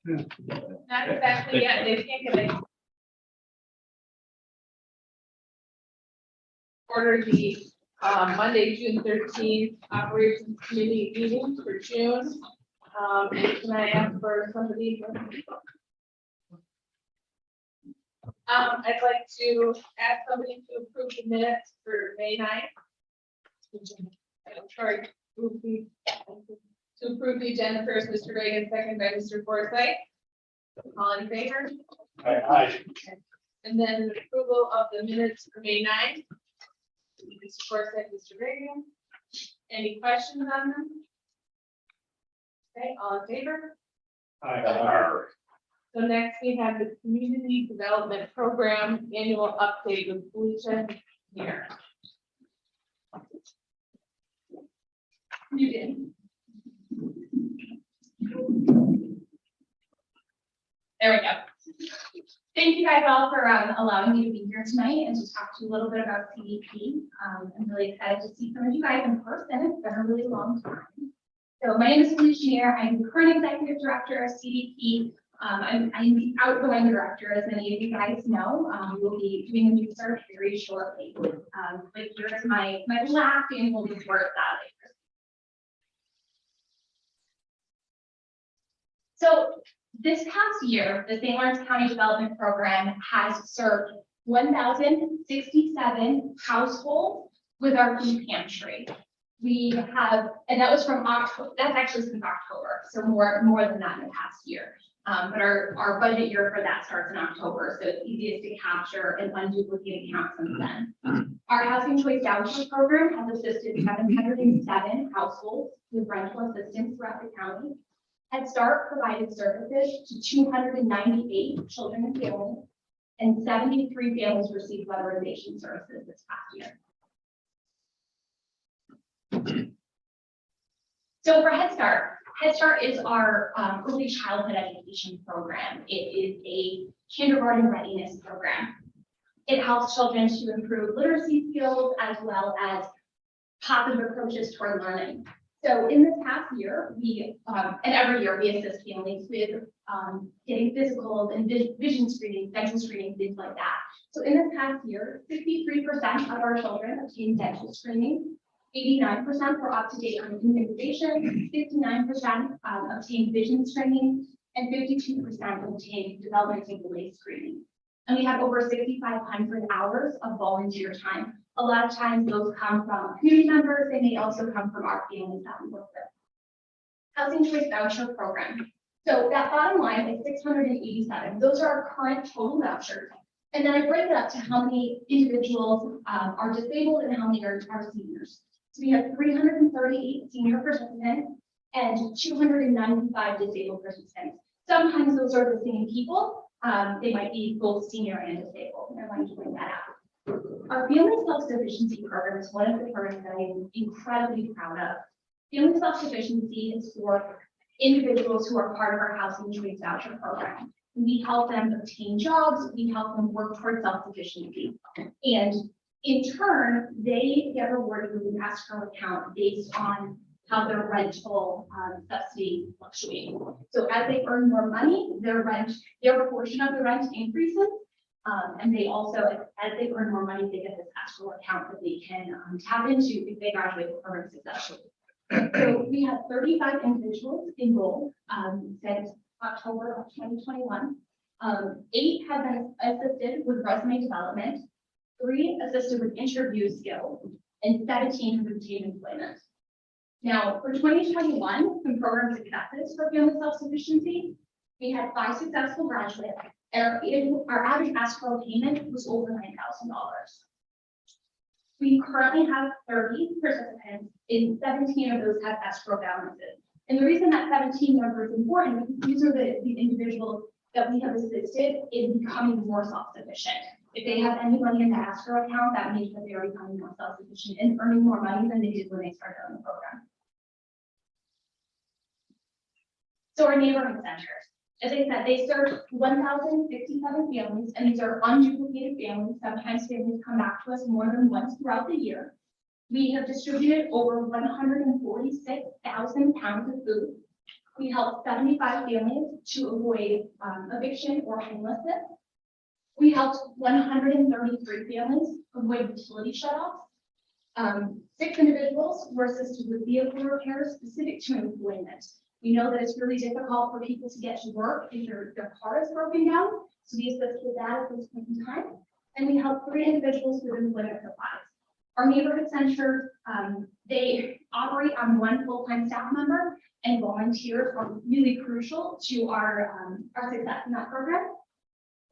Not exactly yet. They can't get it. Order the Monday, June 13th Operations Committee meeting for June. And can I ask for somebody? I'd like to ask somebody to approve the minutes for May 9th. Sorry, to approve the agenda first, Mr. Reagan, second by Mr. Forsythe. All in favor? Aye. And then the approval of the minutes for May 9th. Mr. Forsythe, Mr. Reagan. Any questions on them? Okay, all in favor? Aye. So next we have the Community Development Program Annual Update with Felicia here. You did. There we go. Thank you guys all for allowing me to be here tonight and to talk to you a little bit about CDP. I'm really excited to see some of you guys in person. It's been a really long time. So my name is Felicia. I'm the current executive director of CDP. I'm the outgoing director, as many of you guys know. We'll be doing a new search very shortly. But here's my last annual report that later. So this past year, the St. Lawrence County Development Program has served 1,067 households with our food pantry. We have, and that was from October, that's actually since October, so more than that in the past year. But our budget year for that starts in October, so it's easiest to capture and unduplicate accounts since then. Our Housing Choice Voucher Program has assisted 707 households with rental assistance throughout the county. Head Start provided services to 298 children and families, and 73 families received weatherization services this past year. So for Head Start is our early childhood education program. It is a kindergarten readiness program. It helps children to improve literacy skills as well as positive approaches toward learning. So in this past year, and every year we assist families with getting physicals and vision screening, dental screening, things like that. So in this past year, 63% of our children obtained dental screening, 89% were up to date on immunization, 59% obtained vision screening, and 52% obtained developmental delay screening. And we have over 6,500 hours of volunteer time. A lot of times those come from community members. They may also come from our families that we work with. Housing Choice Voucher Program. So that bottom line is 687. Those are our current total vouchers. And then I break it up to how many individuals are disabled and how many are seniors. So we have 338 senior participants and 295 disabled participants. Sometimes those are the same people. They might be both senior and disabled. I want to bring that out. Our Family Self-Sufficiency Program is one of the programs that I'm incredibly proud of. Family Self-Sufficiency is for individuals who are part of our Housing Choice Voucher Program. We help them obtain jobs, we help them work towards self-sufficiency. And in turn, they get rewarded with an escrow account based on how their rental subsidy fluctuates. So as they earn more money, their portion of the rent increases. And they also, as they earn more money, they get this escrow account that they can tap into if they graduate the program successfully. So we have 35 individuals enrolled since October of 2021. 8 have been assisted with resume development, 3 assisted with interview skills, and 17 have obtained employment. Now, for 2021, some program successes for family self-sufficiency, we had 5 successful graduates. Our average escrow payment was over $9,000. We currently have 30 participants, and 17 of those have escrow balances. And the reason that 17 number is important is these are the individuals that we have assisted in becoming more self-sufficient. If they have any money in the escrow account, that means that they are becoming more self-sufficient and earning more money than they did when they started on the program. So our neighborhood centers. As I said, they serve 1,067 families, and these are unduplicated families. Sometimes families come back to us more than once throughout the year. We have distributed over 146,000 pounds of food We helped 75 families to avoid eviction or homelessness. We helped 133 families avoid utility shutoffs. 6 individuals were assisted with vehicle repairs specific to employment. We know that it's really difficult for people to get to work if their car is broken down. So we assist with that at this point in time. And we help 3 individuals with employment supplies. Our neighborhood centers, they operate on 1 full-time staff member, and volunteers are really crucial to our success in that program.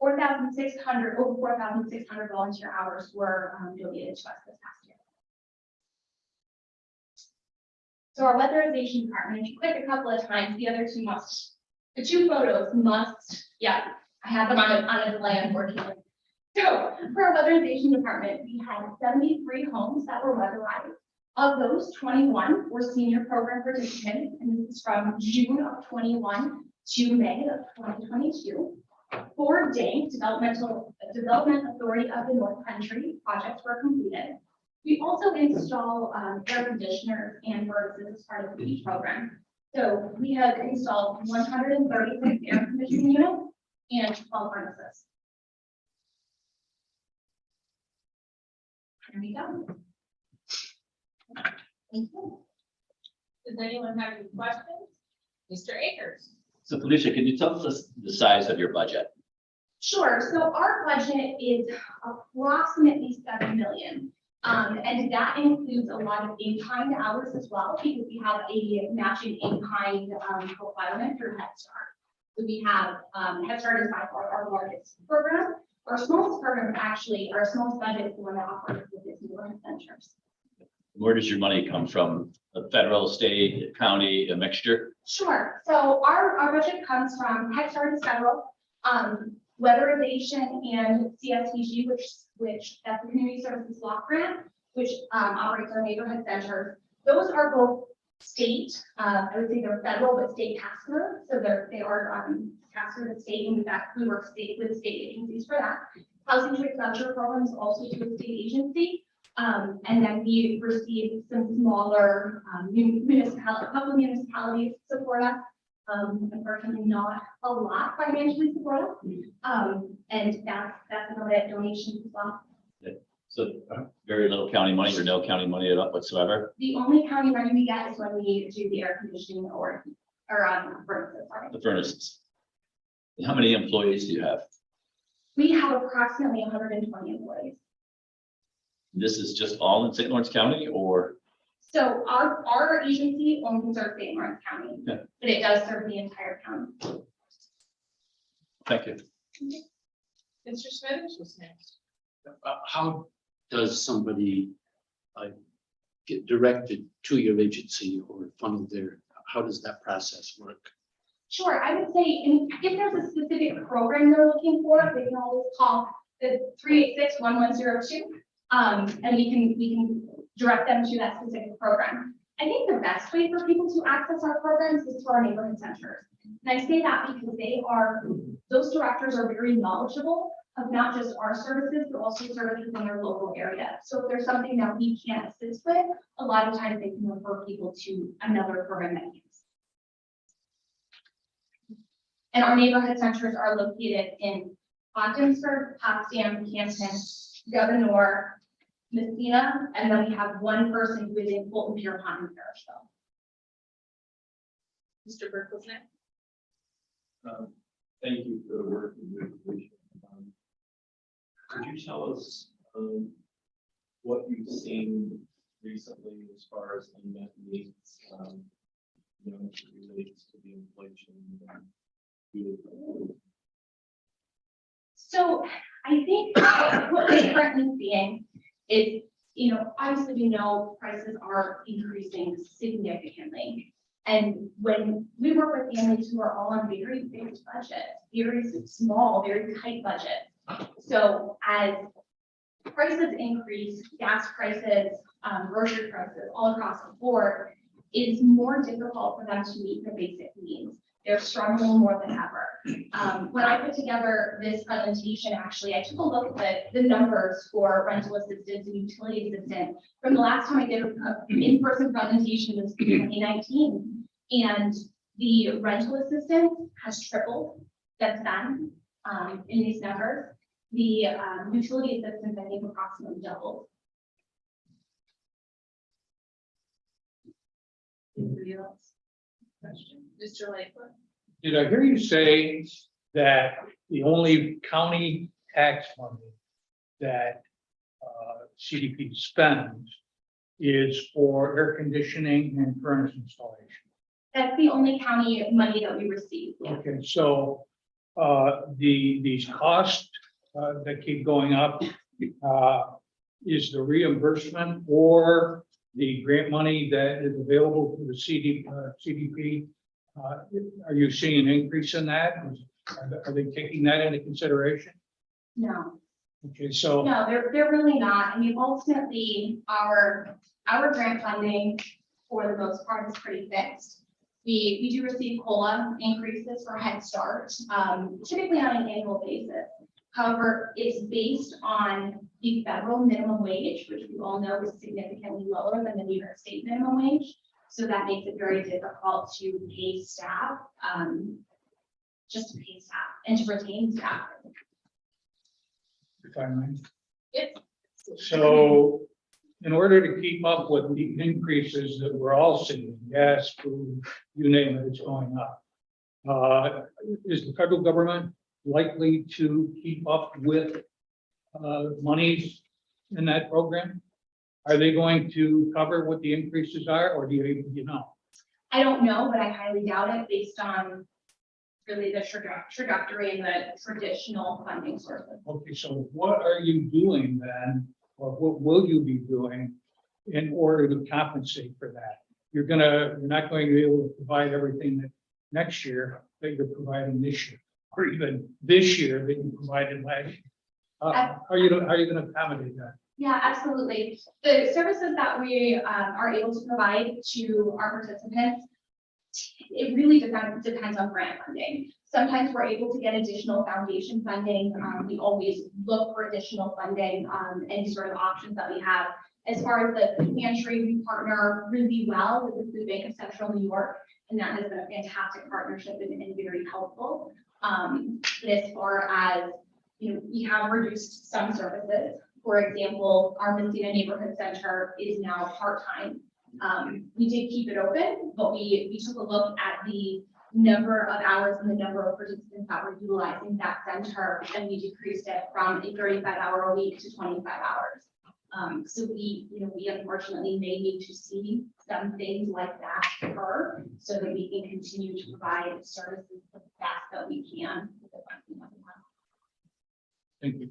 Over 4,600 volunteer hours were donated to us this past year. So our weatherization department, if you click a couple of times, the other 2 must, the 2 photos must, yeah, I have them on a delay, unfortunately. So for our weatherization department, we had 73 homes that were weatherized. Of those, 21 were senior program participants, and this is from June of 21 to May of 2022. 4-day development authority of the North Country projects were completed. We also install air conditioners and furnaces as part of each program. So we have installed 136 air conditioning units and 12 furnaces. There we go. Thank you. Does anyone have any questions? Mr. Akers? So Felicia, can you tell us the size of your budget? Sure. So our budget is approximately 7 million. And that includes a lot of in-kind hours as well, because we have a matching in-kind requirement for Head Start. So we have Head Start is by far our largest program. Our smallest program, actually, our smallest budget is the one that operates with its neighborhood centers. Where does your money come from? A federal, state, county, a mixture? Sure. So our budget comes from Head Start is federal, weatherization and CSTG, which that's the Community Services Block Grant, which operates our neighborhood centers. Those are both state, I would say they're federal, but state task-through. So they are task-through the state, and we work with state agencies for that. Housing Choice Voucher Program is also to a state agency. And then we receive some smaller a couple of municipalities support us. Unfortunately, not a lot financially support us. And that's another donation as well. So very little county money or no county money at all whatsoever? The only county money we get is when we do the air conditioning or furnaces. Sorry. The furnaces. And how many employees do you have? We have approximately 120 employees. This is just all in St. Lawrence County, or? So our agency only serves St. Lawrence County, Okay. but it does serve the entire county. Thank you. Mr. Smith was next. How does somebody get directed to your agency or funneled there? How does that process work? Sure, I would say if there's a specific program they're looking for, they can always call the 386-1102, and we can direct them to that specific program. I think the best way for people to access our programs is to our neighborhood centers. And I say that because those directors are very knowledgeable of not just our services, but also services in their local area. So if there's something that we can't assist with, a lot of times they can refer people to another program that can. And our neighborhood centers are located in Ogdensburg, Potsdam, Canton, Governor, Messina, and then we have one person within Fulton, Pierpont, and Parrishville. Mr. Burke was next. Thank you for the work and the information. Could you tell us what you've seen recently as far as unmet needs, relates to the inflation? So I think what we're currently seeing is, obviously we know prices are increasing significantly. And when we work with families who are all on very big budgets, very small, very tight budgets. So as prices increase, gas prices, grocery prices, all across the board, it's more difficult for them to meet the basic needs. They're struggling more than ever. When I put together this presentation, actually, I took a look at the numbers for rental assistance and utility assistance from the last time I did an in-person presentation was 2019. And The rental assistance has tripled since then, in these numbers. The utility assistance, I think, approximately doubled. Anybody else? Question, Mr. Lakewood? Did I hear you say that the only county tax money that CDP spends is for air conditioning and furnace installation? That's the only county money that we receive. Okay, so these costs that keep going up, is the reimbursement or the grant money that is available to the CDP? Are you seeing an increase in that? Are they taking that into consideration? No, Okay, so no, they're really not. I mean, ultimately, our grant funding, for the most part, is pretty fixed. We do receive COLA increases for Head Start, typically on an annual basis. However, it's based on the federal minimum wage, which we all know is significantly lower than the New York State minimum wage. So that makes it very difficult to pay staff, just to pay staff and to retain staff. if I may. Yes. So in order to keep up with the increases that we're all seeing, gas, food, you name it, it's going up. Is the federal government likely to keep up with monies in that program? Are they going to cover what the increases are, or do you know? I don't know, but I highly doubt it based on really the trajectory and the traditional funding sources. Okay, so what are you doing then, or what will you be doing in order to compensate for that? You're not going to be able to provide everything that next year that you're providing this year, or even this year that you provided last year. How are you going to accommodate that? Yeah, absolutely. The services that we are able to provide to our participants, it really depends on grant funding. Sometimes we're able to get additional foundation funding. We always look for additional funding, any sort of options that we have. As far as the food pantry, we partner really well with the Food Bank of Central New York, and that has been a fantastic partnership and very helpful. But as far as, we have reduced some services. For example, our Messina Neighborhood Center is now part-time. We did keep it open, but we took a look at the number of hours and the number of participants that were utilizing that center, and we decreased it from a 35-hour a week to 25 hours. So we unfortunately may need to see some things like that occur so that we can continue to provide services the best that we can with the funding that we have. Thank you.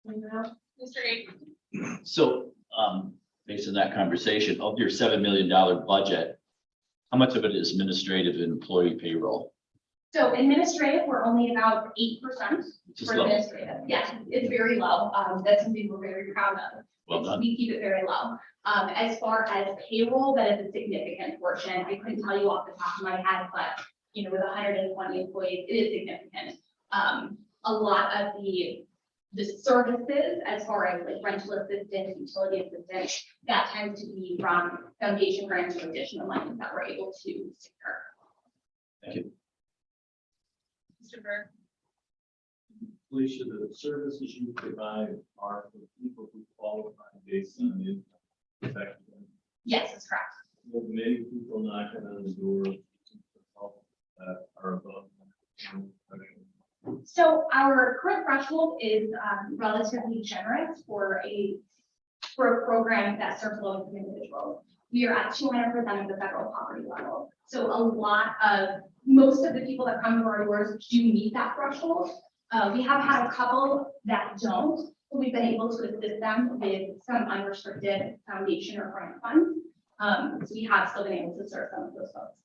Anyone else? Mr. Akers? So, based on that conversation, of your $7 million budget, how much of it is administrative and employee payroll? So administrative, we're only about 8% Which is for low. administrative. Yes, it's very low. That's something we're very proud of. Well done. We keep it very low. As far as payroll, that is a significant portion. I couldn't tell you off the top of my head, but with 120 employees, it is significant. A lot of the services, as far as like rental assistance, utility assistance, that tends to be from foundation grants or additional money that we're able to secure. Thank you. Mr. Berg? Felicia, the services you provide are for people who qualify based on the income. Effectively. Yes, that's correct. With many people knocking on the door for help that are above. So our current threshold is relatively generous for a program that serves low-income individuals. We are at 200% of the federal poverty level. So most of the people that come to our doors do meet that threshold. We have had a couple that don't, but we've been able to assist them with some unrestricted foundation or grant funds. So we have still been able to serve some of those folks.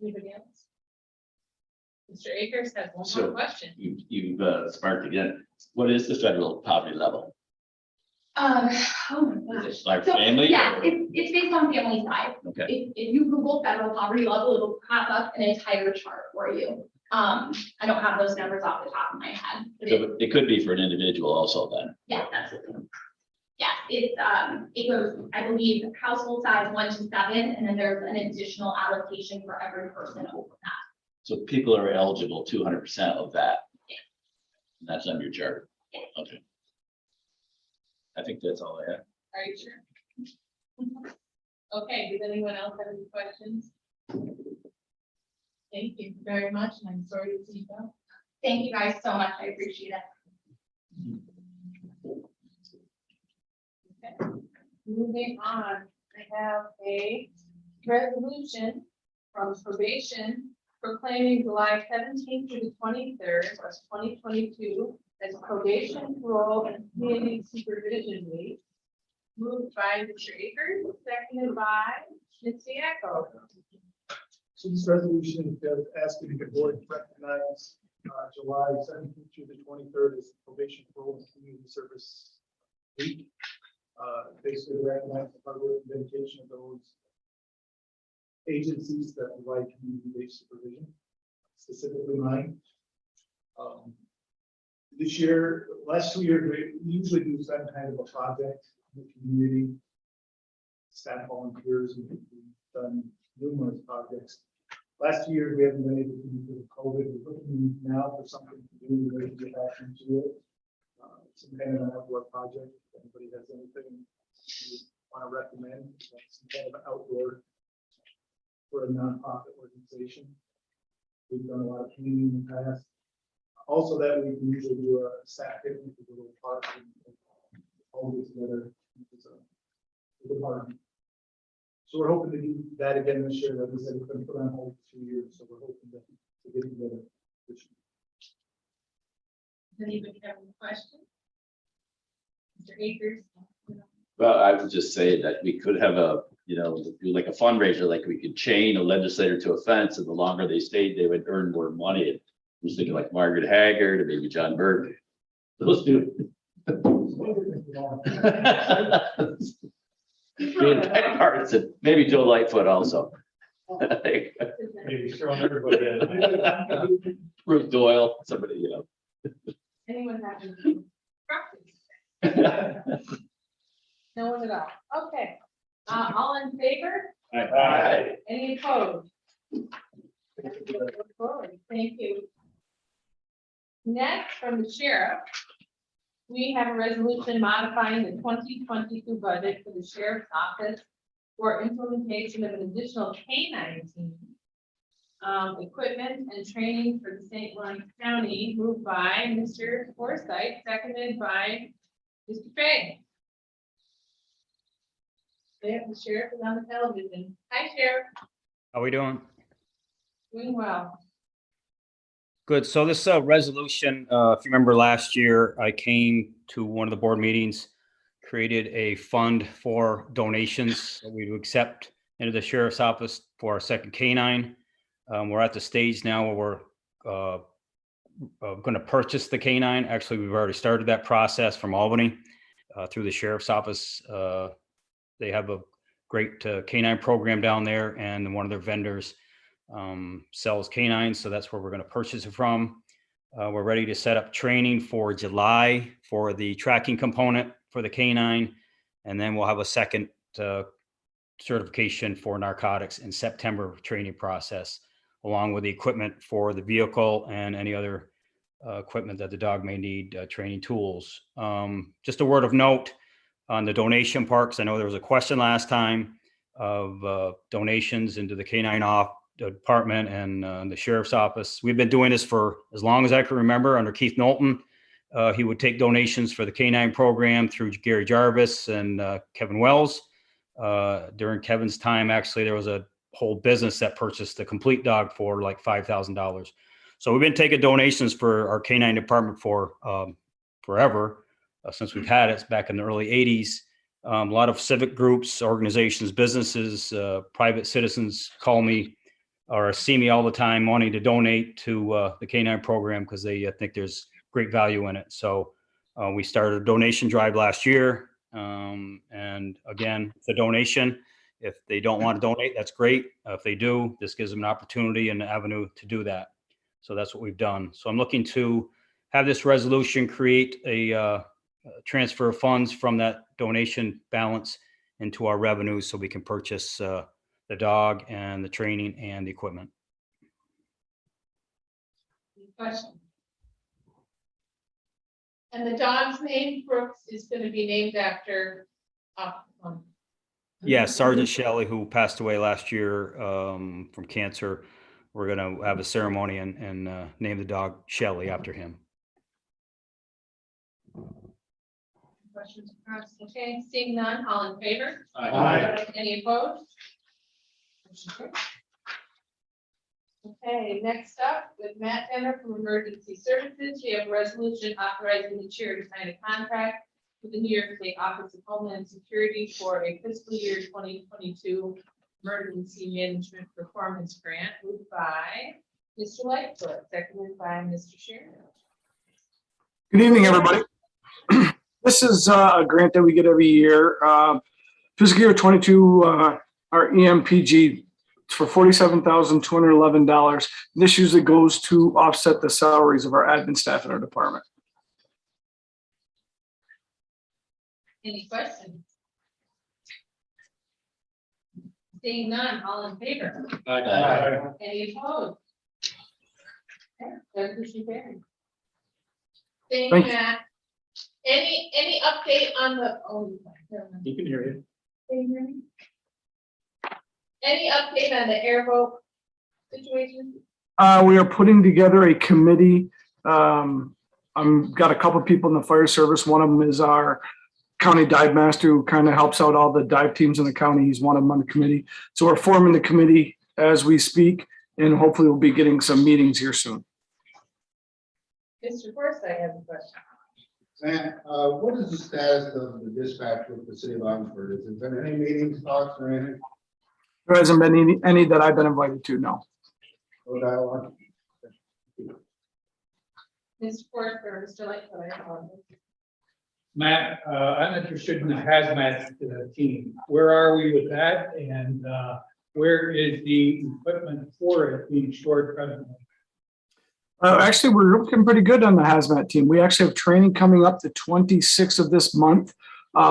Anybody else? Mr. Akers has one So- more question. You've sparked again. What is the federal poverty level? Oh my gosh. Is it like So, family? yeah, or- it's based on family size. Okay, If you Google federal poverty level, it'll pop up an entire chart for you. I don't have those numbers off the top of my head, but so it could be for an individual also then. yeah, absolutely. Yes, it goes, I believe, household size 1 to 7, and then there's an additional allocation for every person over that. So people are eligible 200% of that. And that's on your chart. Yes. Okay. I think that's all I have. Are you sure? Okay, does anyone else have any questions? Thank you very much, and I'm sorry to see you go. Thank you guys so much. I appreciate it. Okay. Moving on, I have a resolution from probation proclaiming July 17th through the 23rd of 2022 as probation, parole, and community supervision week. Moved by Mr. Akers, seconded by Ms. Diaco. So this resolution does ask you to board recognize July 17th through the 23rd as probation, parole, and community service week. Basically recognize the hard work and dedication of those agencies that provide community-based supervision, specifically mine. This year, last 2 years, we usually do some kind of a project in the community. Staff volunteers, and we've done numerous projects. Last 2 years, we haven't been able to do because of COVID. We're looking now for something to do, where we can get back into it. Some kind of an outdoor project. If anybody has anything you want to recommend, some kind of outdoor for a nonprofit organization. We've done a lot of cleaning in the past. Also, that we can usually do a staff picnic with a little park and all get together. It's a party. So we're hoping to do that again this year. Like we said, we've been put on hold for 2 years, so we're hoping to get together this year. Does anybody have any questions? Mr. Akers? Well, I would just say that we could have a, do like a fundraiser, like we could chain a legislator to a fence, and the longer they stayed, they would earn more money. I was thinking like Margaret Haggard or maybe John Burke. Those two. Being parts and maybe Joe Lightfoot also. Maybe throwing everybody in. Ruth Doyle, somebody, Anyone have any questions? No one at all. Okay. All in favor? Aye. Any opposed? Thank you. Next, from the sheriff, we have a resolution modifying the 2022 budget for the sheriff's office for implementation of an additional K-9 team, equipment and training for the St. Lawrence County, moved by Mr. Forsythe, seconded by Mr. Fay. There, the sheriff is on the television. Hi, Sheriff. How we doing? Doing well. Good. So this resolution, if you remember last year, I came to one of the board meetings, created a fund for donations that we would accept into the sheriff's office for our second K-9. We're at the stage now where we're going to purchase the K-9. Actually, we've already started that process from Albany through the sheriff's office. They have a great K-9 program down there, and one of their vendors sells K-9s, so that's where we're going to purchase it from. We're ready to set up training for July for the tracking component for the K-9, and then we'll have a second certification for narcotics in September training process, along with the equipment for the vehicle and any other equipment that the dog may need, training tools. Just a word of note on the donation parks. I know there was a question last time of donations into the K-9 department and the sheriff's office. We've been doing this for as long as I can remember under Keith Knowlton. He would take donations for the K-9 program through Gary Jarvis and Kevin Wells. During Kevin's time, actually, there was a whole business that purchased the complete dog for like $5,000. So we've been taking donations for our K-9 department for forever, since we've had it back in the early 80s. A lot of civic groups, organizations, businesses, private citizens call me or see me all the time wanting to donate to the K-9 program because they think there's great value in it. So we started a donation drive last year. And again, it's a donation. If they don't want to donate, that's great. If they do, this gives them an opportunity and an avenue to do that. So that's what we've done. So I'm looking to have this resolution create a transfer of funds from that donation balance into our revenues so we can purchase the dog and the training and the equipment. Any questions? And the dog's name, Brooks, is gonna be named after, Yeah, Sergeant Shelley, who passed away last year from cancer. We're going to have a ceremony and name the dog Shelley after him. questions or comments? Okay, seeing none, all in favor? Aye. Any opposed? Motion carries. Okay, next up, with Matt Denner from Emergency Services, we have a resolution authorizing the chair to sign a contract with the New York State Office of Homeland Security for a fiscal year 2022 emergency management performance grant, moved by Mr. Lightfoot, seconded by Mr. Sharon. Good evening, everybody. This is a grant that we get every year. Fiscal year 22, our EMPG for $47,211. This usually goes to offset the salaries of our admin staff in our department. Any questions? Seeing none, all in favor? Any opposed? Okay, resolution carried. Thank you, Thank you. Matt. Any update on the, You can hear it. any update on the airboat situation? We are putting together a committee. I've got a couple of people in the fire service. One of them is our county dive master who kind of helps out all the dive teams in the county. He's one of them on the committee. So we're forming the committee as we speak, and hopefully we'll be getting some meetings here soon. Mr. Forsyth, I have a question. Matt, what is the status of the dispatch with the city of Oxford? Has there been any meetings, talks, or anything? There hasn't been any that I've been invited to, no. No dialogue? Mr. Forsyth or Mr. Lightfoot, I apologize. Matt, I'm interested in the hazmat team. Where are we with that? And where is the equipment for it being stored presently? Actually, we're looking pretty good on the hazmat team. We actually have training coming up the 26th of this month.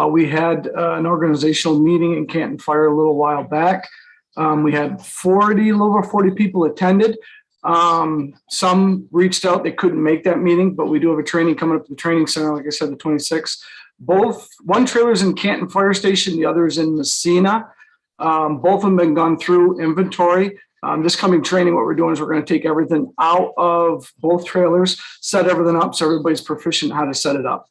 We had an organizational meeting in Canton Fire a little while back. We had a little over 40 people attended. Some reached out, they couldn't make that meeting, but we do have a training coming up at the training center, like I said, the 26th. One trailer's in Canton Fire Station, the other is in Messina. Both of them been gone through inventory. This coming training, what we're doing is we're going to take everything out of both trailers, set everything up so everybody's proficient how to set it up.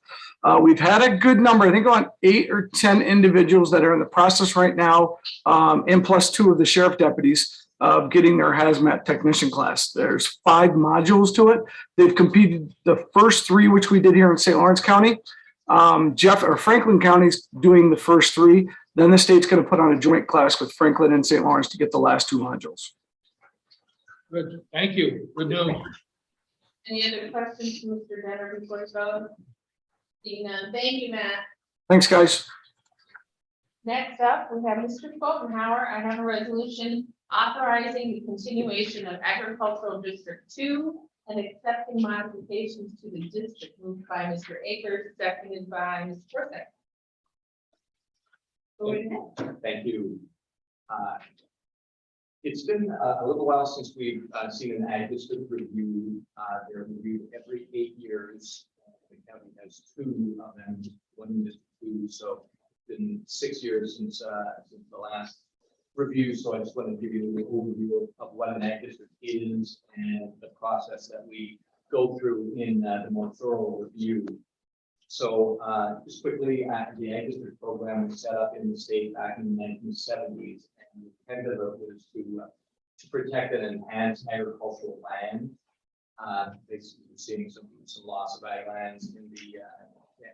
We've had a good number, I think about 8 or 10 individuals that are in the process right now, and plus 2 of the sheriff deputies of getting their hazmat technician class. There's 5 modules to it. They've completed the first 3, which we did here in St. Lawrence County. Franklin County's doing the first 3. Then the state's going to put on a joint class with Franklin and St. Lawrence to get the last 2 modules. Good, thank you. Good news. Any other questions from Mr. Denner before we vote? Seeing none, thank you, Matt. Thanks, guys. Next up, we have Mr. Pfotenhauer. I have a resolution authorizing the continuation of agricultural district 2 and accepting modifications to the district, moved by Mr. Akers, seconded by Ms. Forsyth. Go ahead. Thank you. It's been a little while since we've seen an ag district review. They're reviewed every 8 years. The county has 2 of them, 1 district 2. So it's been 6 years since the last review. So I just want to give you a little overview of what an ag district is and the process that we go through in the more thorough review. So just quickly, the ag district program was set up in the state back in the 1970s. And the intent of it was to protect and enhance agricultural land. Basically, we're seeing some loss of ag lands in the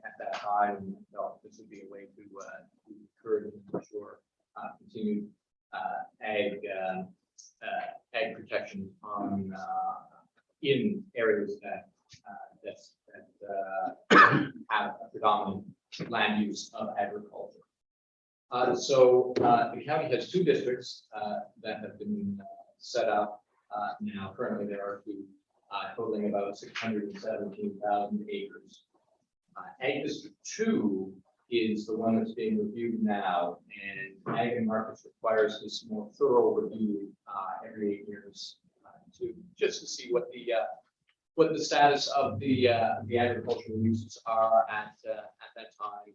at that time, and felt this would be a way to encourage and ensure continued ag protection on in areas that have a predominant land use of agriculture. So the county has 2 districts that have been set up now. Currently, there are 2 totaling about 617,000 acres. Ag District 2 is the one that's being reviewed now, and Ag and Markets requires this more thorough review every 8 years just to see what the status of the agricultural uses are at that time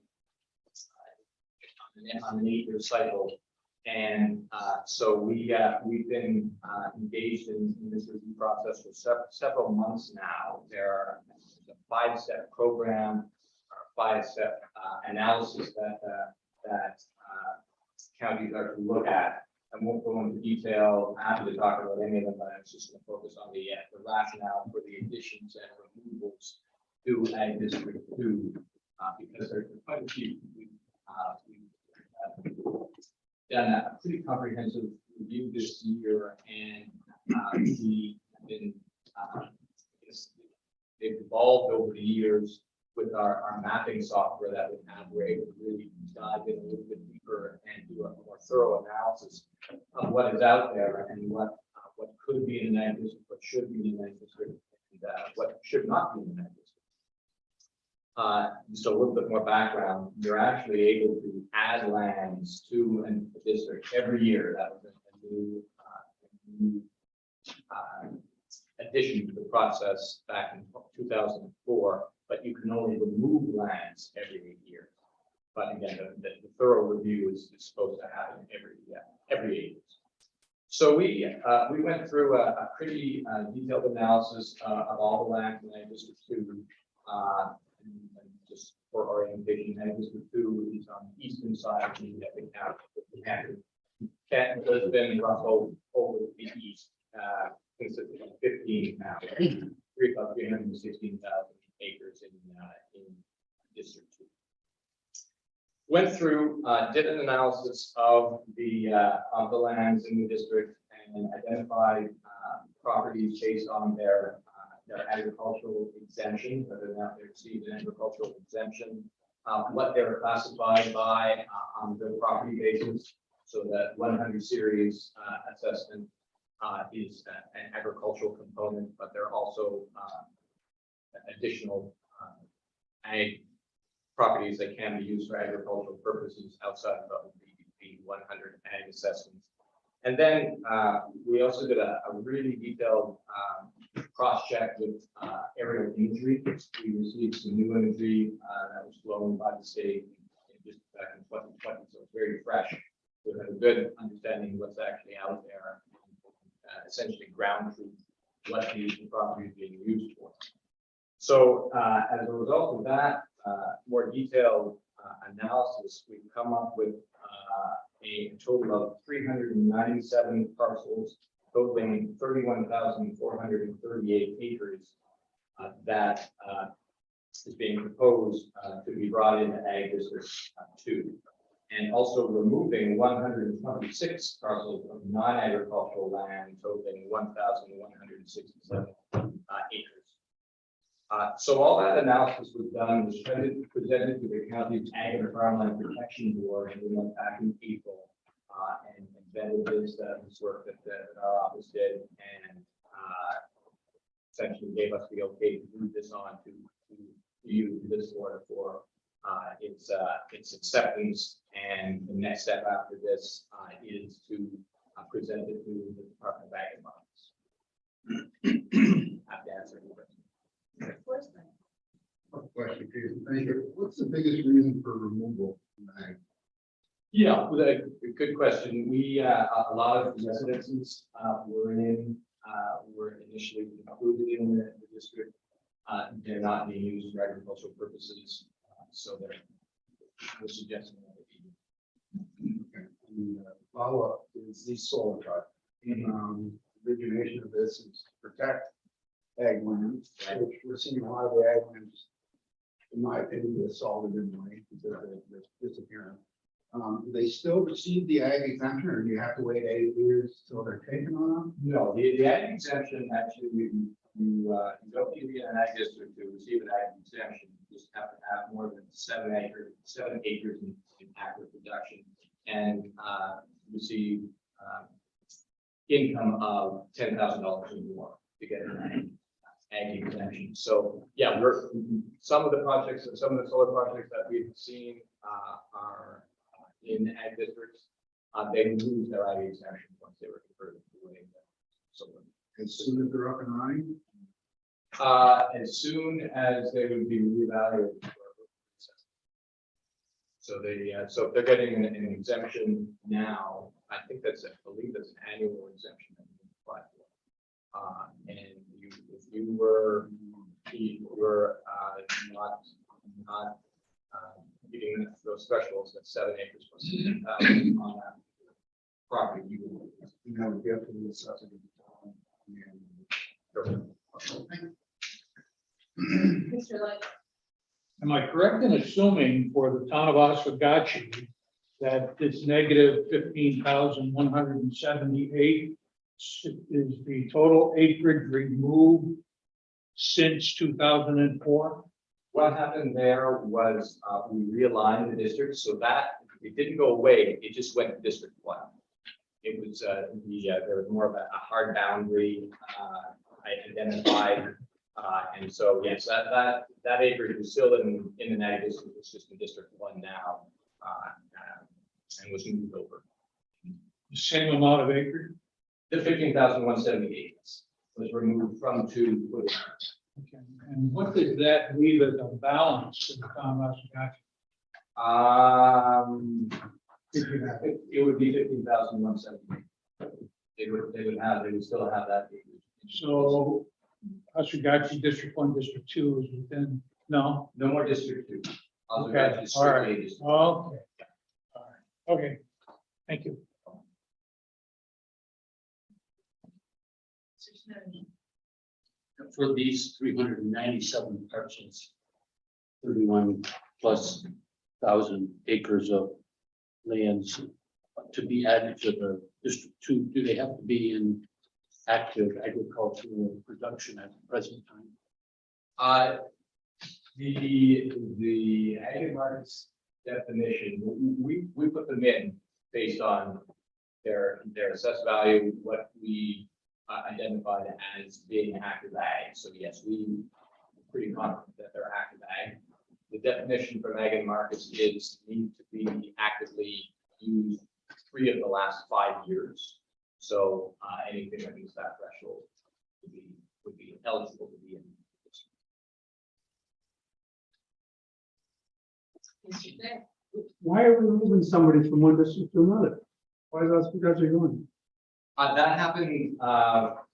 on an 8-year cycle. And so we've been engaged in this review process for several months now. There's a 5-step program or 5-step analysis that counties are to look at. I won't go into detail after to talk about any of them, but I'm just going to focus on the rationale for the additions and removals to Ag District 2 because there's quite a few. We've done a pretty comprehensive review this year, and we've been they've evolved over the years with our mapping software that we have. We're able to really dive in a little bit deeper and do a more thorough analysis of what is out there and what could be in the Ag District, what should be in the Ag District, and what should not be in the Ag District. Just a little bit more background. You're actually able to add lands to a district every year. That was a new addition to the process back in 2004. But you can only remove lands every 8 years. But again, the thorough review is supposed to happen every 8 years. So we went through a pretty detailed analysis of all the land in Ag District 2. And just for orientation, Ag District 2 is on the eastern side of the county. Canton has been Russell over the east, consisting of 15 now, about 316,000 acres in District 2. Went through, did an analysis of the lands in the district and identified properties based on their agricultural exemption, whether or not they received an agricultural exemption, what they were classified by on the property basis. So that 100 series assessment is an agricultural component, but there are also additional ag properties that can be used for agricultural purposes outside of the 100 ag assessments. And then we also did a really detailed cross-check with aerial imagery. We received some new imagery that was flown by the state just back in 2020, so it's very fresh. We have a good understanding of what's actually out there, essentially ground truth, what the property is being used for. So as a result of that more detailed analysis, we've come up with a total of 397 parcels totaling 31,438 acres that is being proposed to be brought into Ag District 2, and also removing 126 parcels of non-agricultural land totaling 1,167 acres. So all that analysis was done, was presented to the county's Ag and Farmland Protection Board, and we went back in April and vetted this work that our office did, and essentially gave us the okay to move this on to you, this board, for its acceptance. And the next step after this is to present it to the Department of Ag and Markets. I have to answer any questions. Question, Jason. Thank you. What's the biggest reason for removal from ag? Yeah, well, a good question. We a lot of residences were initially included in the district. They're not being used for agricultural purposes, so we're suggesting that it be. Okay. And follow-up is the solar project. Origination of this is to protect ag lands, which we're seeing a lot of the ag lands, in my opinion, assaulted in way because they're disappearing. Do they still receive the ag exemption, or do you have to wait 8 years till they're taken on them? No, the ag exemption, actually, you don't need to be in an ag district to receive an ag exemption. You just have to have more than 7 acres in active production and receive income of $10,000 or more to get an ag ag exemption. So, yeah, some of the projects, some of the solar projects that we've seen are in ag districts. They lose their ag exemption once they were converted to ag. Solar. As soon as they're up and running, As soon as they would be reevaluated. So so if they're getting an exemption now, I think I believe that's an annual exemption that you can apply for. And if you were not meeting those thresholds, that's 7 acres plus 60,000 on that property, you would. you know, get to the subsidy. Mr. Light. Am I correct in assuming for the town of Oswegatchie that this negative 15,178 is the total acreage removed since 2004? What happened there was we realigned the district so that it didn't go away, it just went to District 1. It was there was more of a hard boundary identified. And so, yes, that acreage was still in the ag district, it's just in District 1 now, and was moved over. The same amount of acreage? The 15,178 was removed from 2. Okay. And what does that leave as a balance in the town of Oswegatchie? It would be 15,178. They would still have that acreage. So Oswegatchie District 1, District 2 is within, no? No more District 2. Okay, Oswegatchie all right. strictly District 2. Okay. All right. Okay, thank you. For these 397 parcels, 31 plus thousand acres of lands to be added to the District 2, do they have to be in active agricultural production at the present time? The ag markets definition, we put them in based on their assessed value, what we identified as being active ag. So yes, we are pretty confident that they're active ag. The definition for ag markets is need to be actively used 3 of the last 5 years. So anything that meets that threshold would be eligible to be in. Mr. Day. Why are we moving somebody from one district to another? Why is that because they're going? That happened about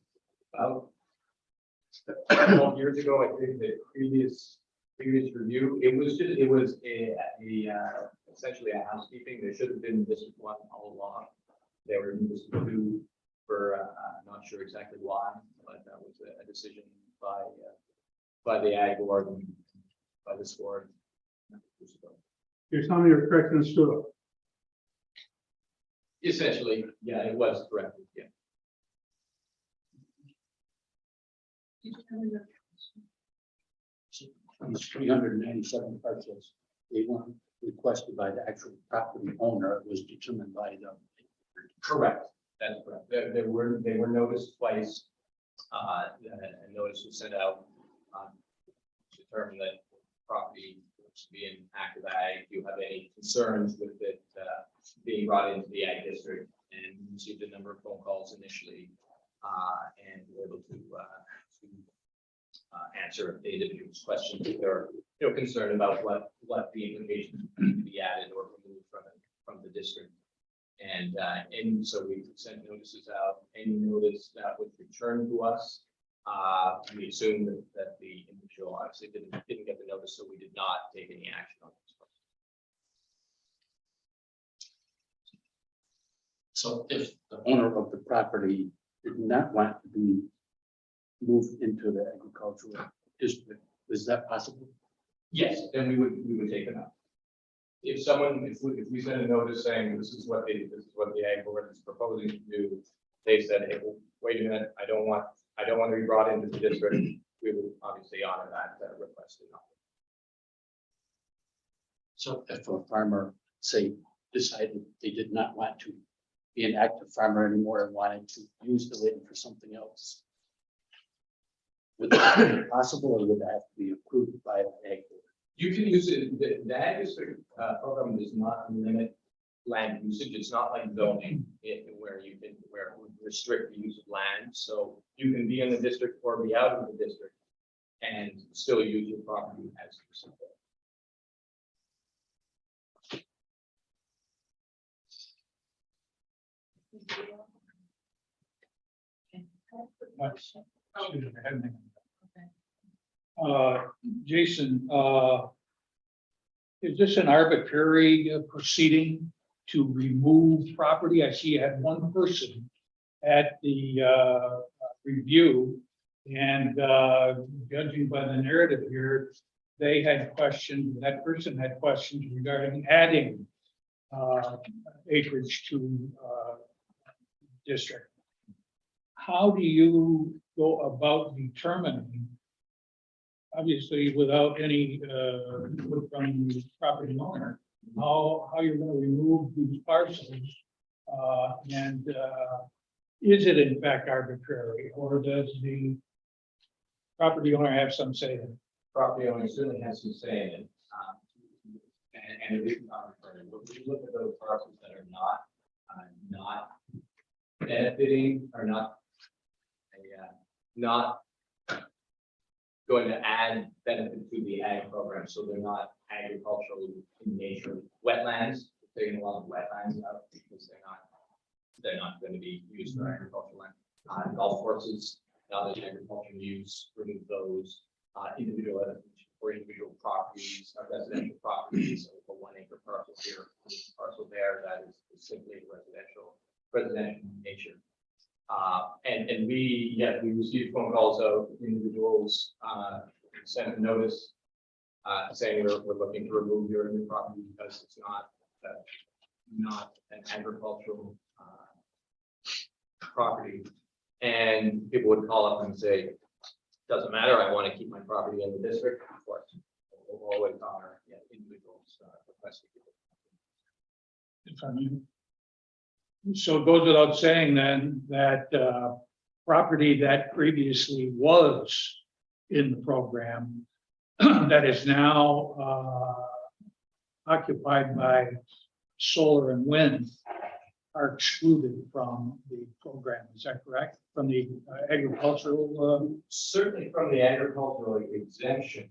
12 years ago. I think the previous review, it was essentially a housekeeping. There should have been District 1 all along. They were in District 2 for I'm not sure exactly why, but that was a decision by the ag board and by this board. You're telling me you're correct in the story. Essentially, yeah, it was corrected. Yeah. These 397 parcels, they weren't requested by the actual property owner, it was determined by the. Correct. That's correct. They were noticed twice. A notice was sent out to determine that property was being active ag. If you have any concerns with it being brought into the ag district, and received a number of phone calls initially, and were able to answer the individual's questions if they're concerned about what the implications need to be added or removed from the district. And so we sent notices out. Any notice that was returned to us, we assumed that the individual obviously didn't get the notice, so we did not take any action on this. So if the owner of the property did not want to be moved into the agricultural district, is that possible? Yes, then we would take them out. If we send a notice saying this is what the ag board is proposing to do, they said, hey, well, wait a minute, I don't want to be brought into the district, we would obviously honor that request. So if a farmer, say, decided they did not want to be an active farmer anymore and wanted to use the land for something else, Would that be possible, or would that have to be approved by the ag board? You can use it, the ag district program does not limit land usage. It's not like zoning, where you can, where it would restrict the use of land. So you can be in the district or be out of the district and still use your property as you see fit. Excuse me, I had a minute. Jason, is this an arbitrary proceeding to remove property? I see you had one person at the review, and judging by the narrative here, they had questions, that person had questions regarding adding acreage to district. How do you go about determining, obviously without any input from the property owner, how you're going to remove these parcels? And is it in fact arbitrary, or does the property owner have some say in it? Property owner certainly has some say in it. And it is arbitrary. But we look at those parcels that are not benefiting, or not going to add benefit to the ag program, so they're not agricultural in nature. Wetlands, we're taking a lot of wetlands out because they're not going to be used for agricultural land. Golf courses, now there's agricultural use, remove those. Individual properties, residential properties, so a 1 acre parcel here, parcel there, that is simply residential in nature. And we received phone calls of individuals sent a notice saying we're looking to remove your property because it's not an agricultural property. And people would call up and say, doesn't matter, I want to keep my property in the district. Of course, we'll always honor individuals' request to keep it. If I may. So it goes without saying then that property that previously was in the program that is now occupied by solar and wind are excluded from the program. Is that correct? From the agricultural? Certainly from the agricultural exemption,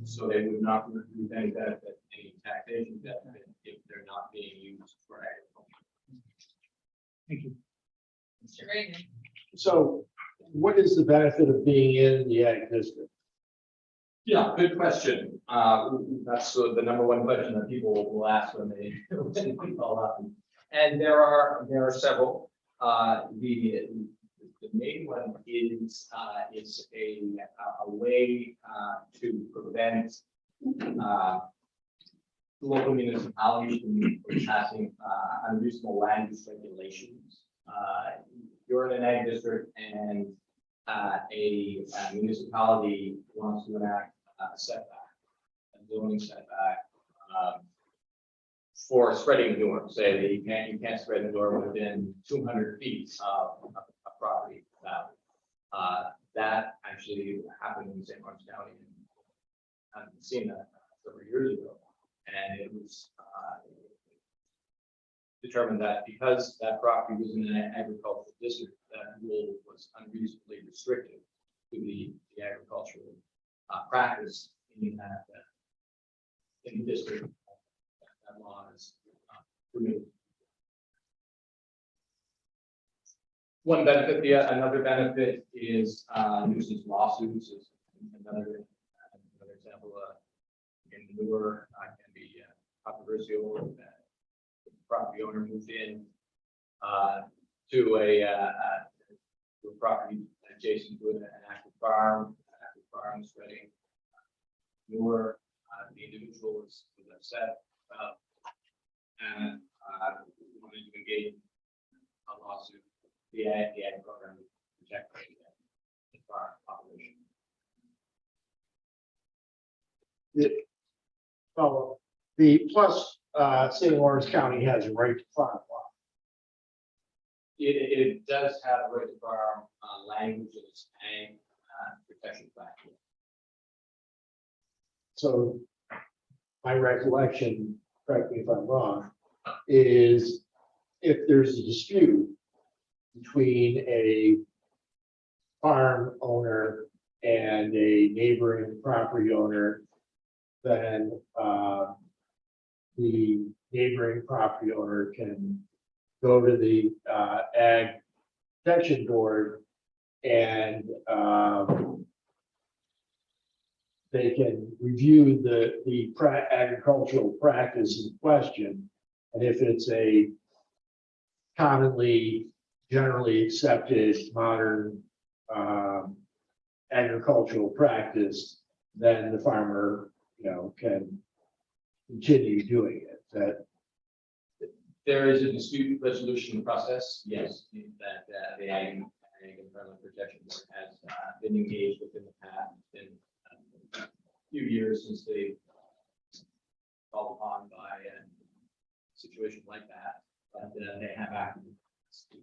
so they would not receive any benefit, any taxation benefit, if they're not being used for agriculture. Thank you. Mr. Reagan. So what is the benefit of being in the ag district? Yeah, good question. That's the number one question that people will ask when they call up. And there are several. The main one is a way to prevent local municipalities from passing unreasonable land use regulations. You're in an ag district and a municipality wants to enact a setback, a zoning setback, for spreading manure. Say that you can't spread manure within 200 feet of a property boundary. That actually happened in St. Lawrence County. I've seen that several years ago, and it was determined that because that property was in an agricultural district, that rule was unreasonably restricted to the agricultural practice in the district. That law is removed. One benefit, another benefit is nuisance lawsuits. Is another example. In manure can be controversial. The property owner moved in to a property adjacent to an active farm. An active farm spreading manure. The individual was upset about and wanted to engage in a lawsuit. The ag program would protect the farm population. St. Lawrence County has a right to farm. It does have a right to farm language in its ag. protection platform. So my recollection, correct me if I'm wrong, is if there's a dispute between a farm owner and a neighboring property owner, then the neighboring property owner can go to the Ag Protection Board and they can review the agricultural practice in question. And if it's a commonly, generally accepted modern agricultural practice, then the farmer, can continue doing it. That There is a dispute resolution process, yes, that the Ag Environmental Protection Board has been engaged with in the past. It's been a few years since they called upon by a situation like that, but they have acted to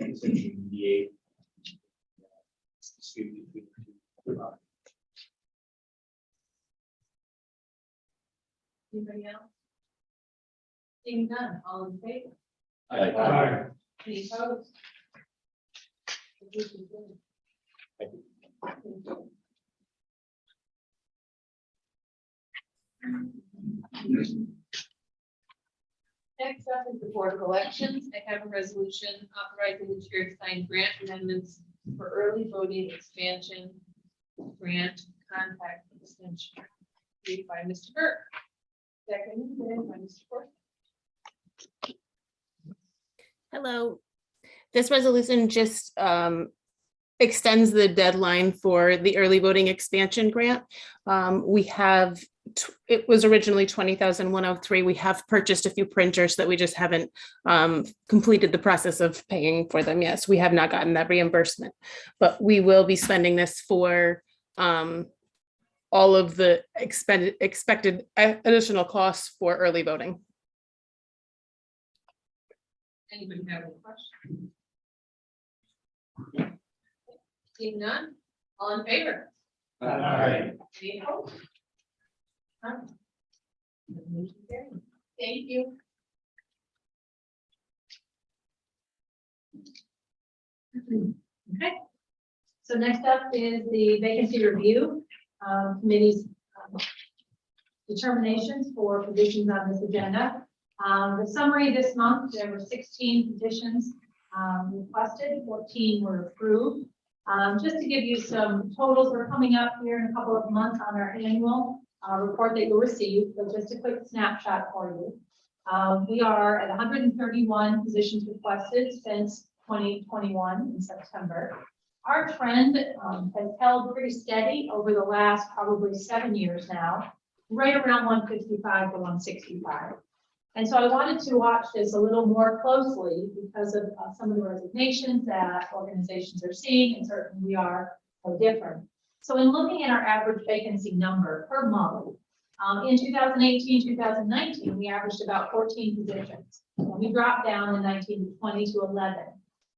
essentially mediate dispute between the two. Anybody else? Seeing none, all in favor? Aye. Any opposed? Next up is the Board of Elections. I have a resolution authorizing the chair to sign grant amendments for early voting expansion grant contact extension. Read by Mr. Burke. Second, by Mr. Burke. Hello. This resolution just extends the deadline for the early voting expansion grant. We have, it was originally 20,103. We have purchased a few printers that we just haven't completed the process of paying for them. Yes, we have not gotten that reimbursement, but we will be spending this for all of the expected additional costs for early voting. Anybody have any questions? Seeing none, all in favor? Aye. Any opposed? None. Motion carried. Thank you. Okay. So next up is the vacancy review committee's determinations for positions on this agenda. The summary this month, there were 16 positions requested, 14 were approved. Just to give you some totals, we're coming up here in a couple of months on our annual report that you'll receive, but just a quick snapshot for you. We are at 131 positions requested since 2021 in September. Our trend has held pretty steady over the last probably 7 years now, right around 155 to 165. And so I wanted to watch this a little more closely because of some of the resignations that organizations are seeing, and certainly we are different. So in looking at our average vacancy number per month, in 2018, 2019, we averaged about 14 positions. And we dropped down in 19 to 20 to 11.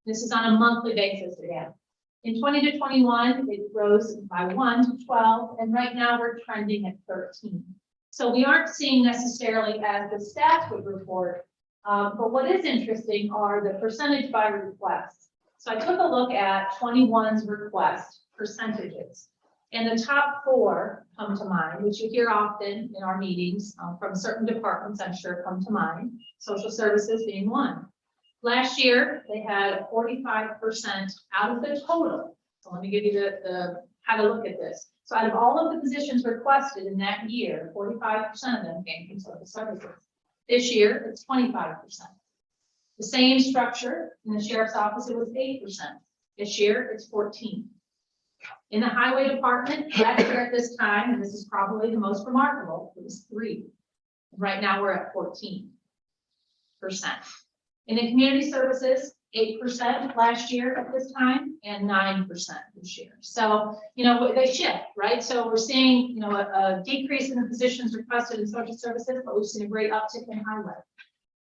This is on a monthly basis again. In 20 to 21, it rose by 1 to 12, and right now we're trending at 13. So we aren't seeing necessarily as the stats would report, but what is interesting are the percentage by request. So I took a look at 21's request percentages, and the top 4 come to mind, which you hear often in our meetings from certain departments, I'm sure come to mind, social services being one. Last year, they had 45% out of the total. So let me give you the how to look at this. So out of all of the positions requested in that year, 45% of them came from social services. This year, it's 25%. The same structure in the sheriff's office, it was 8%. This year, it's 14%. In the highway department, last year at this time, and this is probably the most remarkable, it was 3%. Right now, we're at 14%. In the community services, 8% last year at this time and 9% this year. So, they shift, right? So we're seeing, a decrease in the positions requested in social services, but we've seen a great uptick in highway.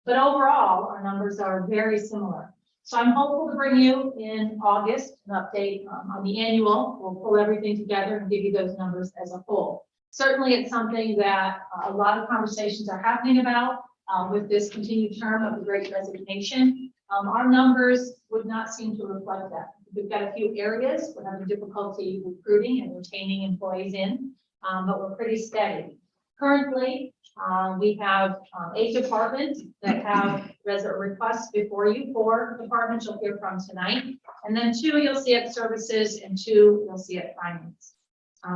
But overall, our numbers are very similar. So I'm hopeful to bring you in August an update on the annual. We'll pull everything together and give you those numbers as a whole. Certainly, it's something that a lot of conversations are happening about with this continued term of the Great Resignation. Our numbers would not seem to reflect that. We've got a few areas we're having difficulty recruiting and retaining employees in, but we're pretty steady. Currently, we have 8 departments that have requests before you. 4 departments you'll hear from tonight, and then 2 you'll see at services and 2 you'll see at finance.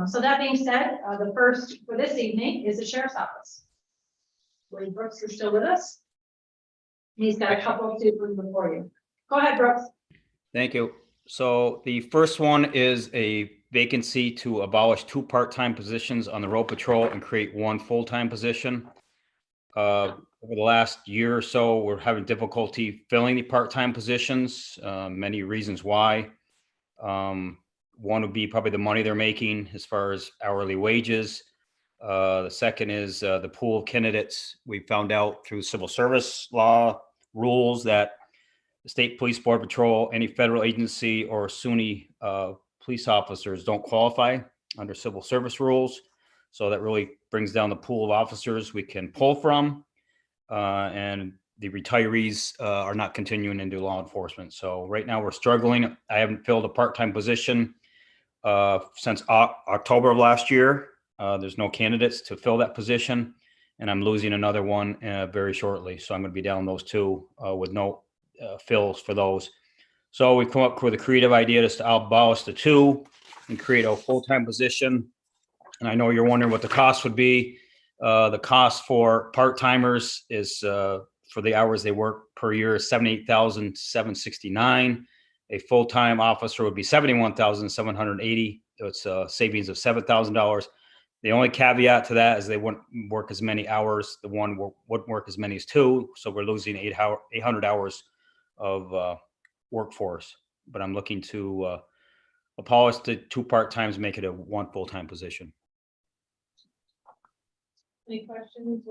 So that being said, the first for this evening is the sheriff's office. Wade Brooks is still with us. He's got a couple to bring before you. Go ahead, Brooks. Thank you. So the first one is a vacancy to abolish 2 part-time positions on the road patrol and create 1 full-time position. Over the last year or so, we're having difficulty filling the part-time positions, many reasons why. One would be probably the money they're making as far as hourly wages. The second is the pool of candidates. We found out through civil service law rules that the state police, board patrol, any federal agency or SUNY police officers don't qualify under civil service rules. So that really brings down the pool of officers we can pull from. And the retirees are not continuing into law enforcement. So right now we're struggling. I haven't filled a part-time position since October of last year. There's no candidates to fill that position, and I'm losing another one very shortly. So I'm going to be down those 2 with no fills for those. So we've come up with a creative idea to abolish the 2 and create a full-time position. And I know you're wondering what the cost would be. The cost for part-timers is for the hours they work per year is $78,769. A full-time officer would be $71,780. It's a savings of $7,000. The only caveat to that is they wouldn't work as many hours. The one wouldn't work as many as 2. So we're losing 800 hours of workforce. But I'm looking to abolish the 2 part-times, make it a 1 full-time position. Any questions?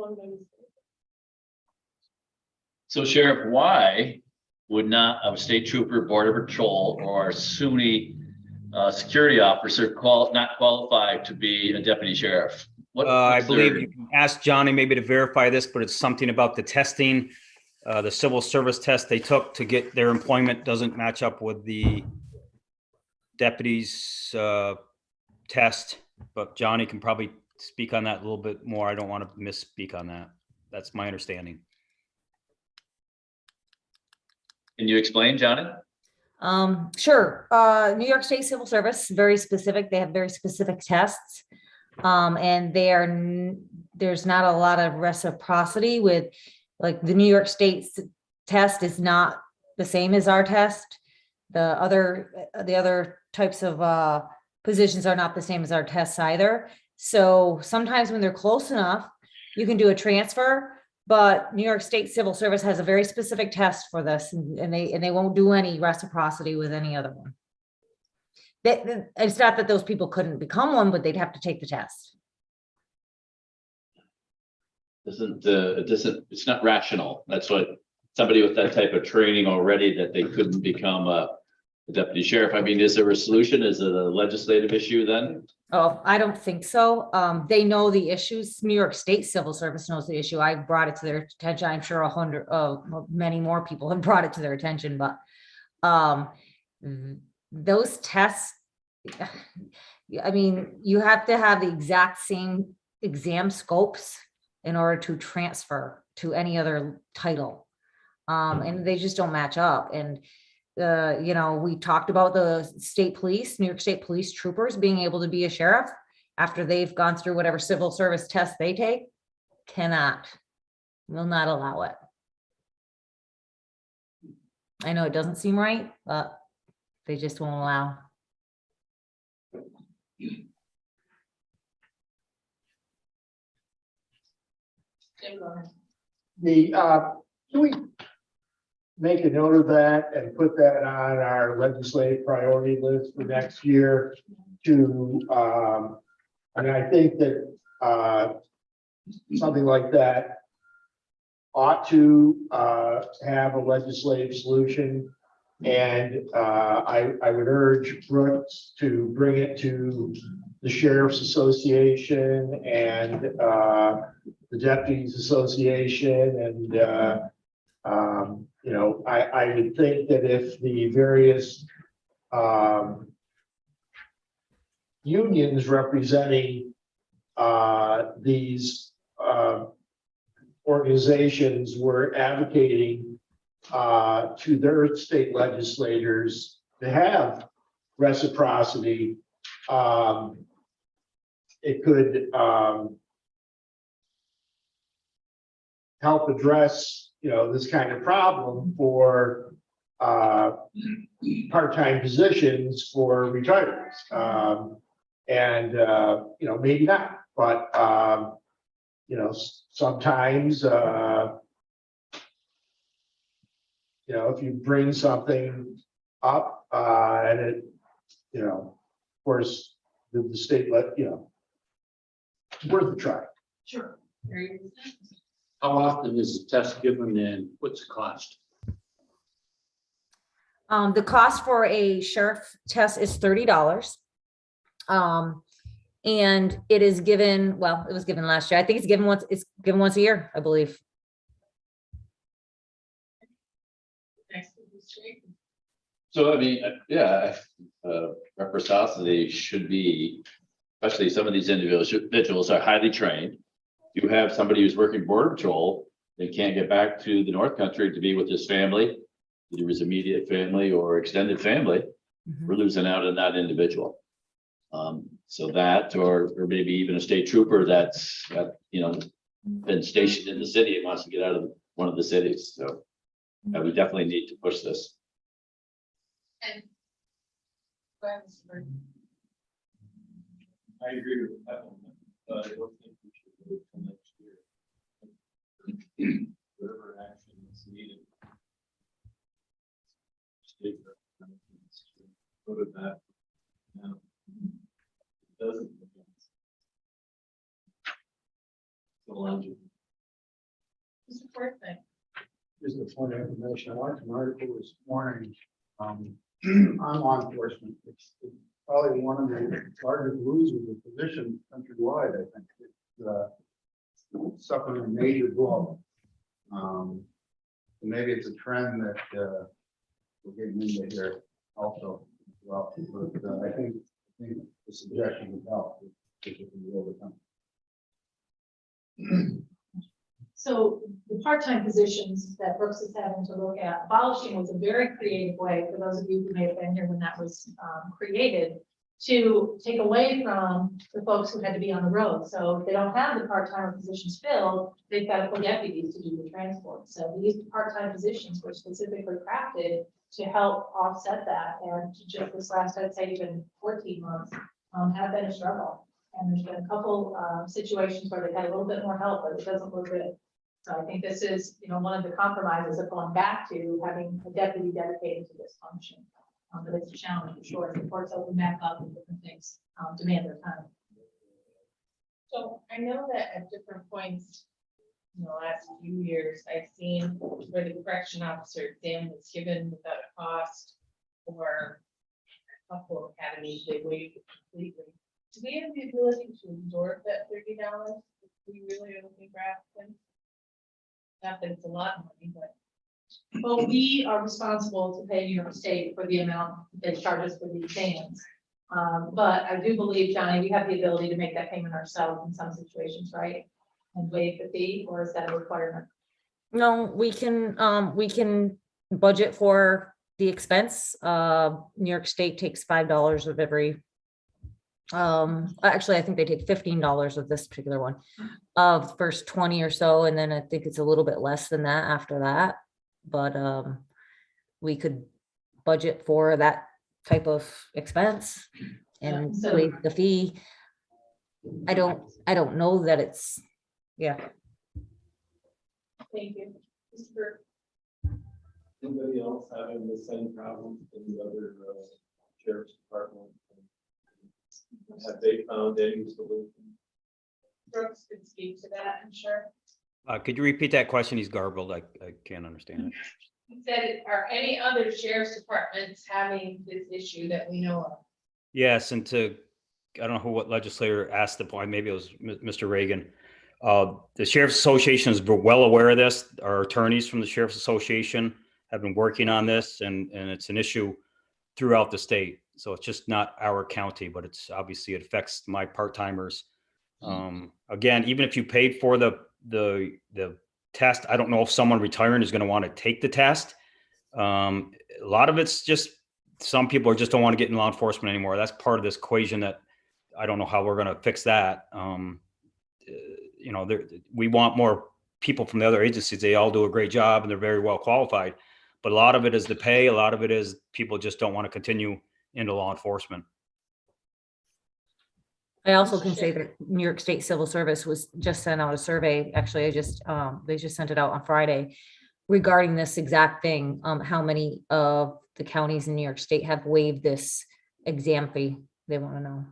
So Sheriff, why would not a state trooper, border patrol, or SUNY security officer not qualify to be a deputy sheriff? I believe you can ask Johnny maybe to verify this, but it's something about the testing. The civil service test they took to get their employment doesn't match up with the deputy's test, but Johnny can probably speak on that a little bit more. I don't want to misspeak on that. That's my understanding. Can you explain, Johnny? Sure. New York State Civil Service, very specific. They have very specific tests. And there's not a lot of reciprocity with, like, the New York State's test is not the same as our test. The other types of positions are not the same as our tests either. So sometimes when they're close enough, you can do a transfer. But New York State Civil Service has a very specific test for this, and they won't do any reciprocity with any other one. It's not that those people couldn't become one, but they'd have to take the test. It's not rational. That's what somebody with that type of training already, that they couldn't become a deputy sheriff. I mean, is there a solution? Is it a legislative issue then? Oh, I don't think so. They know the issues. New York State Civil Service knows the issue. I brought it to their attention. I'm sure many more people have brought it to their attention, but those tests, I mean, you have to have the exact same exam scopes in order to transfer to any other title. And they just don't match up. And we talked about the state police, New York State police troopers being able to be a sheriff after they've gone through whatever civil service test they take. Will not allow it. I know it doesn't seem right, but they just won't allow. Can we make a note of that and put that on our legislative priority list for next year to, and I think that something like that ought to have a legislative solution And I would urge Brooks to bring it to the Sheriff's Association and the Deputies Association. And, you know, I would think that if the various unions representing these organizations were advocating to their state legislators to have reciprocity, it could help address, you know, this kind of problem for part-time positions for retirees. And you know, maybe not, but you know, sometimes you know, if you bring something up and it, you know, of course, the state let, you know, it's worth a try. Sure. How often is the test given and what's the cost? The cost for a sheriff test is $30. And it is given, well, it was given last year. I think it's given once a year, I believe. So I mean, yeah, reciprocity should be, especially some of these individuals are highly trained. You have somebody who's working border patrol, they can't get back to the North Country to be with his family, either his immediate family or extended family. We're losing out on that individual. So that, or maybe even a state trooper that's, you know, been stationed in the city and wants to get out of one of the cities. So we definitely need to push this. And go ahead, Mr. Bird. I agree with that one, but I don't think we should wait till next year. Whatever action is needed. State representatives to go to that. Now, it doesn't. So logical. Mr. Forsythe. Just a point of information, I watched an article this morning on law enforcement. It's probably one of the largest losers of position countrywide, I think. It's suffering a major blow. Maybe it's a trend that we're getting into here also. Well, but I think the suggestion would help if it can be overcome. So the part-time positions that Brooks is having to look at, abolishing was a very creative way, for those of you who may have been here when that was created, to take away from the folks who had to be on the road. So if they don't have the part-time positions filled, they've got to pull deputies to do the transport. So these part-time positions were specifically crafted to help offset that. And to just this last, I'd say even 14 months, have been a struggle. And there's been a couple situations where they had a little bit more help, but it doesn't look good. So I think this is, you know, one of the compromises of going back to having a deputy dedicated to this function. But it's a challenge for sure. The courts open back up and different things demand their time. So I know that at different points in the last few years, I've seen where the correction officer exam was given without a cost, or a couple of academies, they waived it completely. Do we have the ability to absorb that $30 if we really are looking for applicants? Not that it's a lot of money, but. Well, we are responsible to pay New York State for the amount they charge us for the exams. But I do believe, Johnny, we have the ability to make that payment ourselves in some situations, right? And waive the fee, or is that a requirement? No, we can budget for the expense. New York State takes $5 of every. Actually, I think they take $15 of this particular one, of the first 20 or so, and then I think it's a little bit less than that after that. But we could budget for that type of expense and So- waive the fee. I don't know that it's, yeah. Thank you. Mr. Bird. Anybody else having the same problem in the other sheriff's department? Have they found any solution? Brooks could speak to that, I'm sure. Could you repeat that question? He's garbled. I can't understand it. He said, are any other sheriff's departments having this issue that we know of? Yes, and I don't know what legislator asked the point, maybe it was Mr. Reagan. The Sheriff's Association is well aware of this. Our attorneys from the Sheriff's Association have been working on this, and it's an issue throughout the state. So it's just not our county, but it's obviously it affects my part-timers. Again, even if you paid for the test, I don't know if someone retiring is going to want to take the test. A lot of it's just some people just don't want to get in law enforcement anymore. That's part of this equation that I don't know how we're going to fix that. You know, we want more people from the other agencies. They all do a great job and they're very well qualified. But a lot of it is the pay. A lot of it is people just don't want to continue into law enforcement. I also can say that New York State Civil Service was just sent out a survey. Actually, they just sent it out on Friday regarding this exact thing. How many of the counties in New York State have waived this exam fee? They want to know.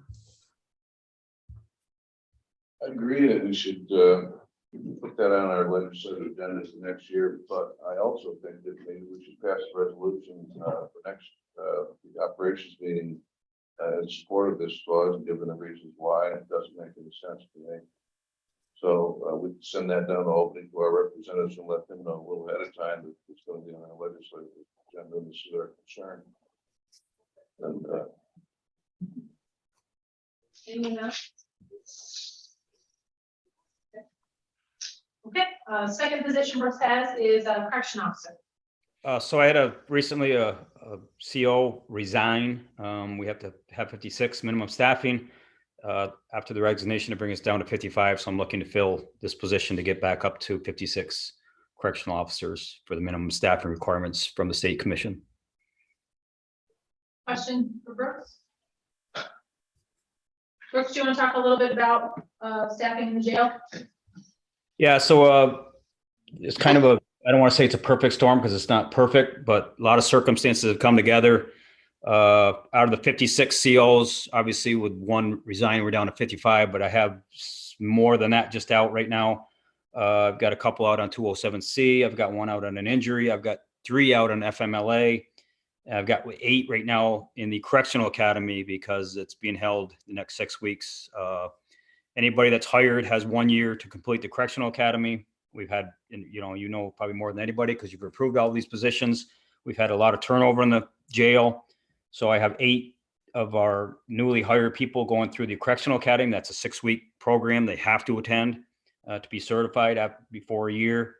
I agree that we should put that on our legislative agenda for next year, but I also think that maybe we should pass a resolution for next the operations meeting in support of this clause, given the reasons why it doesn't make any sense to me. So we can send that down to Albany to our representatives and let them know a little ahead of time that it's going to be on our legislative agenda and this is their concern. And Anyone else? Okay, second position Brooks has is a correction officer. So I had recently a CO resign. We have to have 56 minimum staffing after the resignation to bring us down to 55. So I'm looking to fill this position to get back up to 56 correctional officers for the minimum staffing requirements from the state commission. Question for Brooks? Brooks, do you want to talk a little bit about staffing in the jail? Yeah, so it's kind of I don't want to say it's a perfect storm because it's not perfect, but a lot of circumstances have come together. Out of the 56 COs, obviously with one resigning, we're down to 55, but I have more than that just out right now. I've got a couple out on 207C. I've got one out on an injury. I've got 3 out on FMLA. I've got 8 right now in the correctional academy because it's being held the next 6 weeks. Anybody that's hired has 1 year to complete the correctional academy. We've had, you know, probably more than anybody because you've approved all these positions. We've had a lot of turnover in the jail. So I have 8 of our newly hired people going through the correctional academy. That's a 6-week program they have to attend to be certified before a year.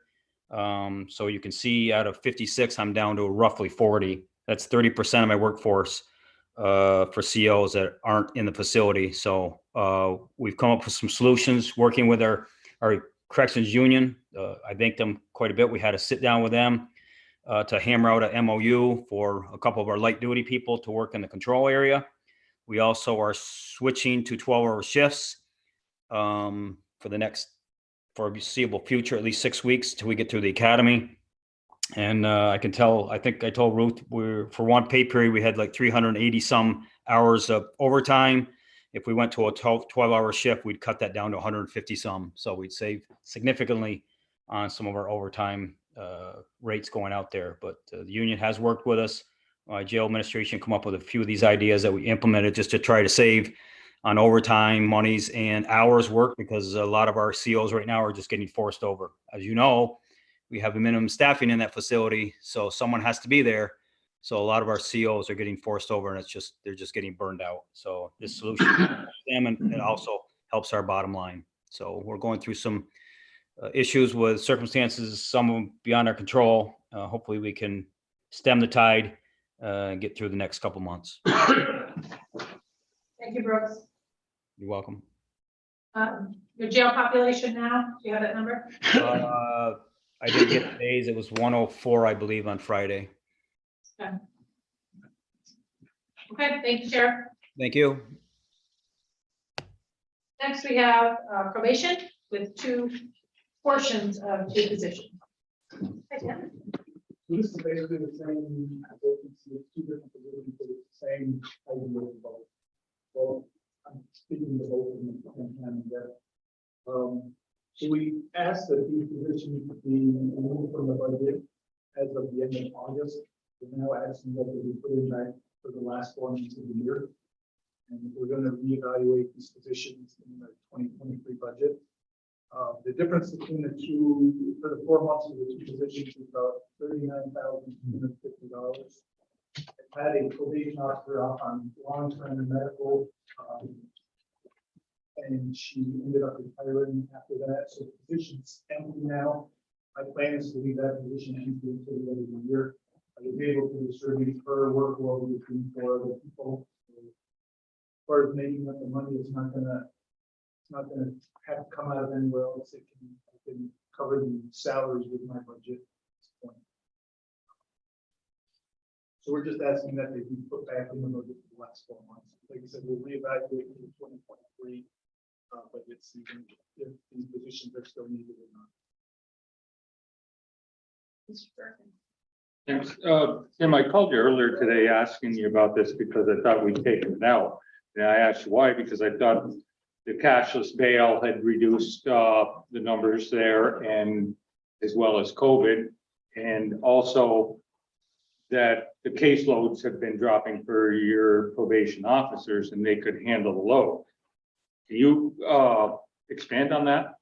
So you can see out of 56, I'm down to roughly 40. That's 30% of my workforce for COs that aren't in the facility. So we've come up with some solutions working with our corrections union. I thank them quite a bit. We had to sit down with them to hammer out a MOU for a couple of our light duty people to work in the control area. We also are switching to 12-hour shifts for a foreseeable future, at least 6 weeks till we get through the academy. And I think I told Ruth, for one pay period, we had like 380 some hours of overtime. If we went to a 12-hour shift, we'd cut that down to 150 some. So we'd save significantly on some of our overtime rates going out there. But the union has worked with us. Jail administration come up with a few of these ideas that we implemented just to try to save on overtime monies and hours work, because a lot of our COs right now are just getting forced over. As you know, we have a minimum staffing in that facility, so someone has to be there. So a lot of our COs are getting forced over, and they're just getting burned out. So this solution helps them, and it also helps our bottom line. So we're going through some issues with circumstances, some of them beyond our control. Hopefully we can stem the tide and get through the next couple months. Thank you, Brooks. You're welcome. Your jail population now, do you have that number? I did get today's. It was 104, I believe, on Friday. Okay, thank you, Sheriff. Thank you. Next, we have probation with 2 portions of 2 positions. Hi, Tim. This is basically the same vacancy, it's 2 different positions, but it's the same item with both. So I'm speaking to both of them at the same time. So we asked that these positions be removed from the budget as of the end of August. We're now asking that they be put in back for the last 4 months of the year. And we're going to reevaluate these positions in the 2023 budget. The difference between the two, for the 4 months of the two positions is about $39,250. I had a probation officer off on long-term medical, and she ended up retiring after that, so the position's empty now. My plan is to leave that position empty until the end of the year. I was able to distribute her workload between 4 other people. As far as making up the money, it's not gonna have to come out of anywhere else. I can cover the salaries with my budget at this point. So we're just asking that they be put back in the budget for the last 4 months. Like I said, we'll reevaluate in 2023 budget season if these positions are still needed or not. Mr. Bergen. Thanks. Tim, I called you earlier today asking you about this because I thought we'd taken it out. And I asked you why, because I thought the cashless bail had reduced the numbers there, and as well as COVID, and also that the caseloads have been dropping for your probation officers and they could handle the load. Can you expand on that?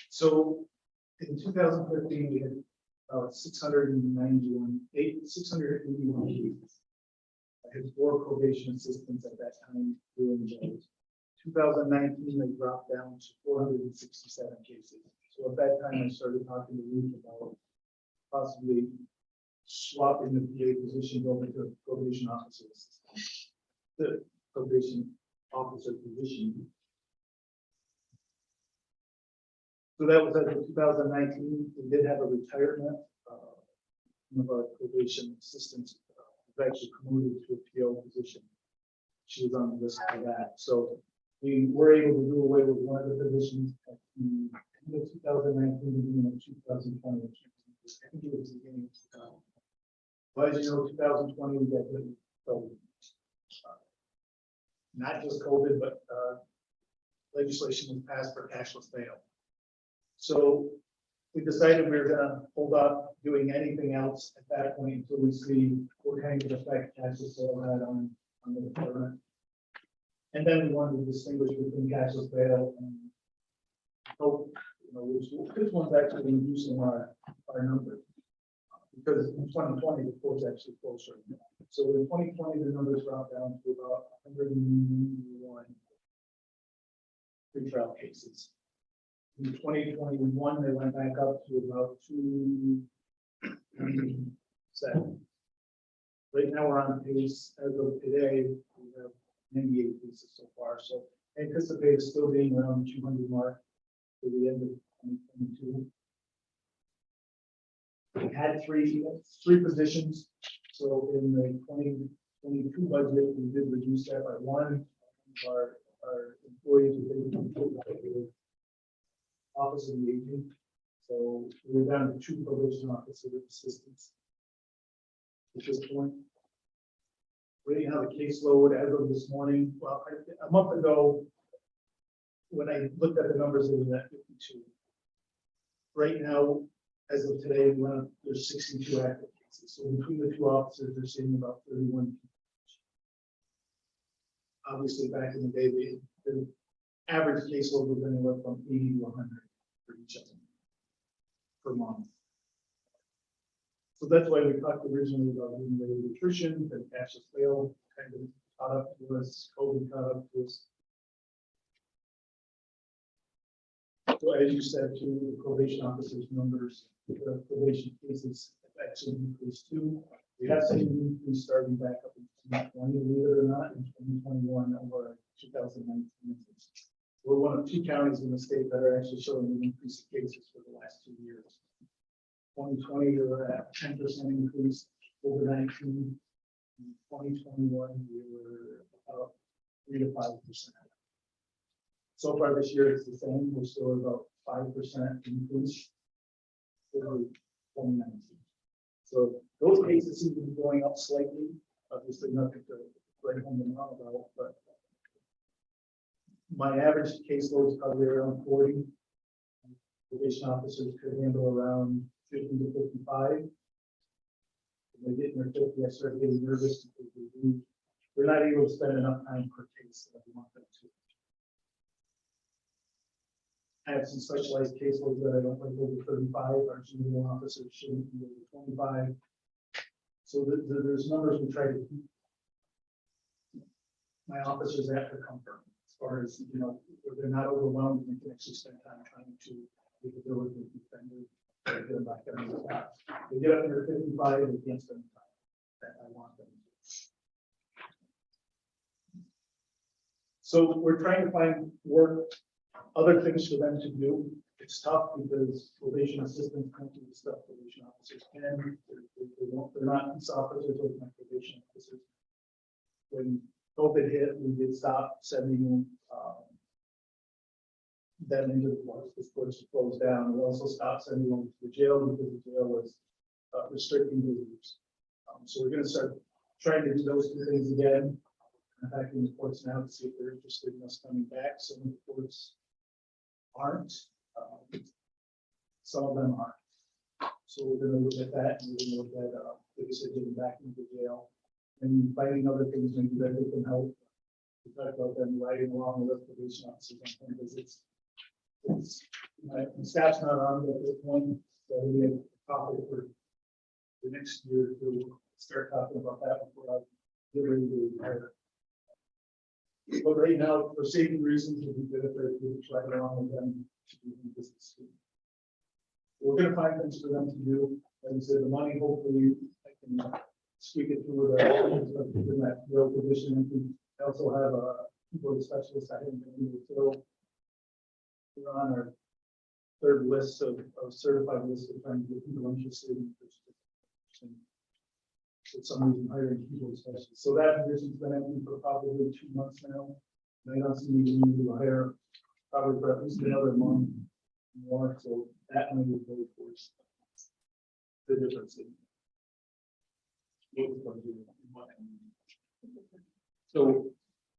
So in 2015, we had 681 cases. I had 4 probation assistants at that time doing those. 2019, they dropped down to 467 cases. So at that time, I started talking to Ruth about possibly swapping the PA position over to probation officers. The probation officer position. So that was as of 2019. We did have a retirement. One of our probation assistants was actually promoted to a PO position. She was on the list for that. So we were able to do away with one of the positions at the end of 2019 and beginning of 2020. I think it was the beginning of 2020. But as you know, 2020 we got the COVID. Not just COVID, but legislation was passed for cashless bail. So we decided we were going to hold off doing anything else at that point until we see what kind of effect cashless bail had on the department. And then we wanted to distinguish between cashless bail and hope, which one's actually reducing our numbers. Because in 2020, the court's actually closer. So in 2020, the numbers dropped down to about 101 pretrial cases. In 2021, they went back up to about 207. Right now, we're on pace. As of today, we have 98 cases so far. So I anticipate still being around the 200 mark for the end of 2022. We had three positions. So in the 2022 budget, we did reduce that by 1. Our employees were Office of the Aging. So we were down to 2 probation officer assistants at this point. Right now, the caseload as of this morning, well, a month ago, when I looked at the numbers, it was at 52. Right now, as of today, there's 62 active cases. So between the 2 officers, they're seeing about 31 people. Obviously, back in the day, the average caseload was anywhere from 80 to 100 for each of them per month. So that's why we talked originally about doing the nutrition and cashless bail kind of caught up to us, COVID caught up to us. So as you said, too, the probation officers' numbers, the probation cases have actually increased too. We have seen an increase starting back up in 2020, believe it or not, in 2021 over 2019. We're one of 2 counties in the state that are actually showing an increase in cases for the last 2 years. 2020, we were at 10% increase over 19. In 2021, we were about 3 to 5%. So far this year, it's the same. We're still about 5% increase over 2019. So those cases seem to be going up slightly. Obviously, nothing to write home and on about, but my average caseload is probably around 40. Probation officers could handle around 50 to 55. When they get in their 50, I start getting nervous because they're not able to spend enough time per case that we want them to. I have some specialized caseloads that I don't like over 35. Our juvenile officers shouldn't be over 25. So there's numbers we try to keep my officers at their comfort, as far as, you know, where they're not overwhelmed, and they can actually spend time trying to ability to defend it, get them back on the spot. They get up near 55, they can't spend the time that I want them to. So we're trying to find work, other things for them to do. It's tough because probation assistants can't do the stuff probation officers can. They're not police officers or my probation officers. When COVID hit, we did stop sending them into the courts. The courts were closed down. We also stopped sending them to the jail because the jail was restricting visitors. So we're going to start trying to do those two things again. I'm attacking the courts now to see if they're interested in us coming back. Some of the courts aren't. Some of them aren't. So we're going to look at that, and we're going to look at, like I said, getting back into jail and finding other things maybe that they can help. We talked about them riding along with probation officers on some visits. My staff's not on at this point, so we have a topic for the next year to start talking about that before I get ready to retire. But right now, for safety reasons, it would be good if we try along with them to do business. We're going to find things for them to do. Like I said, the money, hopefully, I can squeak it through in that real position. We also have a keyboard specialist I haven't been able to fill. We're on our third list of certified list of trying to get people interested in this. For some reason, hiring keyboard specialists. So that position's been empty for probably 2 months now. And I don't see any need to hire probably for at least another month more. So that money will go towards the difference in. So,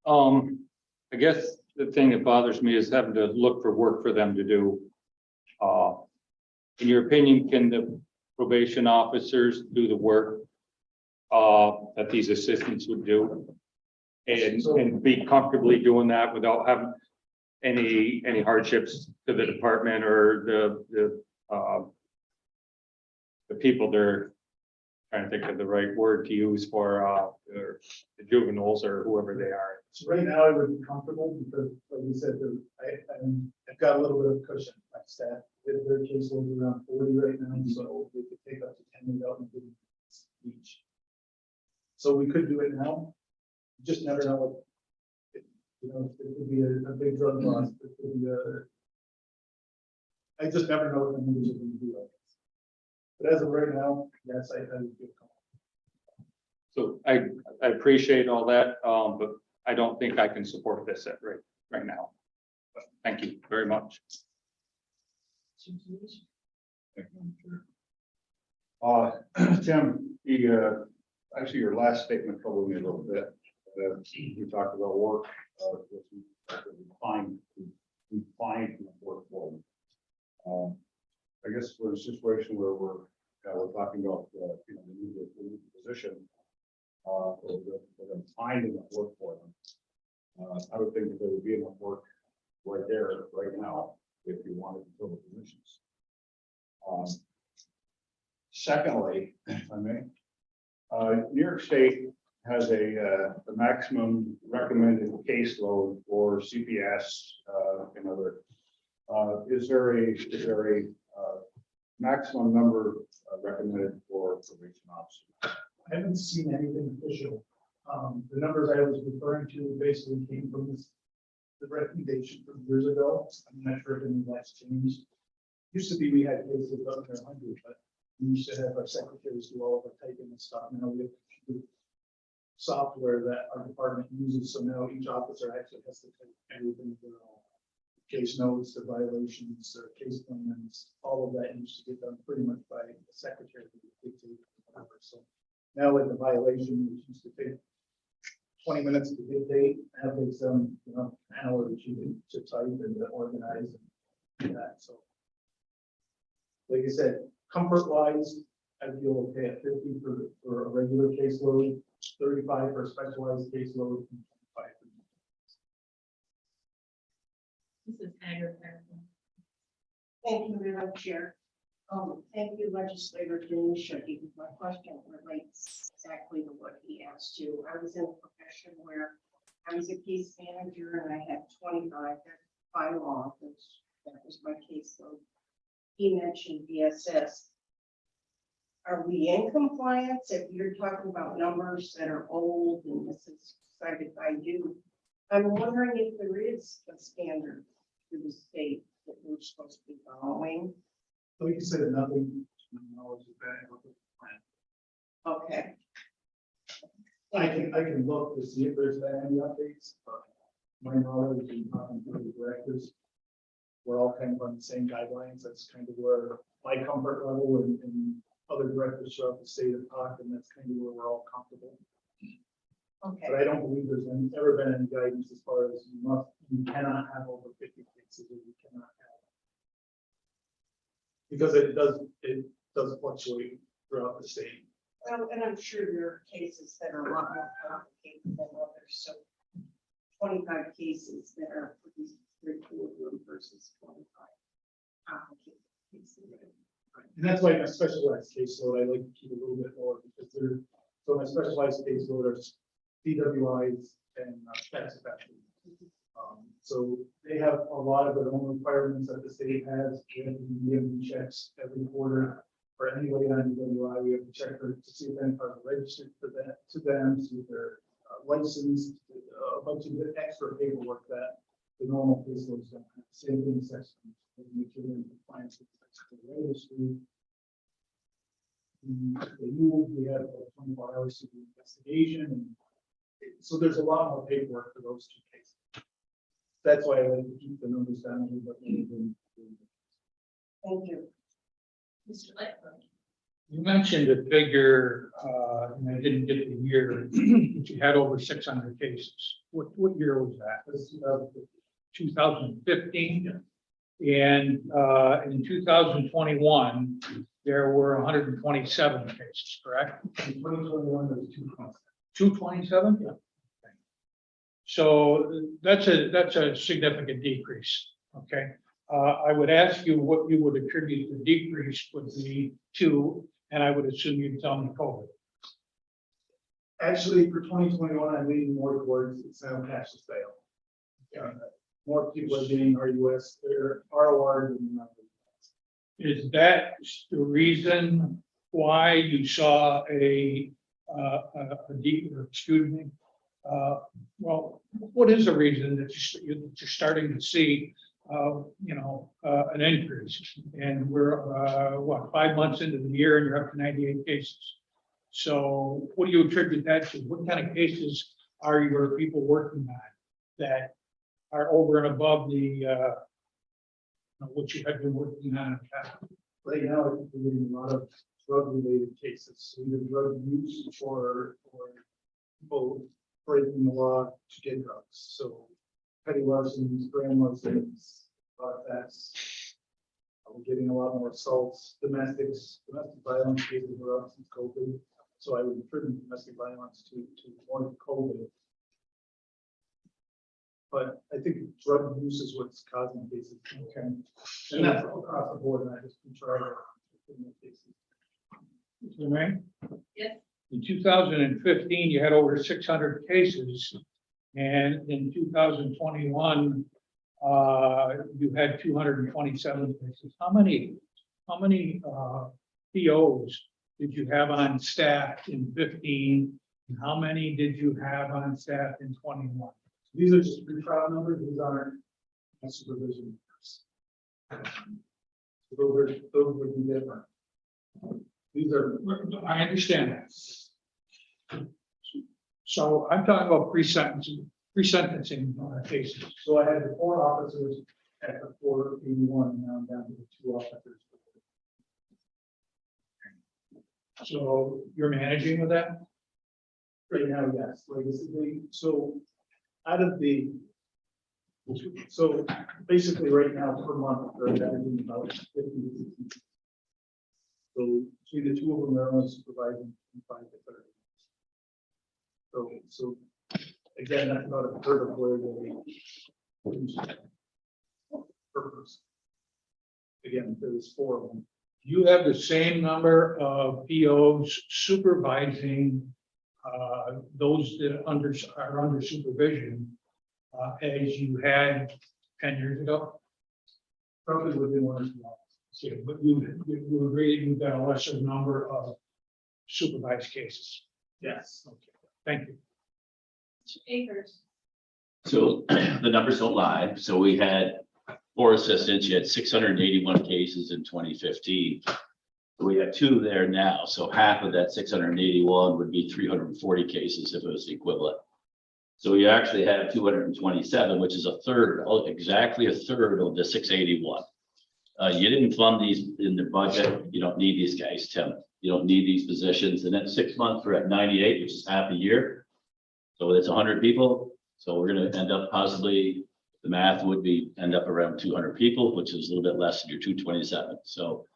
I guess the thing that bothers me is having to look for work for them to do. In your opinion, can the probation officers do the work that these assistants would do? And be comfortably doing that without having any hardships to the department or the people they're trying to think of the right word to use for the juveniles or whoever they are. So right now I would be comfortable because, like you said, I've got a little bit of cushion. My staff, their caseload is around 40 right now, so they could take up to 10 without including each. So we could do it now. You just never know what, you know, it could be a big drug loss. It could be I just never know what the movies are going to do like this. But as of right now, yes, I would feel comfortable. So I appreciate all that, but I don't think I can support this right now. But thank you very much. Tim, actually, your last statement troubled me a little bit. You talked about work, find work for them. I guess we're in a situation where we're talking about, you know, we need a position. For them finding enough work for them. I would think that there would be enough work right there, right now, if you wanted to fill the positions. Secondly, if I may, New York State has a maximum recommended caseload for CPS and other. Is there a maximum number recommended for probation officers? I haven't seen anything official. The numbers I was referring to basically came from the recommendation from years ago. I'm not sure if any of that's changed. Used to be we had cases under 100, but we used to have our secretaries do all of our typing and stuff. Now we have software that our department uses, so now each officer actually has to type everything, case notes, the violations, their case plans, all of that used to get done pretty much by the secretary. So now with the violation, which used to take 20 minutes to dictate, now it takes them, you know, an hour to type and to organize and do that. So like I said, comfort wise, I'd feel okay at 50 for a regular caseload, 35 for a specialized caseload. And 25 for This is Haggard. Thank you, Madam Chair. Thank you, Legislator Denisha. My question relates exactly to what he asked you. I was in a profession where I was a case manager and I had 25 by law. That was my caseload. He mentioned DSS. Are we in compliance if you're talking about numbers that are old and this is cited by you? I'm wondering if there is a standard to the state that we're supposed to be following. Like you said, nothing to my knowledge is bad with the plan. Okay. I can look to see if there's been any updates, but my knowledge and talking to the directors, we're all kind of on the same guidelines. That's kind of where my comfort level and other directors throughout the state have talked, and that's kind of where we're all comfortable. Okay. But I don't believe there's ever been any guidance as far as you cannot have over 50 cases, or you cannot have. Because it does fluctuate throughout the state. Well, and I'm sure there are cases that are a lot more complicated than others, so 25 cases that are pretty straightforward versus 25 complicated cases. And that's why my specialized caseload, I like to keep a little bit more, because so my specialized caseload are DWIs and tax offenders. So they have a lot of their own requirements that the state has. We have to do DMV checks every quarter for anybody on DWI. We have to check to see if any cars are registered for that to them, see if they're licensed, a bunch of extra paperwork that the normal caseloads don't have. Same thing, sex, make sure they're in compliance with the registry. We have a 24-hour civil investigation, and so there's a lot more paperwork for those two cases. That's why I like to keep the numbers down. Thank you. Mr. Lightfoot. You mentioned a figure, and I didn't get the year, but you had over 600 cases. What year was that? 2015. And in 2021, there were 127 cases, correct? In 2021, there was 227. 227? Yeah. So that's a significant decrease, okay? I would ask you what you would attribute the decrease would be to, and I would assume you'd tell me COVID. Actually, for 2021, I'm leaning more towards it's now cashless sale. More people are getting RUS, or ROR than not. Is that the reason why you saw a well, what is the reason that you're starting to see, an increase? And we're, 5 months into the year and you're up to 98 cases. So what do you attribute that to? What kind of cases are your people working on that are over and above the, what you had been working on? Right now, I think we're getting a lot of drug-related cases, either drug use or people breaking the law to get drugs. So petty larcenies, grand larcenies, thefts. We're getting a lot more assaults, domestic violence cases were up since COVID. So I would attribute domestic violence to more COVID. But I think drug use is what's causing cases. Okay. And that's across the board, and I just try to cases. Right? Yes. In 2015, you had over 600 cases, and in 2021, you had 227 cases. How many POs did you have on staff in 15? And how many did you have on staff in 21? These are just pre-trial numbers. These aren't supervision numbers. Those would be different. These are. I understand that. So I'm talking about pre-sentencing cases. So I had the 4 officers at the 481, now I'm down to the 2 officers. So you're managing with that? Right now, yes. Like this is so out of the. So basically, right now per month, they're averaging about 50 to 60. So between the two of them, they're only supervising from 5 to 30. So again, that's about a third of where they purpose. Again, there's 4 of them. You have the same number of POs supervising those that are under supervision as you had 10 years ago? Probably within 1 or 2 months. So, but you agree you've got a lesser number of supervised cases. Yes. Okay, thank you. Acres. So the numbers don't lie. So we had 4 assistants, you had 681 cases in 2015. We have 2 there now. So half of that 681 would be 340 cases if it was the equivalent. So you actually have 227, which is a third, exactly a third of the 681. You didn't fund these in the budget. You don't need these guys, Tim. You don't need these positions. And then 6 months, we're at 98, which is half a year. So it's 100 people. So we're going to end up possibly, the math would be end up around 200 people, which is a little bit less than your 227. So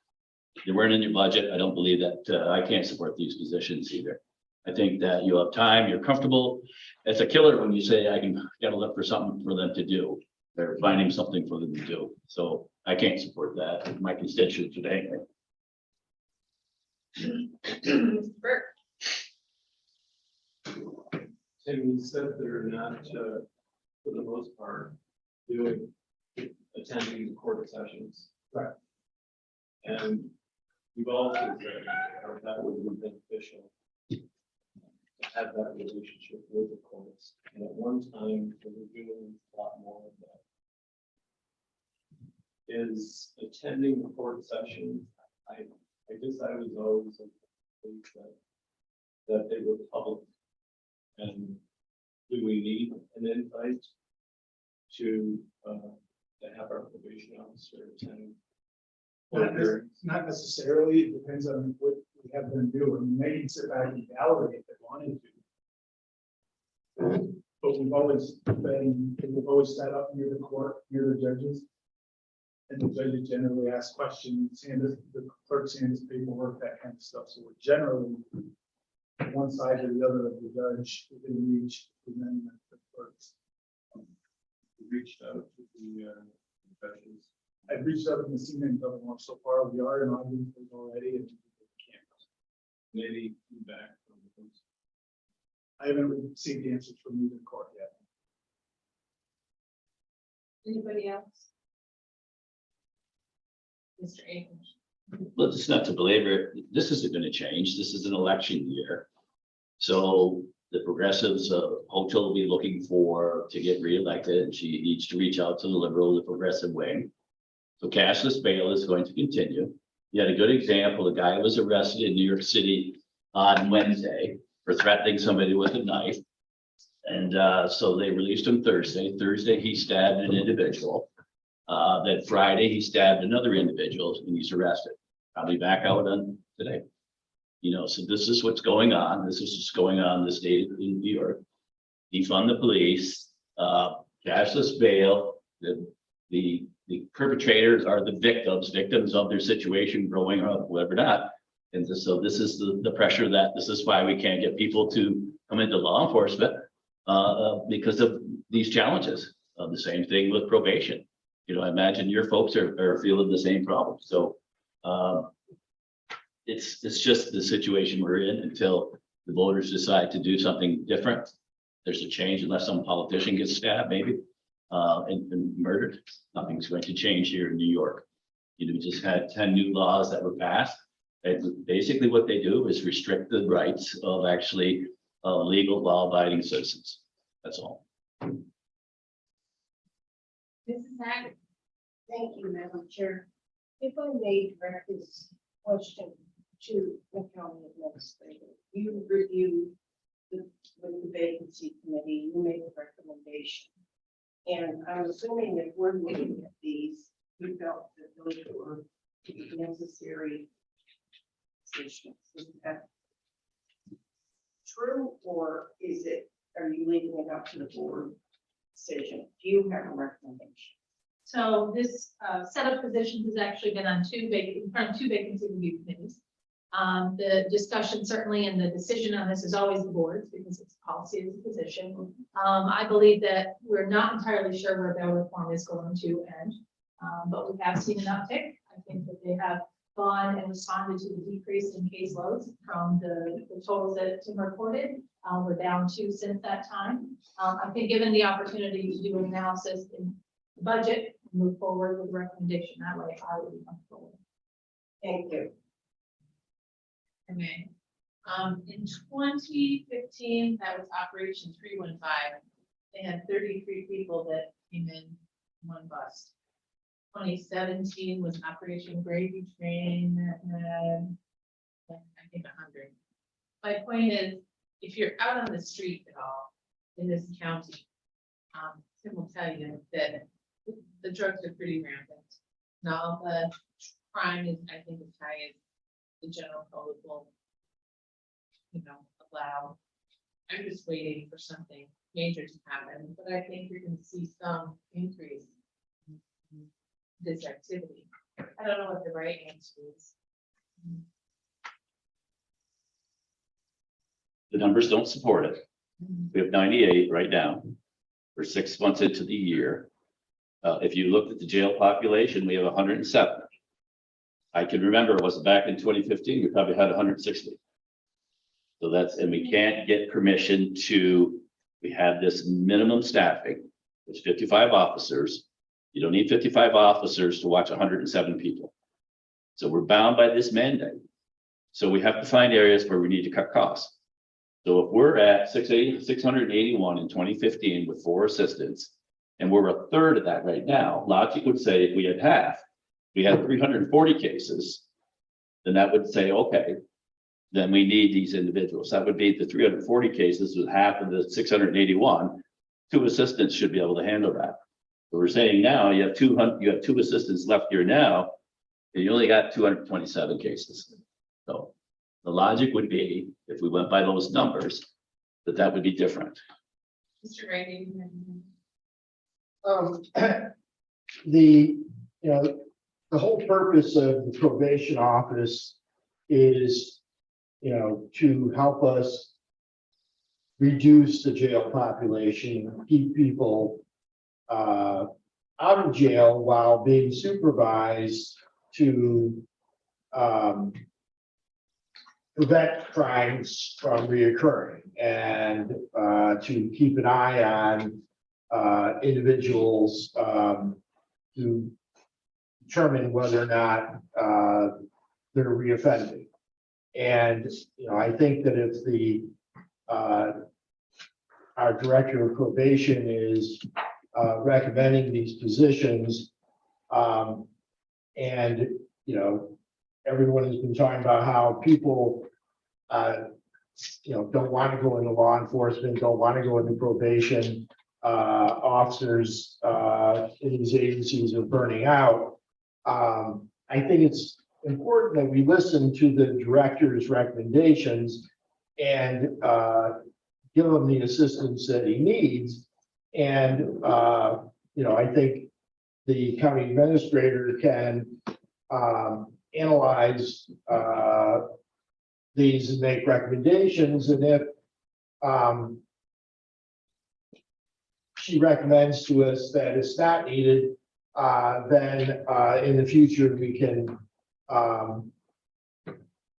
they weren't in your budget. I don't believe that I can't support these positions either. I think that you have time, you're comfortable. It's a killer when you say I gotta look for something for them to do. They're finding something for them to do. So I can't support that. My constituents today. Mr. Burke. Tim, you said they're not, for the most part, attending the court sessions. Right. And you've also said that would be beneficial to have that relationship with the courts. And at one time, we were doing a lot more of that. Is attending the court sessions, I guess I was always of the belief that they were public. And do we need an invite to have our probation officer attend? Not necessarily, it depends on what we have them do, and they can sit back and validate if they wanted to. But we've always sat up near the court, near the judges. And the judges generally ask questions, and the clerks and his paperwork, that kind of stuff, so we're generally one side or the other of the judge within reach, and then the clerks. We reached out to the judges. I've reached out to the senior and double more so far, we are in audience already, and Maybe feedback from the courts. I haven't received the answers from either court yet. Anybody else? Mr. Akins. Well, it's not to belabor it. This isn't going to change. This is an election year. So the progressives, Hochul will be looking to get reelected, and she needs to reach out to the liberal, the progressive wing. So cashless bail is going to continue. You had a good example. The guy was arrested in New York City on Wednesday for threatening somebody with a knife. And so they released him Thursday. Thursday, he stabbed an individual. Then Friday, he stabbed another individual and he's arrested. Probably back out on today. You know, so this is what's going on. This is what's going on in the state of New York. Defund the police, cashless bail, the perpetrators are the victims of their situation growing up, whatever not. And so this is the pressure this is why we can't get people to come into law enforcement because of these challenges. The same thing with probation. You know, I imagine your folks are feeling the same problem. So it's just the situation we're in until the voters decide to do something different. There's a change unless some politician gets stabbed, maybe. And murdered. Nothing's going to change here in New York. You know, we just had 10 new laws that were passed. And basically what they do is restrict the rights of actually legal law-abiding citizens. That's all. Mrs. Hack. Thank you, Madam Chair. If I may direct this question to the county administrator, you reviewed with the vacancy committee, you made a recommendation. And I'm assuming that we're looking at these, we felt that those were necessary positions. Is that true, or are you leaving it up to the board decision? Do you have a recommendation? So this set of positions has actually been on in front of two vacancy review committees. The discussion certainly and the decision on this is always the board's because it's policy of the position. I believe that we're not entirely sure where bail reform is going to end. But we have seen an uptick. I think that they have gone and responded to the decrease in caseloads from the totals that Tim reported. We're down 2 since that time. I think given the opportunity to do an analysis in the budget, move forward with the recommendation that way, I would be comfortable. Thank you. Okay. In 2015, that was Operation 315. They had 33 people that came in one bus. 2017 was Operation Gravy Train that had, I think, 100. My point is, if you're out on the street at all in this county, Tim will tell you that the drugs are pretty rampant. Now the crime is, I think, as high as the general public will, allow. I'm just waiting for something major to happen, but I think you're going to see some increase in this activity. I don't know what the right answer is. The numbers don't support it. We have 98 right now. We're 6 months into the year. If you looked at the jail population, we have 107. I can remember it was back in 2015, we probably had 160. So that's, and we can't get permission to, we have this minimum staffing, it's 55 officers. You don't need 55 officers to watch 107 people. So we're bound by this mandate. So we have to find areas where we need to cut costs. So if we're at 681 in 2015 with 4 assistants, and we're a third of that right now, logic would say if we had half, we had 340 cases, then that would say, okay, then we need these individuals. That would be the 340 cases with half of the 681. 2 assistants should be able to handle that. So we're saying now you have 200, you have 2 assistants left here now, and you only got 227 cases. So the logic would be, if we went by those numbers, that would be different. Mr. Grady. The whole purpose of the probation office is, to help us reduce the jail population, keep people out of jail while being supervised to prevent crimes from reoccurring and to keep an eye on individuals to determine whether or not they're reoffending. And, I think that if our director of probation is recommending these positions, and, everyone has been talking about how people, don't want to go into law enforcement, don't want to go into probation. Officers in these agencies are burning out. I think it's important that we listen to the director's recommendations and give him the assistance that he needs. And, I think the county administrator can analyze these and make recommendations. And if she recommends to us that it's not needed, then in the future we can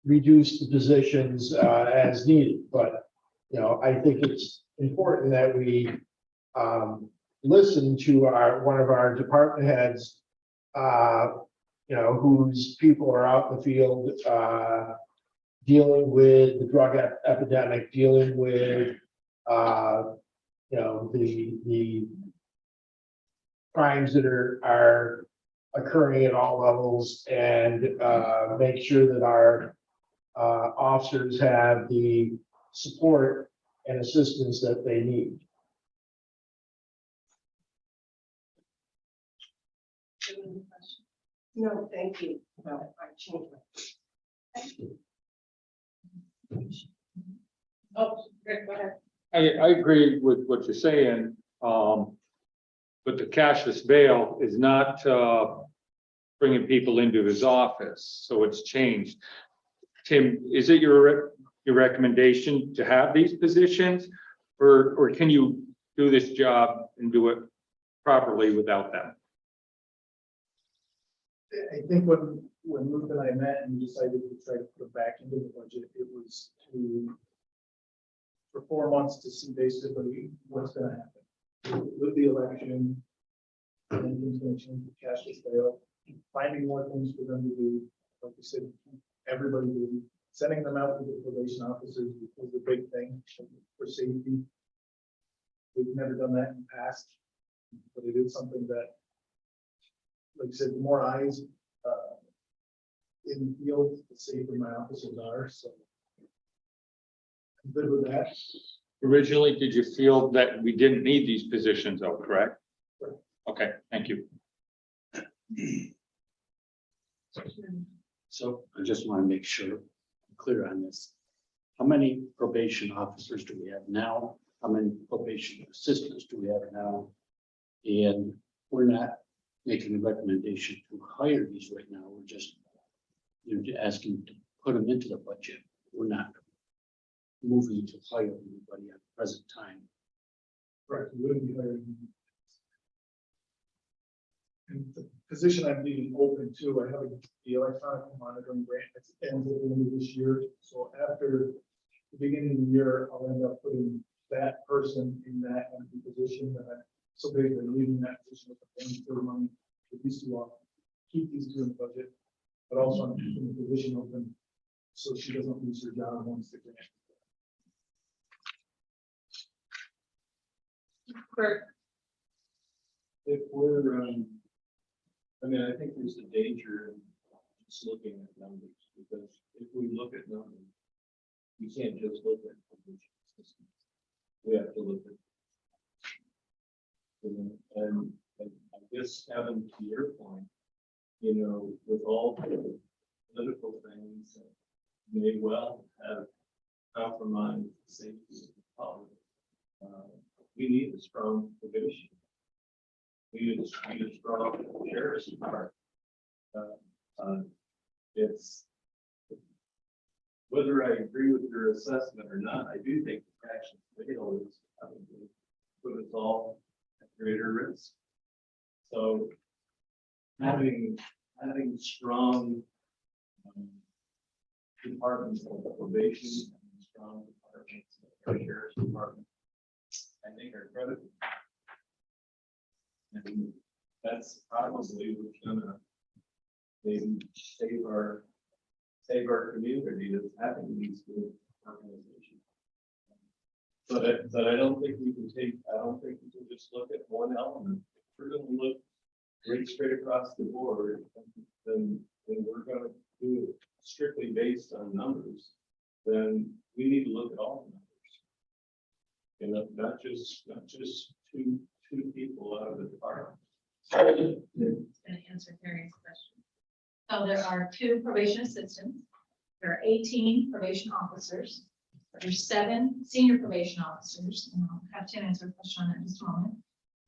reduce the positions as needed. But I think it's important that we listen to one of our department heads, whose people are out in the field dealing with the drug epidemic, dealing with the crimes that are occurring at all levels, and make sure that our officers have the support and assistance that they need. No, thank you. No, I changed my. Thank you. Oh, Rick, go ahead. I agree with what you're saying, but the cashless bail is not bringing people into his office, so it's changed. Tim, is it your recommendation to have these positions? Or can you do this job and do it properly without them? I think when Luke and I met and we decided to try to put it back into the budget, it was for 4 months to see basically what's gonna happen with the election. And things gonna change the cash flow, finding more things for them to do, like you said, everybody do, sending them out to the probation officers was the big thing for safety. We've never done that in the past, but it is something that, like I said, the more eyes in the field, the safer my officers are, so. I'm good with that. Originally, did you feel that we didn't need these positions, though, correct? Correct. Okay, thank you. So I just want to make sure I'm clear on this. How many probation officers do we have now? How many probation assistants do we have now? And we're not making a recommendation to hire these right now. We're just, asking to put them into the budget. We're not moving to hire anybody at the present time. Correct, we wouldn't be hiring. And the position I'm leaving open to, I have the electronic monitoring grant that ends at the end of this year. So after the beginning of the year, I'll end up putting that person in that empty position. And I'm so basically leaving that position with the paying for money for these two off. Keep these two in the budget, but also I'm keeping the position open so she doesn't lose her job once the grant. Kurt, If we're, I mean, I think there's a danger in just looking at numbers, because if we look at numbers, we can't just look at probation systems. We have to look at. And I guess, Kevin, to your point, with all the political things that may well have compromised the safety of the public, we need a strong probation. We need a strong sheriff's department. It's whether I agree with your assessment or not, I do think the fraction fail is probably put us all at greater risk. So having strong departments like probation and strong departments like our sheriff's department, I think are critical. And that's probably what's gonna maybe save our community, is having these good organizations. But I don't think we can just look at one element. If we're gonna look right straight across the board, then we're gonna do it strictly based on numbers. Then we need to look at all the numbers. Not just two people out of the department. Going to answer Mary's question. So there are 2 probation assistants. There are 18 probation officers. There's 7 senior probation officers. And I'll have Tim answer a question on that in just a moment.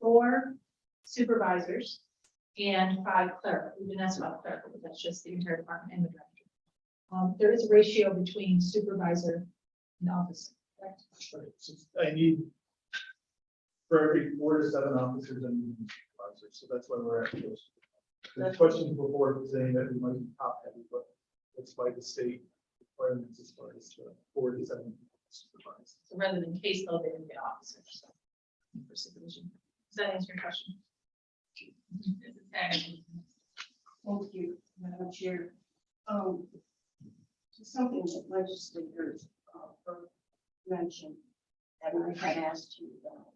4 supervisors and 5 clerks. We didn't ask about clerk, but that's just the entire department and the director. There is a ratio between supervisor and officer, correct? Right, so I need for every 4 to 7 officers and supervisors, so that's why we're at those. There's questions before saying that we might be top heavy, but that's by the state requirements as far as the 4 to 7 supervisors. So rather than caseload, they would get officers for supervision. Does that answer your question? Thank you, Madam Chair. Something that legislators mentioned, and I had asked you about.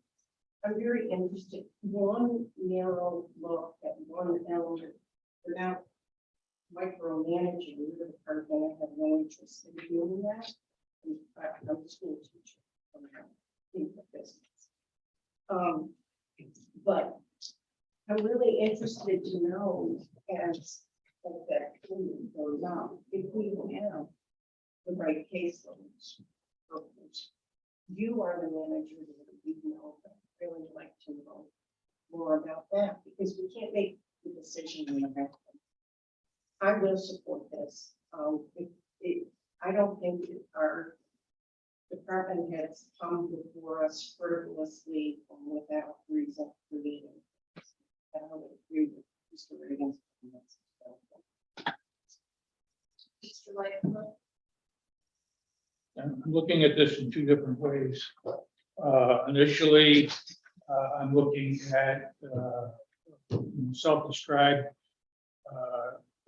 I'm very interested, one narrow look at one element without micromanaging the department. I have no interest in doing that. In fact, I'm a school teacher. In the business. But I'm really interested to know as that goes on, if we have the right caseloads. You are the manager, you know, but I really like to know more about that, because we can't make the decision in a vacuum. I will support this. I department heads come before us frivolously and without reason for meeting. I don't agree with Mr. Reagan's comments. Mr. Lightfoot. I'm looking at this in two different ways. Initially, I'm looking at self-described.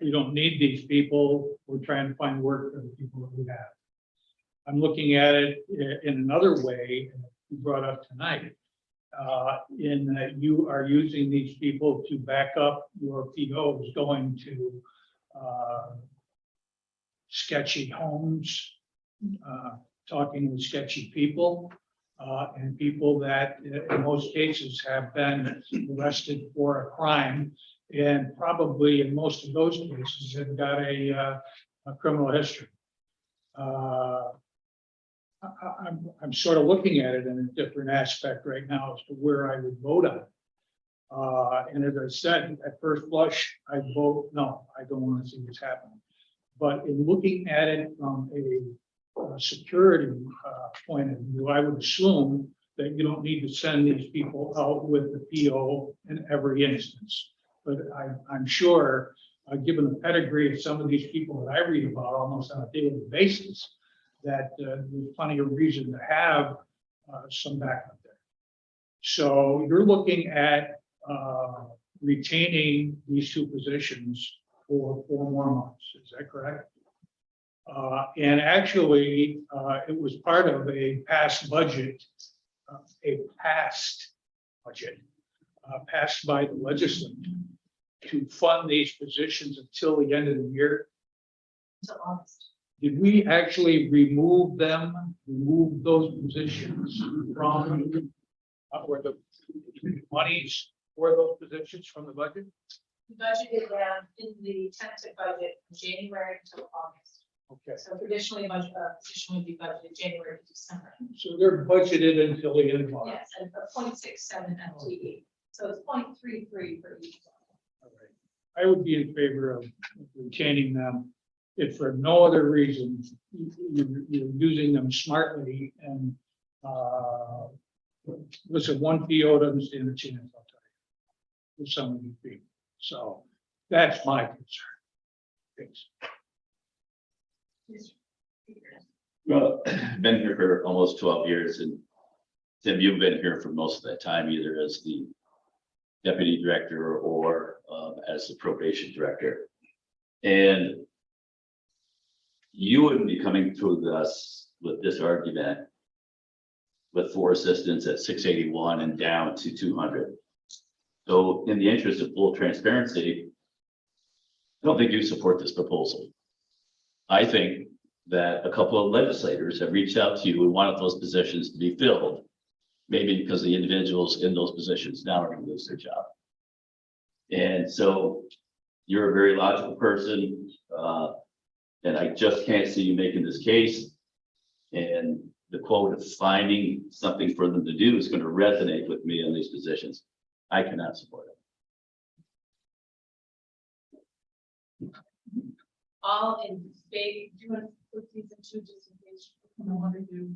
We don't need these people. We're trying to find work for the people that we have. I'm looking at it in another way, you brought up tonight, in that you are using these people to back up your POs going to sketchy homes, talking with sketchy people, and people that in most cases have been arrested for a crime, and probably in most of those cases have got a criminal history. I'm sort of looking at it in a different aspect right now as to where I would vote on it. And as I said, at first blush, I vote no, I don't want to see this happen. But in looking at it from a security point of view, I would assume that you don't need to send these people out with the PO in every instance. But I'm sure, given the pedigree of some of these people that I read about almost on a daily basis, that there's plenty of reason to have some backup there. So you're looking at retaining these two positions for 4 more months, is that correct? And actually, it was part of a past budget, passed by the legislature to fund these positions until the end of the year. Until August. Did we actually remove those positions from, or the monies for those positions from the budget? We budgeted them in the tentative budget from January until August. Okay, So traditionally, a position would be budgeted January to December. so they're budgeted until the end of August. Yes, and a 0.67 FTE. So it's 0.33 for each. All right. I would be in favor of retaining them if for no other reason you're using them smartly and listen, one PO doesn't stand a chance, I'll tell you, with some of these people. So that's my concern. Thanks. Well, I've been here for almost 12 years, and Tim, you've been here for most of that time, either as the deputy director or as the probation director. And you wouldn't be coming to us with this argument with 4 assistants at 681 and down to 200. So in the interest of full transparency, I don't think you support this proposal. I think that a couple of legislators have reached out to you and wanted those positions to be filled, maybe because the individuals in those positions now are going to lose their job. And so you're a very logical person, and I just can't see you making this case. And the quote of finding something for them to do is going to resonate with me on these positions. I cannot support it. All in favor, do you want to put these in 2 just in case? I don't want to do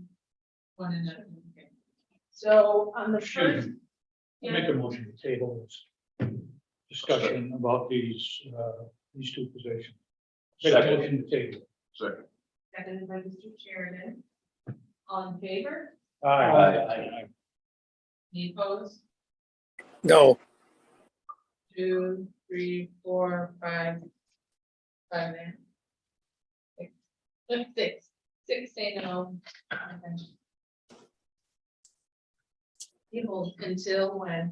one and another. Okay. So on the first, Should make a motion to table this discussion about these 2 positions. Make a Second. motion to table. Second. Seconded by Mr. Sheridan. All in favor? Aye. Any opposed? No, 2, 3, 4, 5. 5 there. 6. 6 say no. People until when?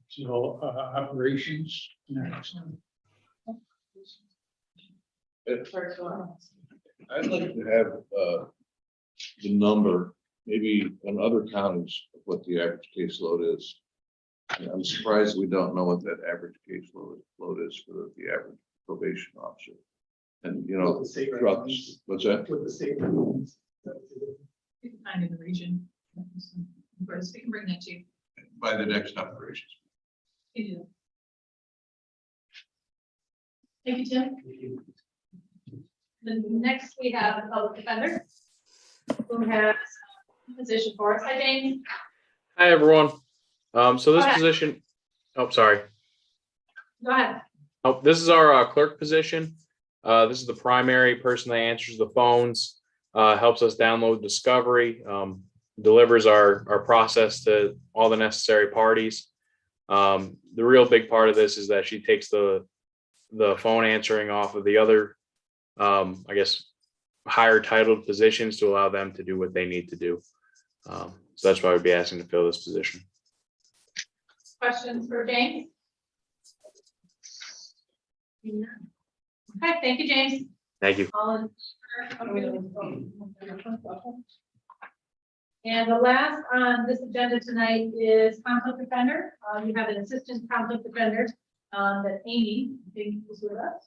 So operations next. First one. I'd like to have the number, maybe in other counties, of what the average caseload is. And I'm surprised we don't know what that average caseload is for the average probation officer. And, you know, What the state trucks, recommends. what's that? With the state. rules. You can find in the region. Of course, we can bring that to you. By the next operations. You do. Thank you, Tim. The next we have a public defender who has position for us. Hi, James. Hi, everyone. So this Go ahead. position, oh, sorry. Go ahead. Oh, this is our clerk position. This is the primary person that answers the phones, helps us download Discovery, delivers our process to all the necessary parties. The real big part of this is that she takes the phone answering off of the other, I guess, higher titled positions to allow them to do what they need to do. So that's why we'd be asking to fill this position. Questions for James? Okay, thank you, James. Thank you. All in favor? And the last on this agenda tonight is conflict defender. You have an assistant conflict defender that Amy is with us.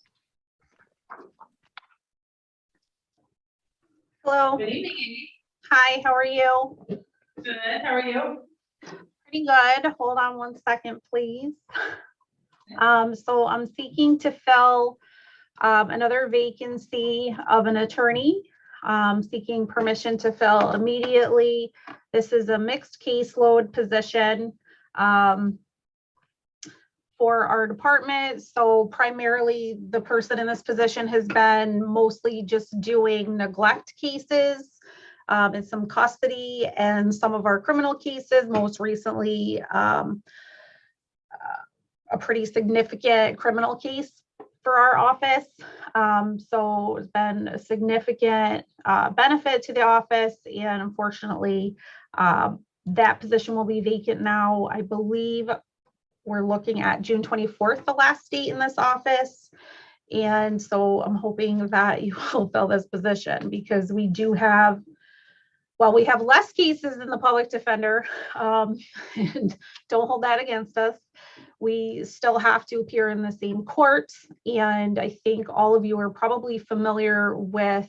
Hello. Good evening, Amy. Hi, how are you? Good, how are you? Pretty good. Hold on one second, please. So I'm seeking to fill another vacancy of an attorney, seeking permission to fill immediately. This is a mixed caseload position for our department. So primarily the person in this position has been mostly just doing neglect cases and some custody and some of our criminal cases, most recently a pretty significant criminal case for our office. So it's been a significant benefit to the office, and unfortunately that position will be vacant now. I believe we're looking at June 24th, the last date in this office. And so I'm hoping that you will fill this position, because we do have, well, we have less cases than the public defender, and don't hold that against us. We still have to appear in the same court. And I think all of you are probably familiar with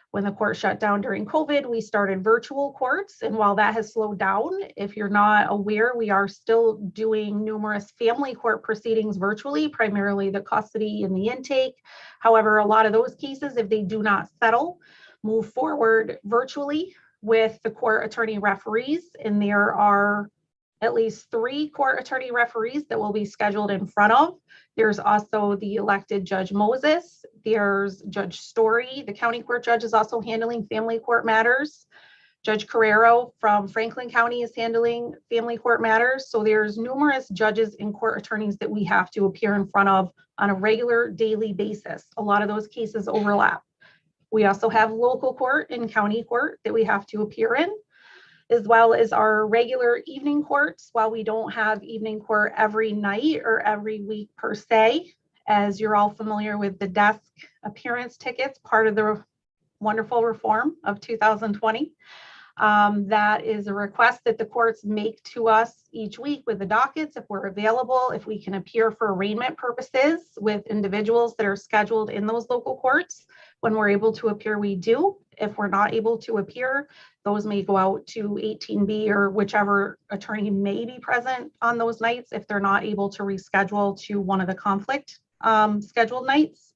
when the court shut down during COVID, we started virtual courts. And while that has slowed down, if you're not aware, we are still doing numerous family court proceedings virtually, primarily the custody and the intake. However, a lot of those cases, if they do not settle, move forward virtually with the court attorney referees. And there are at least 3 court attorney referees that will be scheduled in front of. There's also the elected Judge Moses. There's Judge Story. The county court judge is also handling family court matters. Judge Carrero from Franklin County is handling family court matters. So there's numerous judges and court attorneys that we have to appear in front of on a regular daily basis. A lot of those cases overlap. We also have local court and county court that we have to appear in, as well as our regular evening courts. While we don't have evening court every night or every week per se, as you're all familiar with the desk appearance tickets, part of the wonderful reform of 2020. That is a request that the courts make to us each week with the dockets, if we're available, if we can appear for arraignment purposes with individuals that are scheduled in those local courts. When we're able to appear, we do. If we're not able to appear, those may go out to 18B or whichever attorney may be present on those nights if they're not able to reschedule to one of the conflict scheduled nights.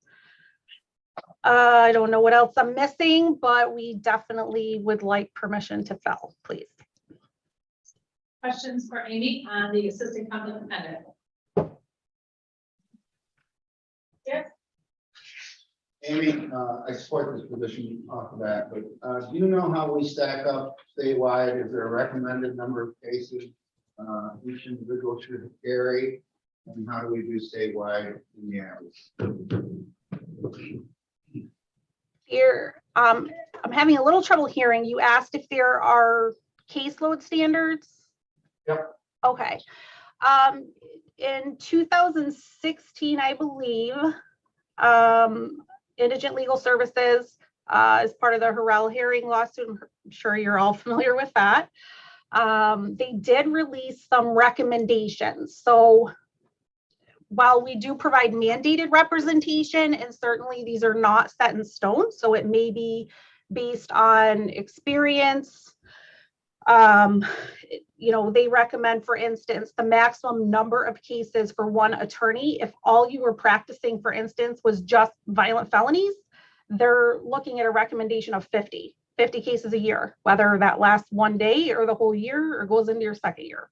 I don't know what else I'm missing, but we definitely would like permission to fill, please. Questions for Amy on the assistant conflict defender? Yes. Amy, I support this position off of that, but do you know how we stack up statewide? Is there a recommended number of cases each individual should carry? And how do we do statewide in the average? Here, I'm having a little trouble hearing. You asked if there are caseload standards? Yep. Okay. In 2016, I believe, Indigent Legal Services, as part of the Harrell hearing lawsuit, I'm sure you're all familiar with that. They did release some recommendations. So while we do provide mandated representation, and certainly these are not set in stone, so it may be based on experience. You know, they recommend, for instance, the maximum number of cases for one attorney. If all you were practicing, for instance, was just violent felonies, they're looking at a recommendation of 50. 50 cases a year, whether that lasts one day or the whole year or goes into your second year.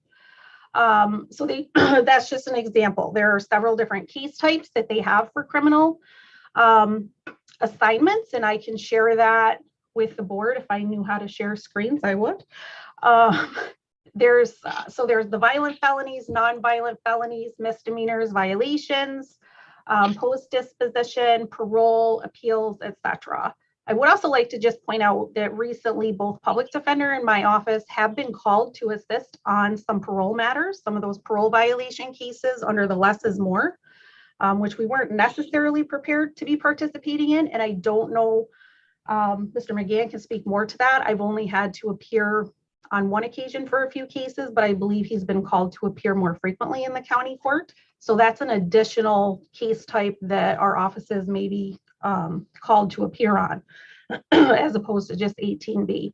So they that's just an example. There are several different case types that they have for criminal assignments, and I can share that with the board. If I knew how to share screens, I would. There's the violent felonies, non-violent felonies, misdemeanors, violations, post disposition, parole, appeals, etc. I would also like to just point out that recently both public defender and my office have been called to assist on some parole matters, some of those parole violation cases under the less is more, which we weren't necessarily prepared to be participating in. And I don't know, Mr. McGann can speak more to that. I've only had to appear on one occasion for a few cases, but I believe he's been called to appear more frequently in the county court. So that's an additional case type that our offices may be called to appear on, as opposed to just 18B.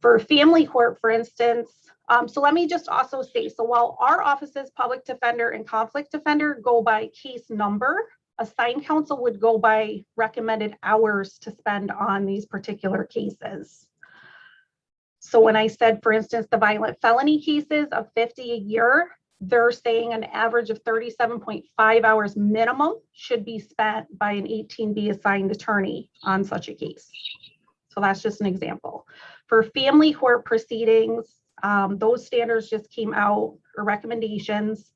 For family court, for instance, so let me just also say, so while our offices, public defender and conflict defender, go by case number, assigned counsel would go by recommended hours to spend on these particular cases. So when I said, for instance, the violent felony cases of 50 a year, they're saying an average of 37.5 hours minimum should be spent by an 18B assigned attorney on such a case. So that's just an example. For family court proceedings, those standards just came out, or recommendations,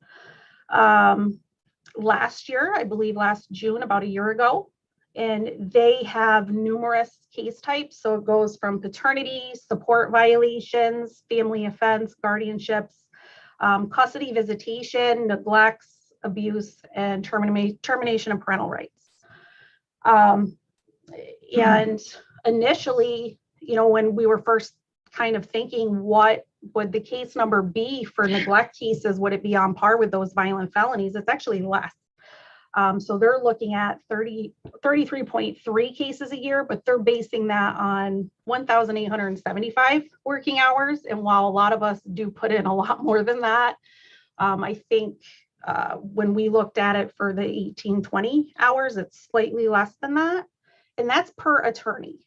last year, I believe last June, about a year ago. And they have numerous case types. So it goes from paternity, support violations, family offense, guardianships, custody visitation, neglects, abuse, and termination of parental rights. And initially, you know, when we were first kind of thinking, what would the case number be for neglect cases? Would it be on par with those violent felonies? It's actually less. So they're looking at 33.3 cases a year, but they're basing that on 1,875 working hours. And while a lot of us do put in a lot more than that, I think when we looked at it for the 1820 hours, it's slightly less than that. And that's per attorney.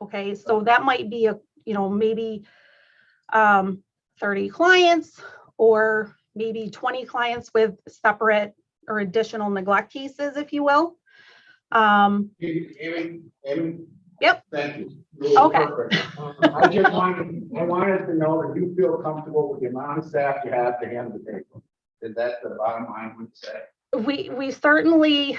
Okay, so that might be maybe 30 clients, or maybe 20 clients with separate or additional neglect cases, if you will. Amy, Yep. thank you. Okay. I wanted to know that you feel comfortable with the amount of staff you have to handle the paper. Is that the bottom line would say? We certainly,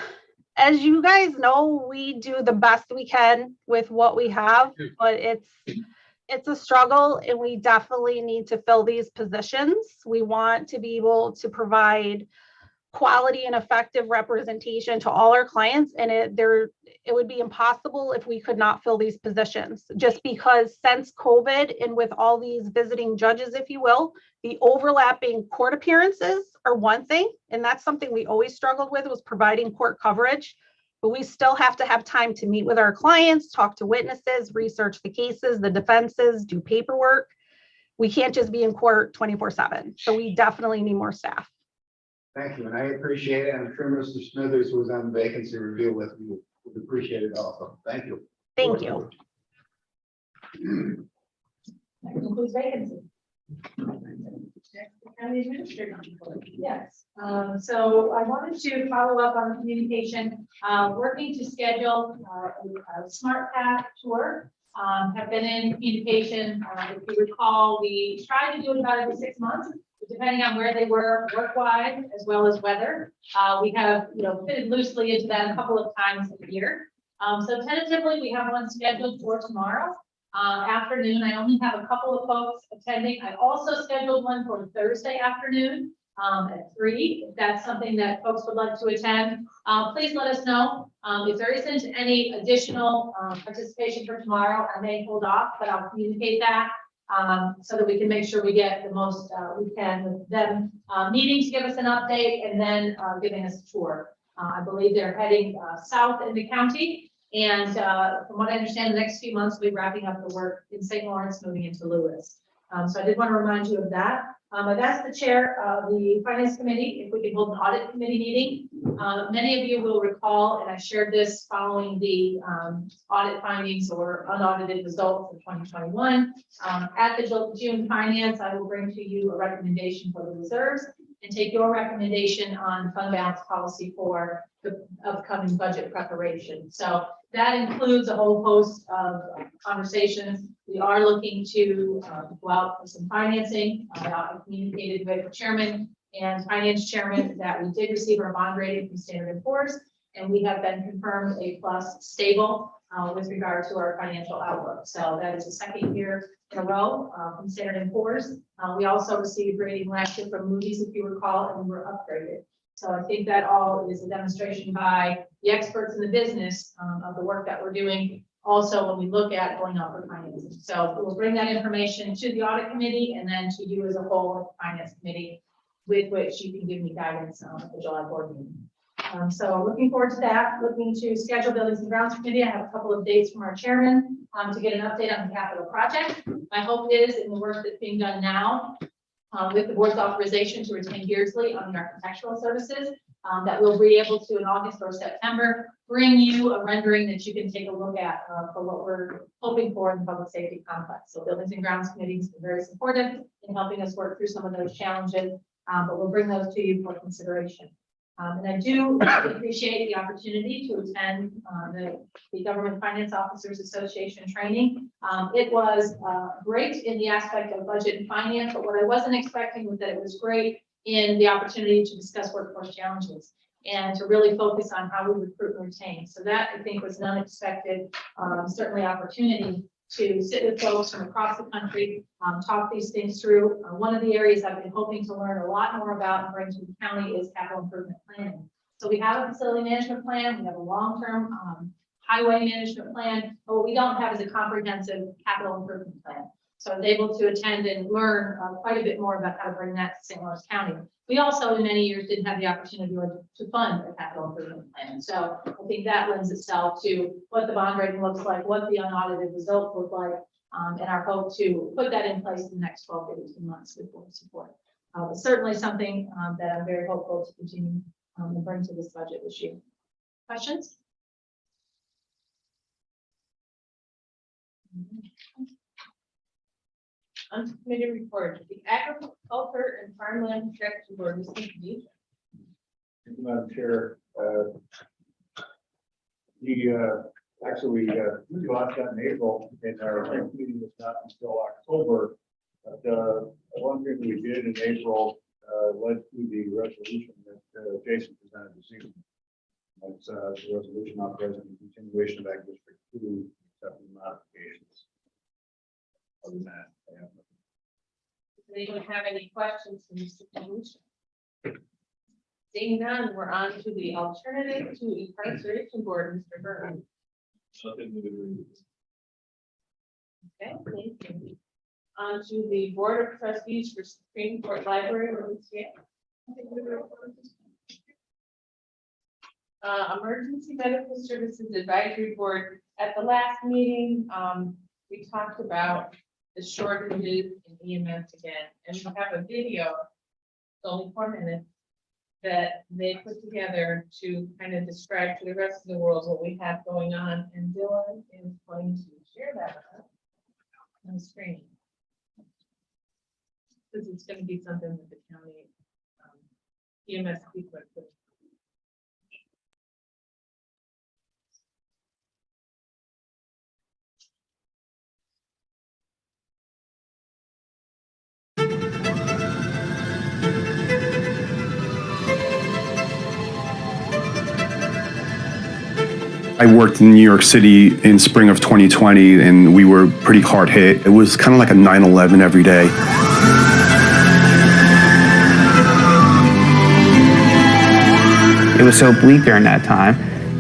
as you guys know, we do the best we can with what we have, but it's a struggle, and we definitely need to fill these positions. We want to be able to provide quality and effective representation to all our clients, and it would be impossible if we could not fill these positions, just because since COVID and with all these visiting judges, if you will, the overlapping court appearances are one thing, and that's something we always struggled with, was providing court coverage. But we still have to have time to meet with our clients, talk to witnesses, research the cases, the defenses, do paperwork. We can't just be in court 24/7. So we definitely need more staff. Thank you, and I appreciate it. I'm sure Mr. Smithers, who was on the vacancy review with you, would appreciate it also. Thank you. Thank you. That concludes vacancy. County administrator report. Yes, so I wanted to follow up on communication, working to schedule a smart path tour. Have been in communication. If you recall, we tried to do it about every 6 months, depending on where they were work-wise as well as weather. We have, fitted loosely into that a couple of times a year. So tentatively, we have one scheduled for tomorrow afternoon. I only have a couple of folks attending. I also scheduled one for Thursday afternoon at 3. If that's something that folks would like to attend, please let us know. If there isn't any additional participation for tomorrow, I may hold off, but I'll communicate that so that we can make sure we get the most we can with them meeting to give us an update, and then giving us a tour. I believe they're heading south in the county. And from what I understand, the next few months, we'll be wrapping up the work in St. Lawrence, moving into Lewis. So I did want to remind you of that. I've asked the chair of the Finance Committee if we could hold an Audit Committee meeting Many of you will recall, and I shared this following the audit findings or unaudited results of 2021. At the June finance, I will bring to you a recommendation for the reserves and take your recommendation on fund balance policy for the upcoming budget preparation. So that includes a whole host of conversations. We are looking to go out for some financing. I communicated with the chairman and finance chairman that we did receive our bond rating from Standard & Poor's, and we have been confirmed A+ stable with regard to our financial outlook. So that is the second year in a row from Standard & Poor's. We also received rating last year from Moody's, if you recall, and we were upgraded. So I think that all is a demonstration by the experts in the business of the work that we're doing. Also, when we look at going out for financing. So we'll bring that information to the audit committee and then to you as a whole finance committee, with which you can give me guidance at the July board meeting. So looking forward to that. Looking to schedule buildings and grounds committee. I have a couple of dates from our chairman to get an update on the capital project. My hope is in the work that's being done now with the board's authorization to retain Beardsley on the architectural services, that we'll be able to in August or September bring you a rendering that you can take a look at for what we're hoping for in the public safety complex. So buildings and grounds committee has been very supportive in helping us work through some of those challenges, but we'll bring those to you for consideration. And I do appreciate the opportunity to attend the Government Finance Officers Association training. It was great in the aspect of budget and finance, but what I wasn't expecting was that it was great in the opportunity to discuss workforce challenges and to really focus on how we recruit and retain. So that I think was an unexpected, certainly opportunity to sit with folks from across the country, talk these things through. One of the areas I've been hoping to learn a lot more about and bring to the county is capital improvement planning. So we have a facility management plan, we have a long-term highway management plan, but what we don't have is a comprehensive capital improvement plan. So I was able to attend and learn quite a bit more about how to bring that to St. Louis County. We also, in many years, didn't have the opportunity to fund a capital improvement plan. So I think that lends itself to what the bond rating looks like, what the unaudited results look like, and our hope to put that in place in the next 12 to 18 months with board support. But certainly something that I'm very hopeful to continue and bring to this budget this year. Questions? On committee report, the Agriculture and Farmland Protection Board received these. Thank you, Madam Chair. We launched that in April, and our meeting was not until October. But one thing we did in April led to the resolution that Jason presented this evening. That's the resolution authorizing the continuation of Act District 2, except for modifications. Other than that, Does anyone have any questions from this resolution? Seeing none, we're on to the alternative to incarceration board, Mr. Burton. Nothing to do. Okay, thank you. On to the board of trustees for Supreme Court Library. Emergency Medical Services Advisory Board. At the last meeting, we talked about the shortages in EMS again, and we have a video, it's only 4 minutes, that they put together to kind of describe to the rest of the world what we have going on, and Dylan is going to share that with us on the screen. Because it's going to be something that the county EMS people are putting. I worked in New York City in spring of 2020, and we were pretty hard hit. It was kind of like a 9/11 every day. It was so bleak during that time,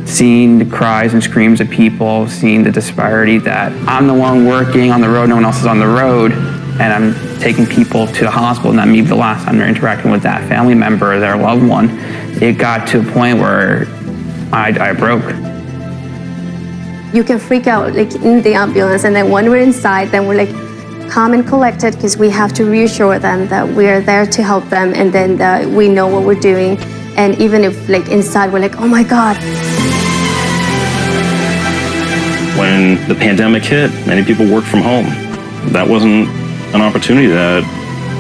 seeing the cries and screams of people, seeing the disparity that I'm the one working on the road, no one else is on the road, and I'm taking people to the hospital, and that may be the last time they're interacting with that family member or their loved one. It got to a point where I broke. You can freak out like in the ambulance, and then when we're inside, then we're like calm and collected because we have to reassure them that we are there to help them, and then that we know what we're doing. And even if like inside we're like, oh my God. When the pandemic hit, many people worked from home. That wasn't an opportunity that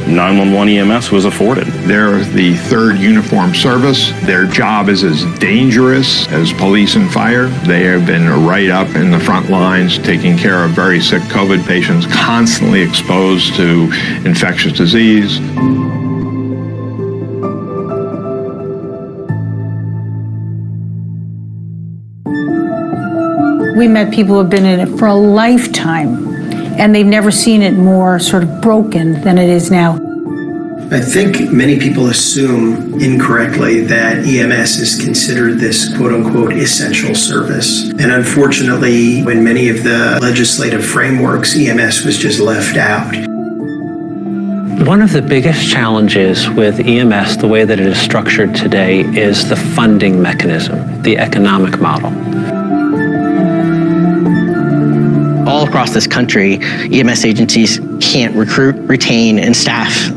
911 EMS was afforded. They're the third uniformed service. Their job is as dangerous as police and fire. They have been right up in the front lines taking care of very sick COVID patients, constantly exposed to infectious disease. We met people who have been in it for a lifetime, and they've never seen it more sort of broken than it is now. I think many people assume incorrectly that EMS is considered this quote-unquote essential service. And unfortunately, in many of the legislative frameworks, EMS was just left out. One of the biggest challenges with EMS, the way that it is structured today, is the funding mechanism, the economic model. All across this country, EMS agencies can't recruit, retain, and staff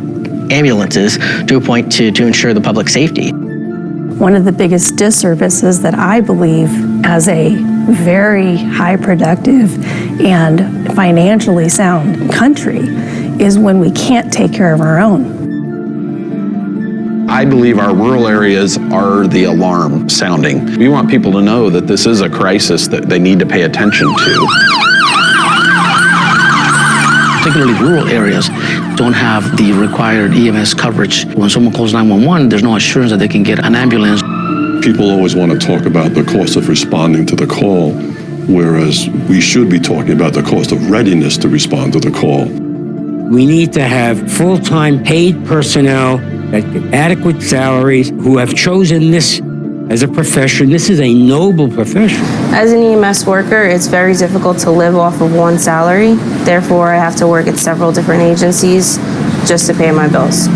ambulances to a point to ensure the public safety. One of the biggest disservices that I believe as a very high productive and financially sound country is when we can't take care of our own. I believe our rural areas are the alarm sounding. We want people to know that this is a crisis that they need to pay attention to. Particularly rural areas don't have the required EMS coverage. When someone calls 911, there's no assurance that they can get an ambulance. People always want to talk about the cost of responding to the call, whereas we should be talking about the cost of readiness to respond to the call. We need to have full-time paid personnel at adequate salaries who have chosen this as a profession. This is a noble profession. As an EMS worker, it's very difficult to live off of one salary. Therefore, I have to work at several different agencies just to pay my bills.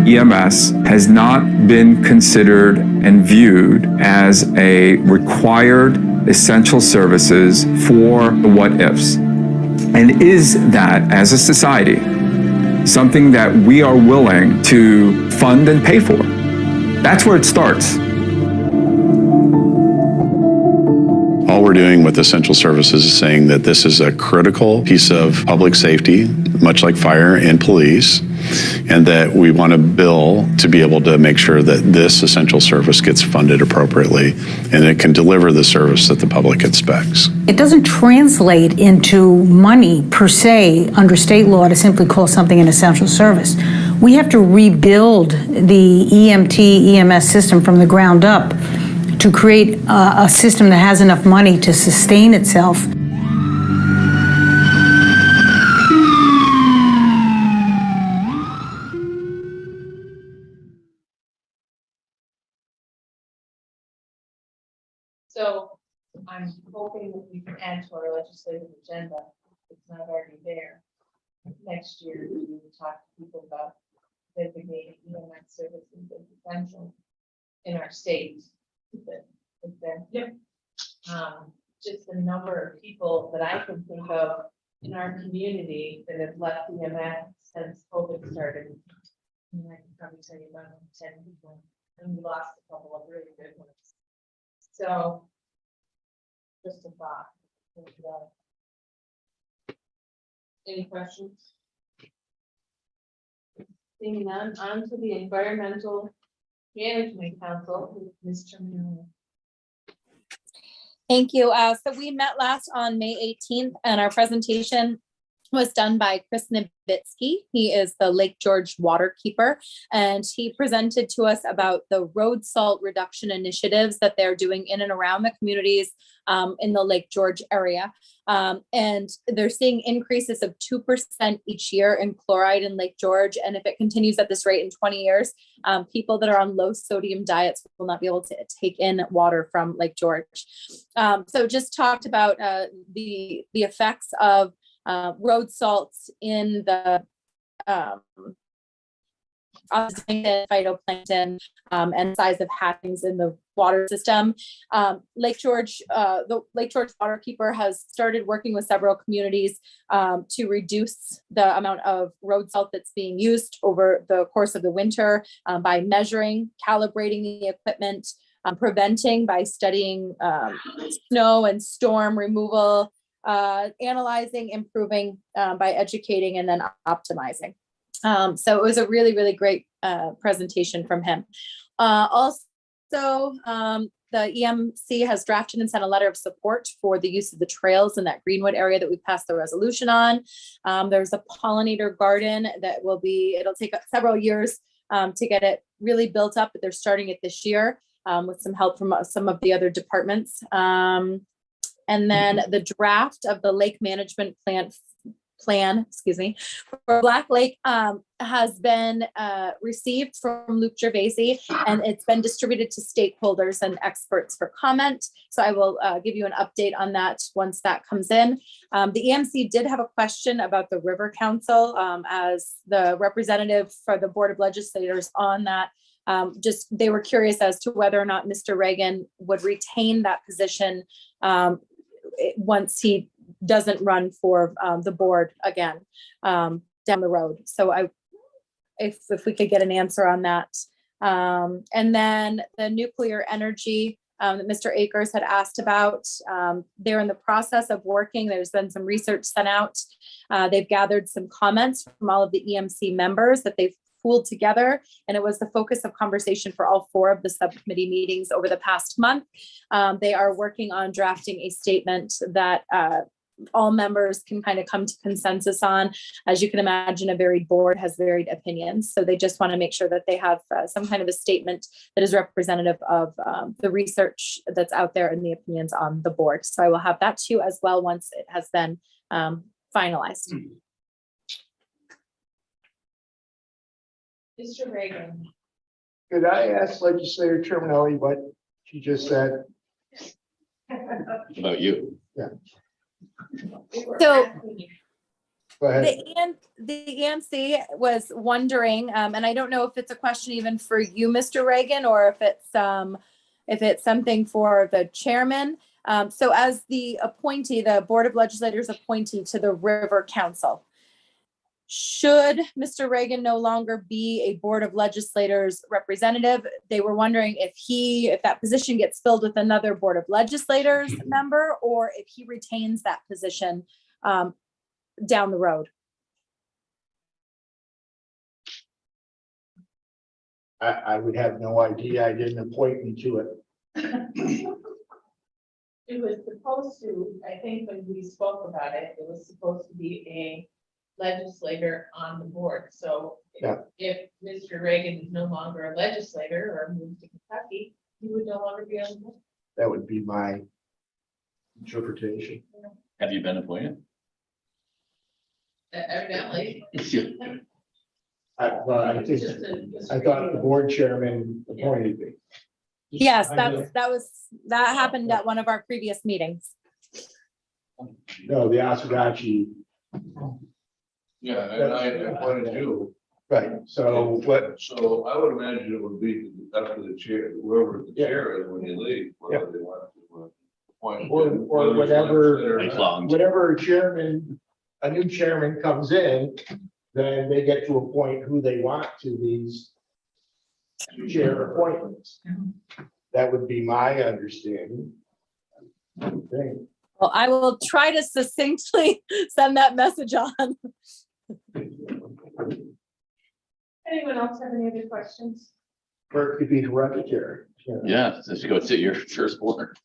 EMS has not been considered and viewed as a required essential services for the what ifs. And is that, as a society, something that we are willing to fund and pay for? That's where it starts. All we're doing with essential services is saying that this is a critical piece of public safety, much like fire and police, and that we want a bill to be able to make sure that this essential service gets funded appropriately and it can deliver the service that the public expects. It doesn't translate into money per se under state law to simply call something an essential service. We have to rebuild the EMT, EMS system from the ground up to create a system that has enough money to sustain itself. So I'm hoping that we can add to our legislative agenda, if it's not already there, next year, we will talk to people about designating EMS services as essential in our state. Yep. Just the number of people that I can think of in our community that have left EMS since COVID started. And I can probably tell you about 10 people, and we lost a couple of really good ones. So, just a thought. Any questions? Seeing none, on to the Environmental Management Council, Mr. Miller. Thank you. So we met last on May 18th, and our presentation was done by Chris Novitsky. He is the Lake George waterkeeper, and he presented to us about the road salt reduction initiatives that they're doing in and around the communities in the Lake George area. And they're seeing increases of 2% each year in chloride in Lake George. And if it continues at this rate in 20 years, people that are on low sodium diets will not be able to take in water from Lake George. So just talked about the effects of road salts in the phytoplankton, and size of hatchings in the water system. Lake George, the Lake George Waterkeeper has started working with several communities to reduce the amount of road salt that's being used over the course of the winter by measuring, calibrating the equipment, preventing by studying snow and storm removal, analyzing, improving by educating, and then optimizing. So it was a really, really great presentation from him. Also, the EMC has drafted and sent a letter of support for the use of the trails in that Greenwood area that we passed the resolution on. There's a pollinator garden that it'll take several years to get it really built up, but they're starting it this year with some help from some of the other departments. And then the draft of the lake management plan, for Black Lake has been received from Luke Gervaisi, and it's been distributed to stakeholders and experts for comment. So I will give you an update on that once that comes in. The EMC did have a question about the River Council as the representative for the Board of Legislators on that. They were curious as to whether or not Mr. Reagan would retain that position once he doesn't run for the board again down the road. So if we could get an answer on that. And then the nuclear energy that Mr. Akers had asked about, they're in the process of working. There's been some research sent out. They've gathered some comments from all of the EMC members that they've pooled together, and it was the focus of conversation for all 4 of the subcommittee meetings over the past month. They are working on drafting a statement that all members can kind of come to consensus on. As you can imagine, a varied board has varied opinions. So they just want to make sure that they have some kind of a statement that is representative of the research that's out there and the opinions on the board. So I will have that too as well once it has been finalized. Mr. Reagan. Could I ask Legislator Terminelli what she just said? About you. So Go ahead. the EMC was wondering, and I don't know if it's a question even for you, Mr. Reagan, or if it's something for the chairman. So as the appointee, the Board of Legislators appointee to the River Council, should Mr. Reagan no longer be a Board of Legislators representative? They were wondering if that position gets filled with another Board of Legislators member, or if he retains that position down the road. I would have no idea. I didn't appoint me to it. It was supposed to, I think when we spoke about it, it was supposed to be a legislator on the board. So if Mr. Reagan is no longer a legislator or moves to Kentucky, he would no longer be on the board. That would be my interpretation. Have you been appointed? Evidently. I thought the board chairman appointed me. Yes, that happened at one of our previous meetings. No, the Osagachi. Yeah, and I appointed you. Right, so what, So I would imagine it would be up to the chair, whoever the chair is when you leave, whether they want to appoint. or whatever. whatever chairman, a new chairman comes in, then they get to appoint who they want to these chair appointments. That would be my understanding. I would think. Well, I will try to succinctly send that message on. Anyone else have any other questions? Or it could be hereditary. Yeah, since you go sit your first board.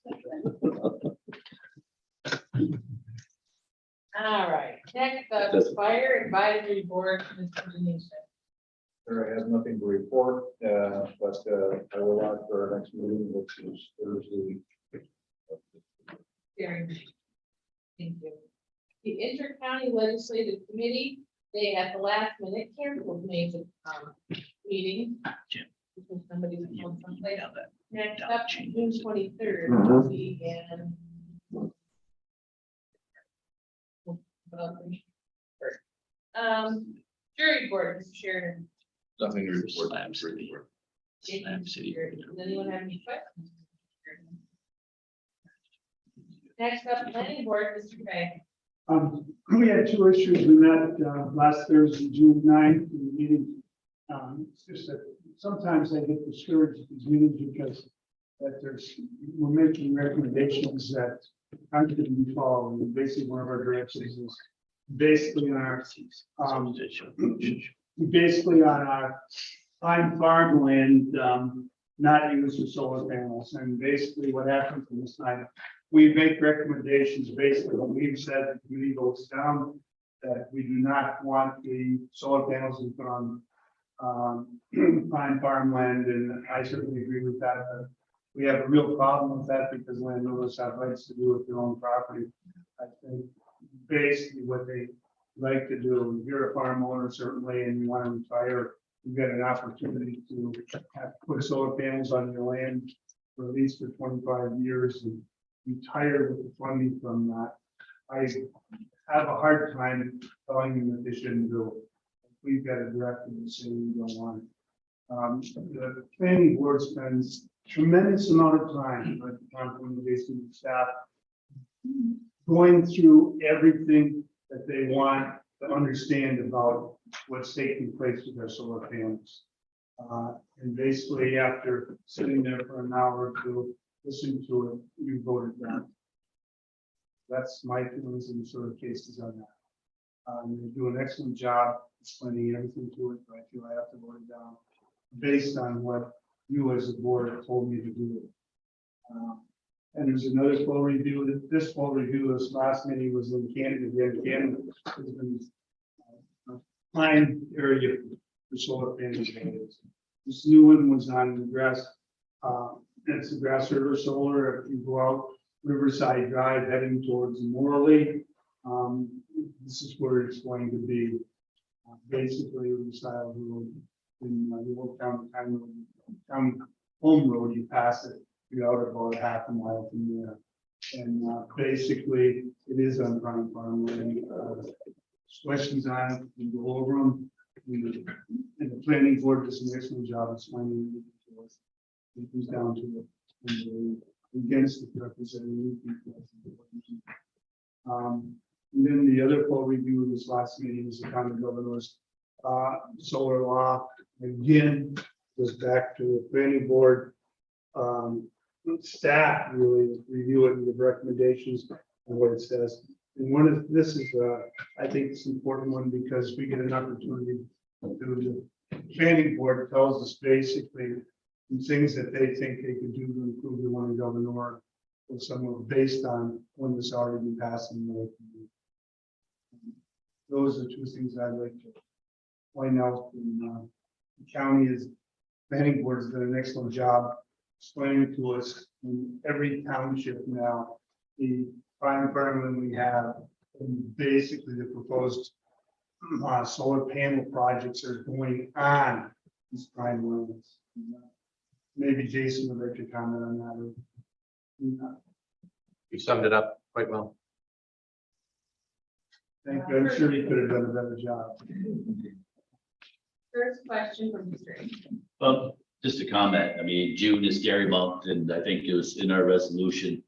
All right, next up, Fire Advisory Board, Mr. Denise. Sure, I have nothing to report, but I will ask for our next meeting, which is Thursday. Thank you. The Inter-County Legislative Committee, they at the last minute canceled the meeting. Because somebody was on someplace. Next up, June 23rd, will be in. Jury board, Mr. Sheridan. Nothing to report. Slam City. Slam City. Does anyone have any questions? Next up, planning board, Mr. Fay. We had two issues. We met last Thursday, June 9th, in the meeting. It's just that sometimes I get discouraged at these meetings because we're making recommendations that aren't going to be followed. And basically, one of our directions is basically on our prime farmland, not used for solar panels. And basically what happens in this night, we make recommendations based on what we've said, the committee votes down, that we do not want the solar panels to put on prime farmland, and I certainly agree with that. We have a real problem with that because landowners have rights to do with their own property. I think basically what they like to do, if you're a farm owner certainly and you want to retire, you've got an opportunity to put solar panels on your land for at least for 25 years and retire with the funding from that. I have a hard time telling them that they shouldn't do it. We've got a directive to say we don't want it. The planning board spends tremendous amount of time, like the basically staff, going through everything that they want to understand about what's taking place with their solar panels. And basically after sitting there for an hour or two, listening to it, you voted down. That's my feelings in the sort of cases on that. They do an excellent job explaining everything to it, but I feel I have to vote it down based on what you as a board have told me to do. And there's another full review. This full review, this last meeting was in Canada. Canada has been a prime area for solar panels. This new one was on the grass. It's the Grass River Solar. If you go out Riverside Drive heading towards Morley, this is where it's going to be. Basically, the style road in the Old Town Home Road. You pass it, you're out about a half a mile from there. And basically, it is on prime farmland. Questions on it, we go over them. And the planning board does an excellent job explaining it to us. It comes down to it. Against the representative. And then the other full review of this last meeting was the county governor's solar law. Again, goes back to the planning board. Staff really review it and give recommendations on what it says. And this is, I think it's an important one because we get an opportunity to the planning board tells us basically the things that they think they could do to improve the one in governor or somewhere based on when this already been passed in the those are two things I'd like to point out. The county is planning board has done an excellent job explaining to us in every township now the prime farmland we have and basically the proposed solar panel projects are going on these prime lands. Maybe Jason would like to comment on that. You summed it up quite well. Thank you. I'm sure he could have done a better job. First question from Mr. Well, just a comment. I mean, June is scary month, and I think it was in our resolution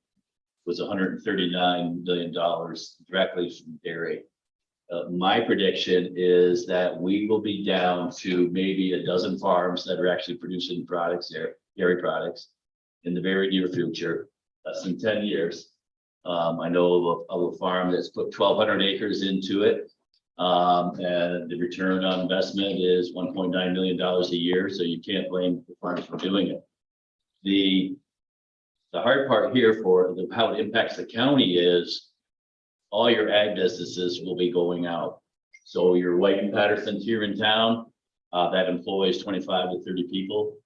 was $139 million directly from dairy. My prediction is that we will be down to maybe a dozen farms that are actually producing products there, dairy products, in the very near future, less than 10 years. I know of a farm that's put 1,200 acres into it. And the return on investment is $1.9 million a year. So you can't blame the farmers for doing it. The hard part here for how it impacts the county is all your ag businesses will be going out. So your White and Patterson's here in town, that employs 25 to 30 people.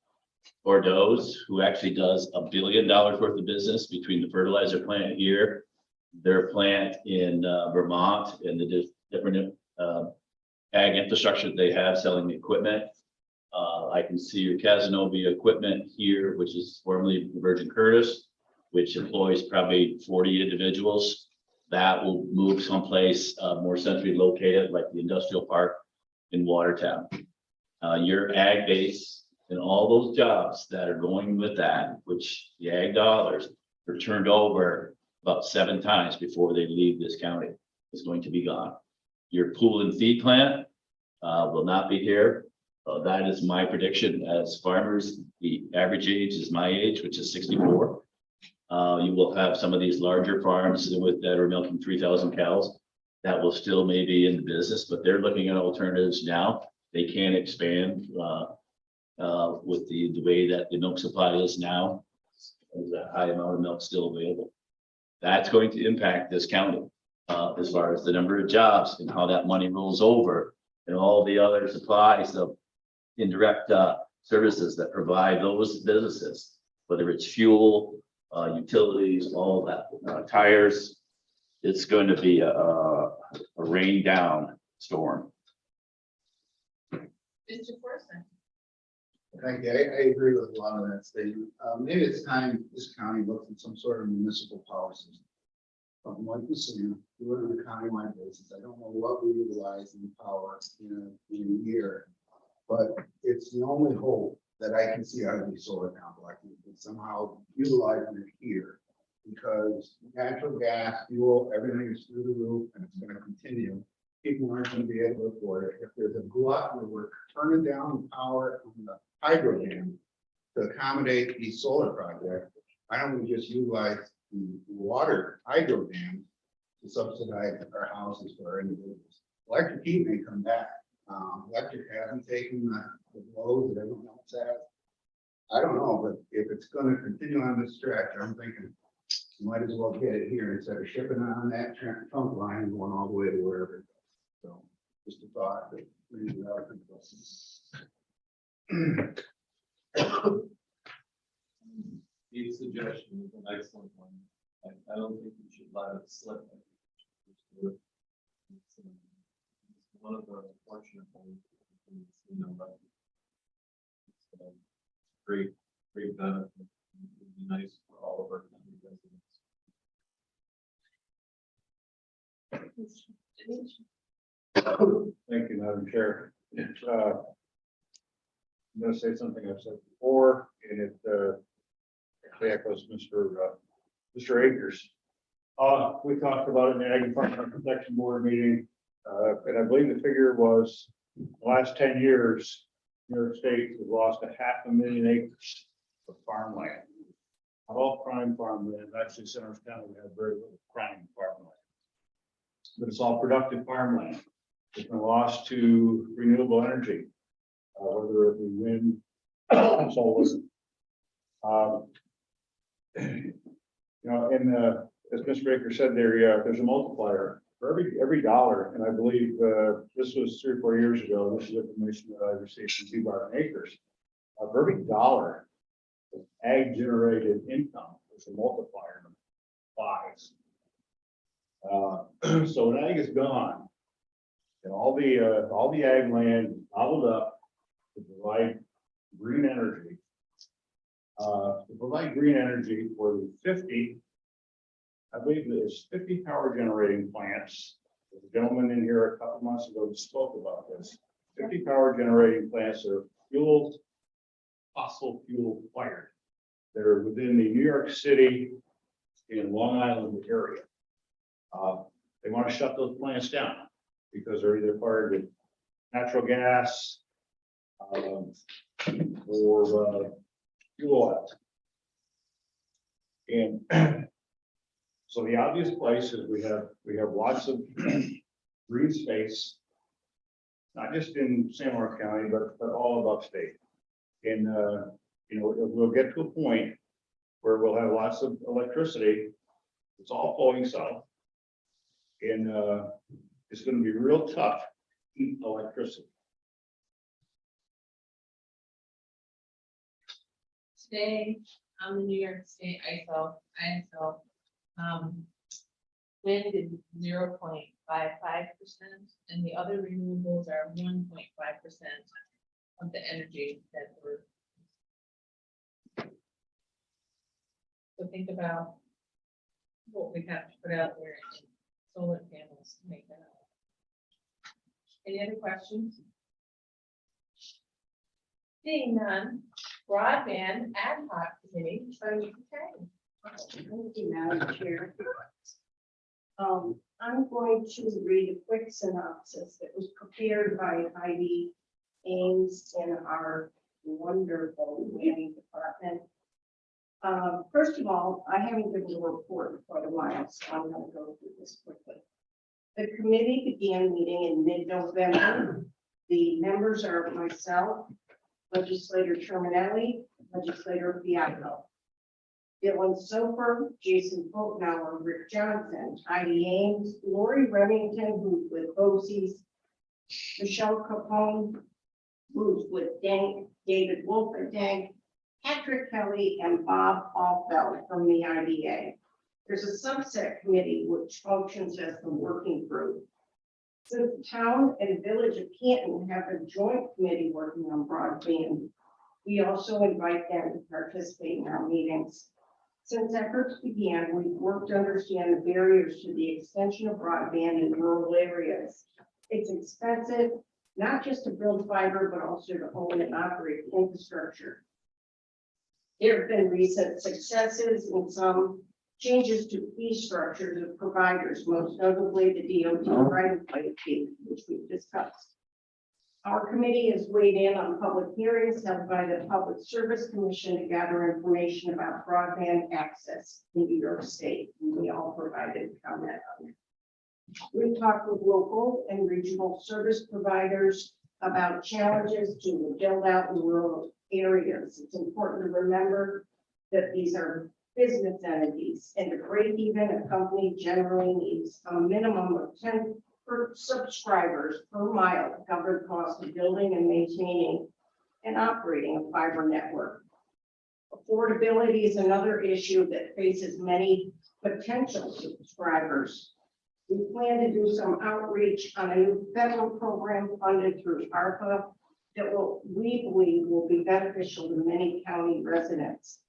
Bordeaux, who actually does $1 billion worth of business between the fertilizer plant here, their plant in Vermont, and the different ag infrastructure that they have selling equipment. I can see your Casanova equipment here, which is formerly Virgin Curtis, which employs probably 40 individuals. That will move someplace more centrally located, like the industrial park in Watertown. your ag base and all those jobs that are going with that, which the ag dollars are turned over about 7 times before they leave this county, is going to be gone. Your pool and feed plant will not be here. That is my prediction as farmers. The average age is my age, which is 64. You will have some of these larger farms that are milking 3,000 cows that will still maybe in the business, but they're looking at alternatives now. They can't expand with the way that the milk supply is now. There's a high amount of milk still available. That's going to impact this county as far as the number of jobs and how that money rolls over and all the other supplies of indirect services that provide those businesses, whether it's fuel, utilities, all that, tires. It's going to be a rain down storm. Mr. Corson. Thank you. I agree with a lot of that statement. Maybe it's time this county looks at some sort of municipal policies. Something like this, do it on a county-wide basis. I don't know what we utilize in power in a year, but it's the only hope that I can see out of these solar complexes, is somehow utilizing it here. Because natural gas, fuel, everything is through the roof and it's going to continue. People aren't going to be able to afford it. If there's a glut where we're turning down the power on the hydro dam to accommodate these solar projects, why don't we just utilize the water hydro dam to subsidize our houses for our individuals? Electric heat may come back. Electric hasn't taken the blows that everyone else has. I don't know, but if it's going to continue on this stretch, I'm thinking you might as well get it here instead of shipping it on that trunk line and going all the way to wherever it goes. So just a thought that maybe we ought to think about. Each suggestion is an excellent one. I don't think we should let it slip. It's one of the fortunate things, but it's a great benefit. It would be nice for all of our county residents. Thank you, Madam Chair. I'm going to say something I've said before, and it actually echoes Mr. Akers. We talked about it in the Ag Environmental Protection Board meeting, and I believe the figure was the last 10 years, New York State has lost 500,000 acres of farmland. Not all prime farmland. Actually, Centers County, we have very little prime farmland, but it's all productive farmland. It's been lost to renewable energy, whether it be wind, solar. As Mr. Baker said, there's a multiplier for every dollar, and I believe this was 3 or 4 years ago. This is information that I received from D-Bar and Acres. For every dollar of ag generated income, there's a multiplier of 5. So when ag is gone, and all the ag land gobbled up to provide green energy. For the 50, I believe there's 50 power generating plants. There's a gentleman in here a couple months ago that spoke about this. 50 power generating plants are fossil fuel fired. They're within the New York City and Long Island area. They want to shut those plants down because they're either fired with natural gas or fuel oil. And so the obvious place is we have lots of green space, not just in San Marcos County, but all of upstate. And we'll get to a point where we'll have lots of electricity. It's all flowing south, and it's going to be real tough to heat electricity. Today on the New York State ISO, wind is 0.55%, and the other renewables are 1.5% of the energy that we're. So think about what we have to put out there in solar panels to make that up. Any other questions? Seeing none, broadband ad hoc committee, Attorney Kane. Thank you, Madam Chair. I'm going to read a quick synopsis that was prepared by Heidi Ames in our wonderful planning department. First of all, I haven't given a report in quite a while, so I'm going to go through this quickly. The committee began meeting in mid-November. The members are myself, Legislator Terminelli, Legislator Fiacco, Dylan Soper, Jason Folknauer, Rick Johnson, Heidi Ames, Lori Remington, who's with BOCES, Michelle Capone, who's with DANK, David Wolf at DANK, Patrick Kelly, and Bob Allfeld from the IDA. There's a subset committee which functions as the working group. Since the town and village of Canton have a joint committee working on broadband, we also invite them to participate in our meetings. Since efforts began, we've worked to understand the barriers to the extension of broadband in rural areas. It's expensive, not just to build fiber, but also to own and operate infrastructure. There have been recent successes and some changes to fee structures of providers, most notably the DOT right-of-way fee, which we've discussed. Our committee has weighed in on public hearings held by the Public Service Commission to gather information about broadband access in New York State, and we all provided comment on it. We've talked with local and regional service providers about challenges to build out in rural areas. It's important to remember that these are business entities, and to break even, a company generally needs a minimum of 10 subscribers per mile to cover the cost of building and maintaining and operating a fiber network. Affordability is another issue that faces many potential subscribers. We plan to do some outreach on a new federal program funded through ARPA that we believe will be beneficial to many county residents.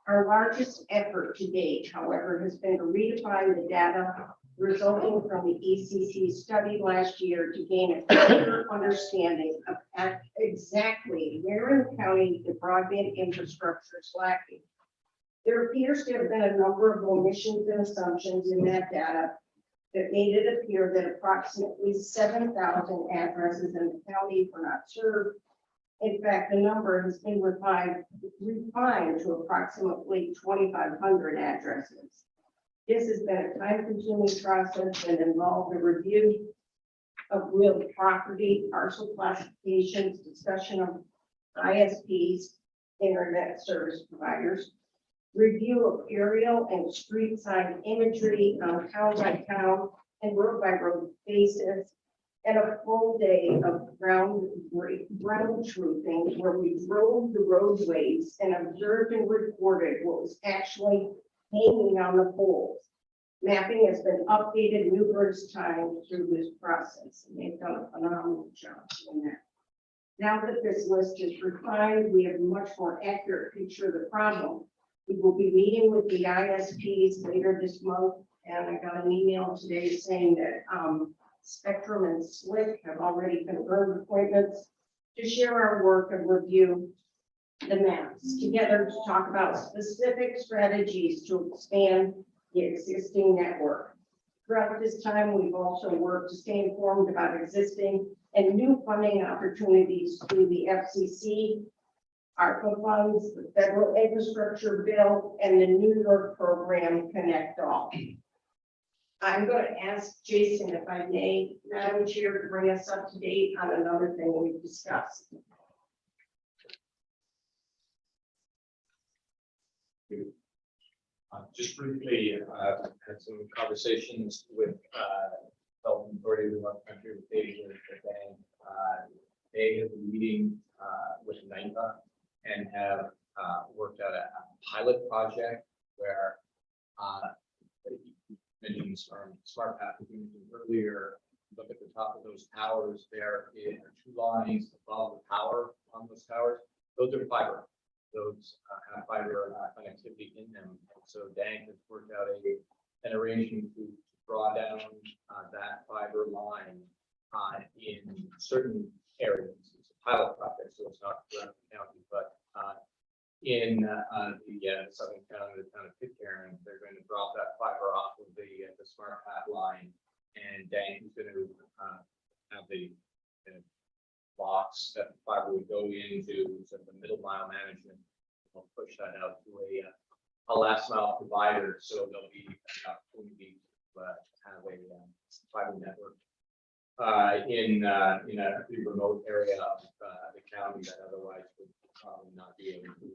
Our largest effort to date, however, has been to redefine the data resulting from the ECC study last year to gain a clearer understanding of exactly where in the county the broadband infrastructure is lacking. There appears to have been a number of omissions and assumptions in that data that made it appear that approximately 7,000 addresses in the county were not served. In fact, the number has been refined to approximately 2,500 addresses. This has been a time-consuming process and involved a review of real property, parcel classifications, discussion of ISPs, internet service providers, review of aerial and street sign imagery on town by town and road by road basis, and a full day of ground truthing where we drove the roadways and observed and recorded what was actually hanging on the poles. Mapping has been updated numerous times through this process, and they've done a phenomenal job doing that. Now that this list is refined, we have a much more accurate picture of the problem. We will be meeting with the ISPs later this month, and I got an email today saying that Spectrum and Slick have already confirmed appointments to share our work and review the maps together to talk about specific strategies to expand the existing network. Throughout this time, we've also worked to stay informed about existing and new funding opportunities through the FCC, ARPA funds, the federal infrastructure bill, and the New York program Connect All. I'm going to ask Jason, if I may, Madam Chair, to bring us up to date on another thing we've discussed. Just briefly, had some conversations with Health Authority of the North Country with David and they have been meeting with NIPA and have worked out a pilot project where mentioned smart path earlier. Look at the top of those towers. There are two lines above the power on those towers. Those are fiber. Those have fiber connectivity in them. And so DANK has worked out an arrangement to draw down that fiber line in certain areas. It's pilot project, so it's not around the county, but in the southern county, the town of Pitcairn, they're going to drop that fiber off of the smart path line, and Dank is going to have the box that the fiber would go into, so the middle mile management will push that out to a last mile provider, so there'll be an opportunity to have a fiber network in a pretty remote area of the county that otherwise would probably not be able to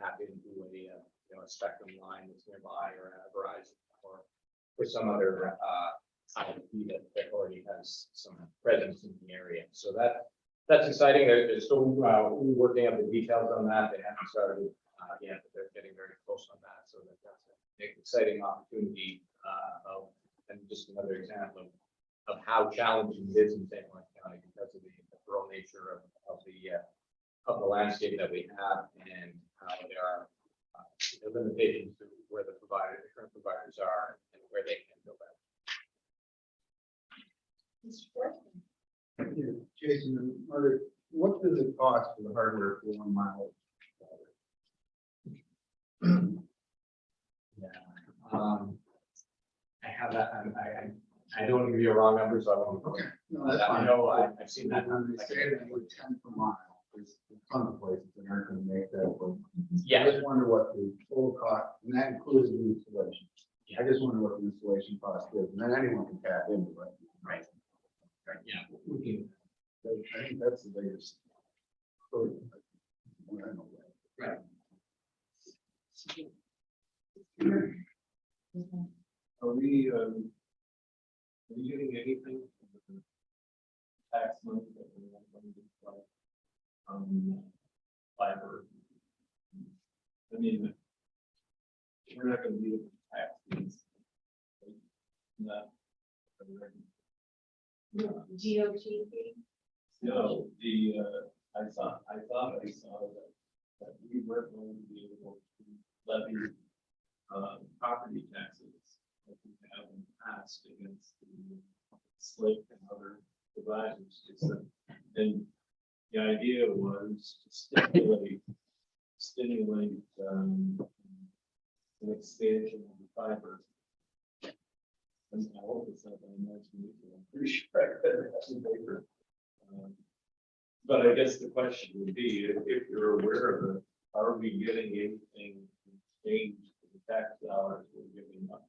tap into a spectrum line that's nearby, or a Verizon, or some other ISP that already has some presence in the area. So that's exciting. They're still working out the details on that. They haven't started yet, but they're getting very close on that. So that's an exciting opportunity and just another example of how challenging it is in St. Lawrence County because of the rural nature of the landscape that we have, and how there are limitations to where the current providers are and where they can go back. Thank you. Jason and Margaret, what does it cost for the hardware for 1 mile? I have that. I don't want to give you a wrong number, so I won't. Okay. No, that's fine. I know I've seen that. When they say that with 10 per mile, there's a ton of places that aren't going to make that work. Yeah. I just wonder what the total cost, and that includes the installation. I just wonder what the installation cost is, and then anyone can tap into it. Right. Yeah. We can. I think that's the biggest. Hurdle. I know that. Right. Are we getting anything from the tax money that we want to do, like, fiber? I mean, we're not going to be able to tax these. Not. GOT. No, I thought I saw that we weren't going to be able to levy property taxes like we have in the past against the slate and other providers. And the idea was to stimulate an expansion of the fiber. And I hope it's not going to match me. I'm pretty sure I read that in paper. But I guess the question would be, if you're aware of it, are we getting anything in exchange for the tax dollars we're giving up?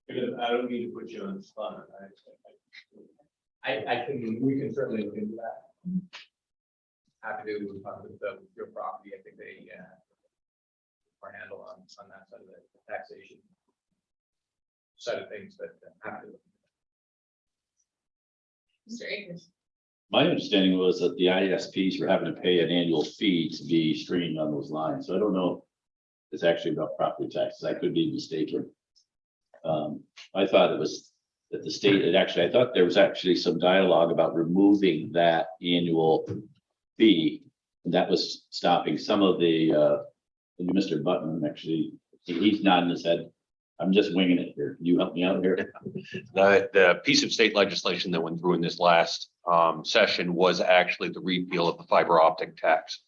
Because I don't mean to put you on the spot. We can certainly look into that. Happy to talk with your property. I think they are handle on that side of the taxation side of things, but happy to look. Mr. Akers. My understanding was that the ISPs were having to pay an annual fee to be streamed on those lines. So I don't know if it's actually about property taxes. I could be mistaken. I thought it was that the state, I thought there was actually some dialogue about removing that annual fee. And that was stopping some of the, Mr. Button, actually, he's nodding his head. I'm just winging it here. Can you help me out here? The piece of state legislation that went through in this last session was actually the repeal of the fiber optic tax.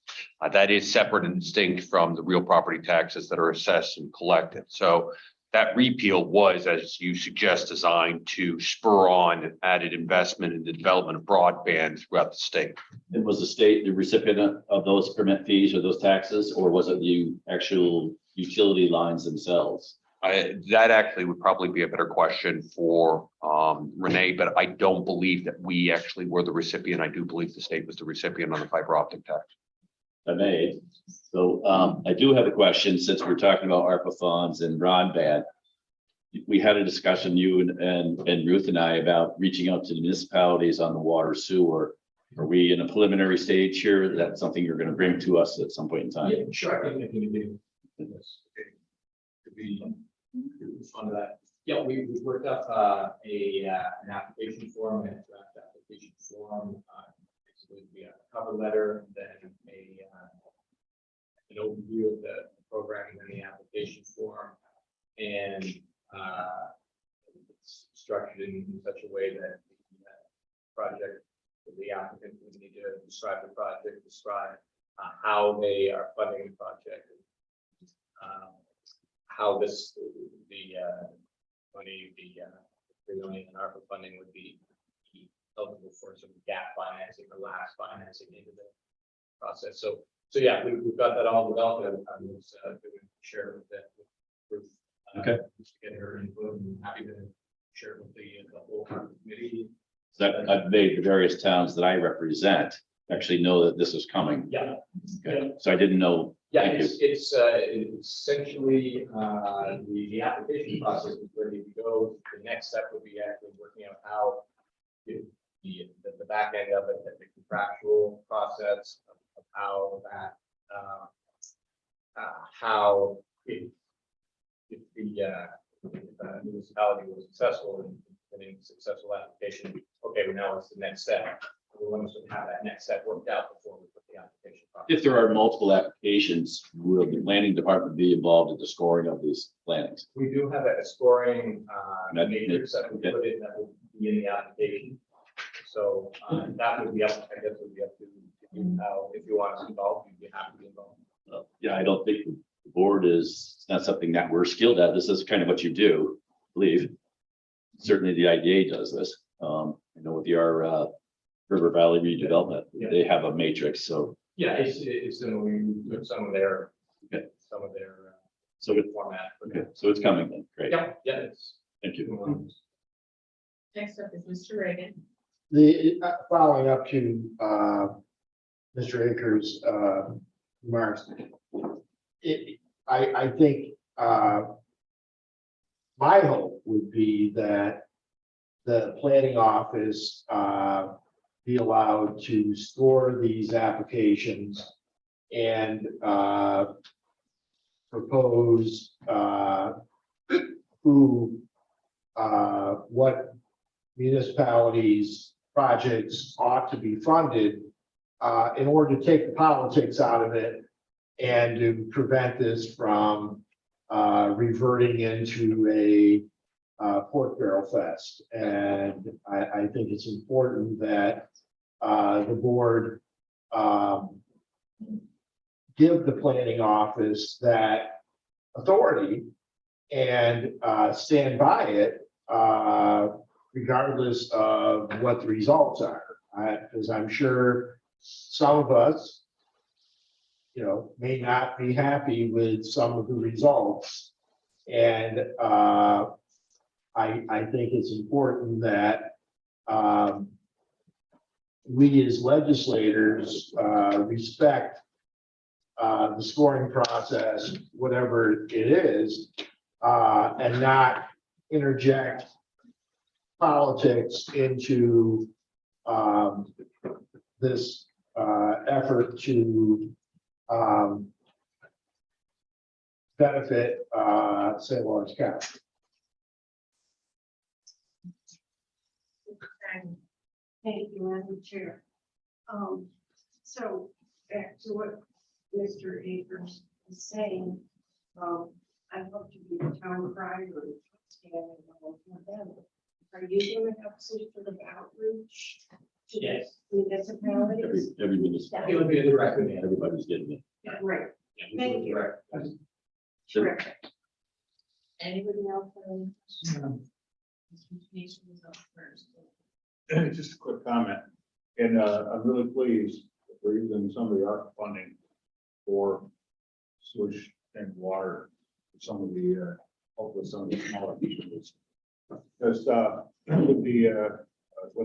That is separate and distinct from the real property taxes that are assessed and collected. So that repeal was, as you suggest, designed to spur on added investment in the development of broadband throughout the state. And was the state the recipient of those permit fees or those taxes, or was it the actual utility lines themselves? That actually would probably be a better question for Renee, but I don't believe that we actually were the recipient. I do believe the state was the recipient on the fiber optic tax. I may. So I do have a question, since we're talking about ARPA funds and broadband. We had a discussion, you and Ruth and I, about reaching out to the municipalities on the water sewer. Are we in a preliminary stage here? Is that something you're going to bring to us at some point in time? Yeah, sure. I think we do. Could be fun of that. Yeah, we worked up an application form, and draft application form. Basically, we have a cover letter, then an overview of the program, and then the application form, and it's structured in such a way that project. The applicant would need to describe the project, describe how they are funding the project. How this, the money, the 3 million in ARPA funding would be eligible for some gap financing or last financing into the process. So yeah, we've got that all developed. I was going to share with that group. Okay. Just to get her input, and happy to share with the whole committee. So I've made the various towns that I represent actually know that this is coming. Yeah. Okay. So I didn't know. Yeah, Thank you. it's essentially, the application process is ready to go. The next step would be actually working out how the back end of it, the contractual process of how that, how if the municipality was successful in a successful application, okay, well, now it's the next step. We want to have that next step worked out before we put the application process. If there are multiple applications, will the planning department be involved in the scoring of these plannings? We do have a scoring That- matrix that we put in that will be in the application. So that would be up, I guess, would be up to you how, if you want us involved, you'd be happy to be involved. Yeah, I don't think the board is, it's not something that we're skilled at. This is kind of what you do, I believe. Certainly the IDA does this. I know with the River Valley redevelopment, Yeah. they have a matrix, so. Yeah, it's in, we put some of their, Okay. so good format. Okay, so it's coming then, great, Yeah, it's. thank you. Next up is Mr. Reagan. The, following up to, Mr. Akers', remarks. I think, my hope would be that the planning office, be allowed to score these applications and, propose, what municipalities' projects ought to be funded, in order to take the politics out of it and to prevent this from, reverting into a, pork barrel fest. And I think it's important that, the board, give the planning office that authority and, stand by it, regardless of what the results are. Because I'm sure some of us, may not be happy with some of the results. And I think it's important that we as legislators respect the scoring process, whatever it is, and not interject politics into this effort to benefit St. Lawrence County. Thank you, Madam Chair. So back to what Mr. Akers is saying, I'd love to be the town crier and stand in the whole them. Are you going to have some sort of outreach to Yes. municipalities? Every municipality, It would be a direct command. everybody's getting it. Right, Thank you. Direct. terrific. Anybody else? have any questions? Mr. Nation is up first. Just a quick comment, and I'm really pleased that we're using some of the ARPA funding for sewage and water, for some of the, hopefully some of the smaller communities. Because with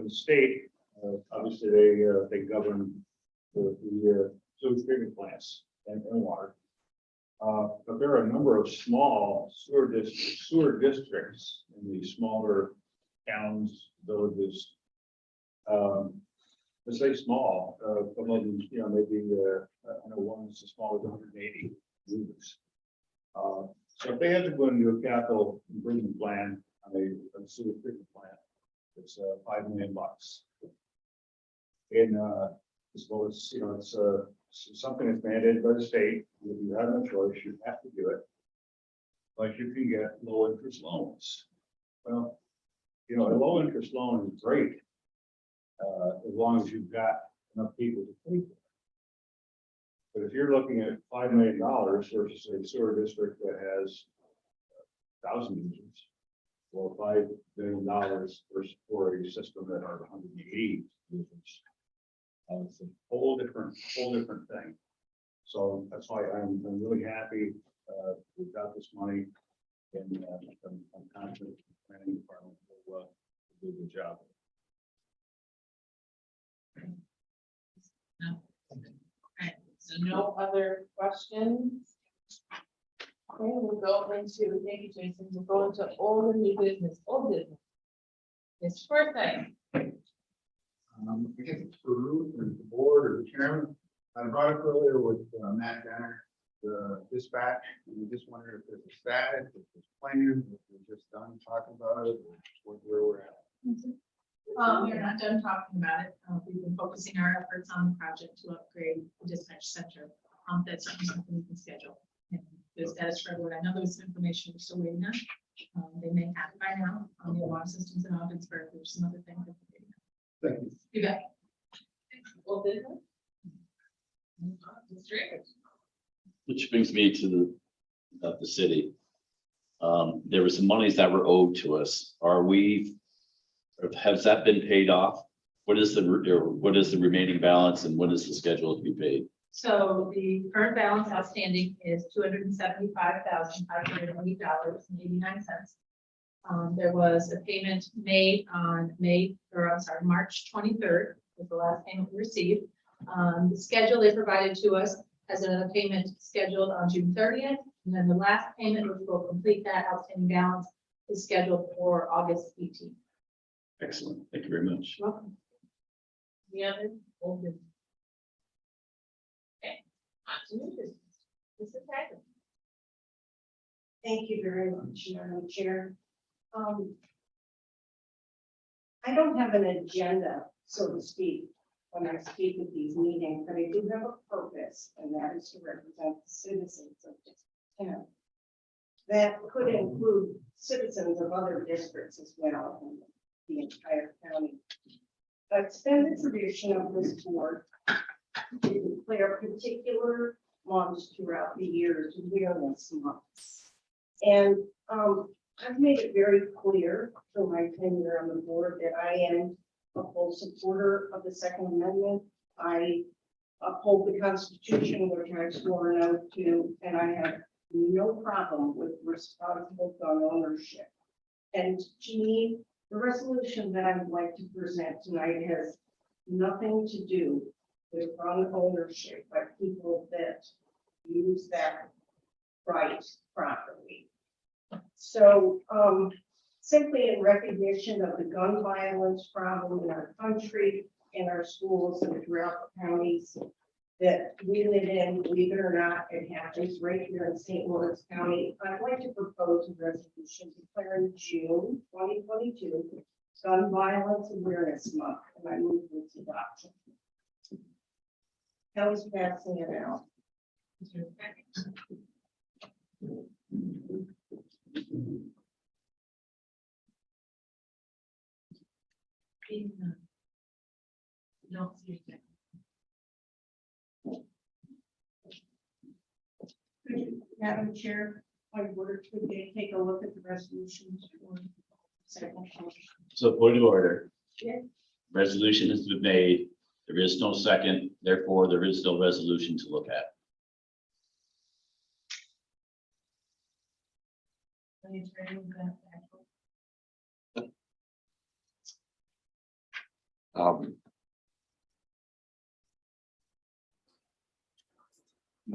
the state, obviously they govern the sewage treatment plants and water. But there are a number of small sewer districts in the smaller towns, villages. Let's say small, some of them, maybe, I know one is as small as 180 units. So if they had to go into a capital improvement plan on a sewer treatment plant, it's $5 million. And as well as, it's something that's mandated by the state. If you have no choice, you have to do it. Like you can get low interest loans. Well, a low interest loan is great. as long as you've got enough people to pay for it. But if you're looking at $5 million versus a sewer district that has 1,000 users, well, $5 million versus for a system that has 180 users. It's a whole different thing. So that's why I'm really happy we've got this money, and I'm confident the planning department will do a good job. Okay, so no other questions? Okay, we'll go into, thank you, Jason, we'll go into old and new business, old business. It's first thing. I guess it's for Ruth or the board or the chairman. I brought up earlier with Matt Danner, the dispatch, and we just wondered if there's a status, if there's plans, if we're just done talking about it, or where we're at. We're not done talking about it. We've been focusing our efforts on the project to upgrade the dispatch center. That's certainly something we can schedule. And the status for everyone, I know there's some information we're still waiting on. They may have it by now on the alarm systems and audits, but there's some other things that we're waiting on. Thank you. You bet. Old business? Mr. Akers. Which brings me to the city. There were some monies that were owed to us. Has that been paid off? What is the remaining balance, and what is the schedule to be paid? So the current balance outstanding is $275,508.89. There was a payment made on March 23rd was the last payment we received. The schedule they provided to us has another payment scheduled on June 30th, and then the last payment, which will complete that outstanding balance, is scheduled for August 18th. Excellent. Thank you very much. Welcome. The other old business. Okay, on to new business. This is Hagan. Thank you very much, Madam Chair. I don't have an agenda, so to speak, when I speak at these meetings, but I do have a purpose, and that is to represent the citizens of this town. That could include citizens of other districts as well, in the entire county. But it's been the tradition of this board to declare particular months throughout the year to awareness months. And I've made it very clear through my tenure on the board that I am a full supporter of the Second Amendment. I uphold the Constitution, which I've sworn oath to, and I have no problem with responsible gun ownership. And to me, the resolution that I would like to present tonight has nothing to do with gun ownership by people that use that right properly. So simply in recognition of the gun violence problem in our country, in our schools, and throughout the counties that we live in, believe it or not, it happens right here in St. Lawrence County. I'd like to propose a resolution declaring June 2022 Gun Violence Awareness Month, and I move its adoption. Kelly's passing it out. Don't see it. Madam Chair, my board, could they take a look at the resolutions for second? So point of order. Yeah. Resolution has been made. There is no second, therefore there is no resolution to look at.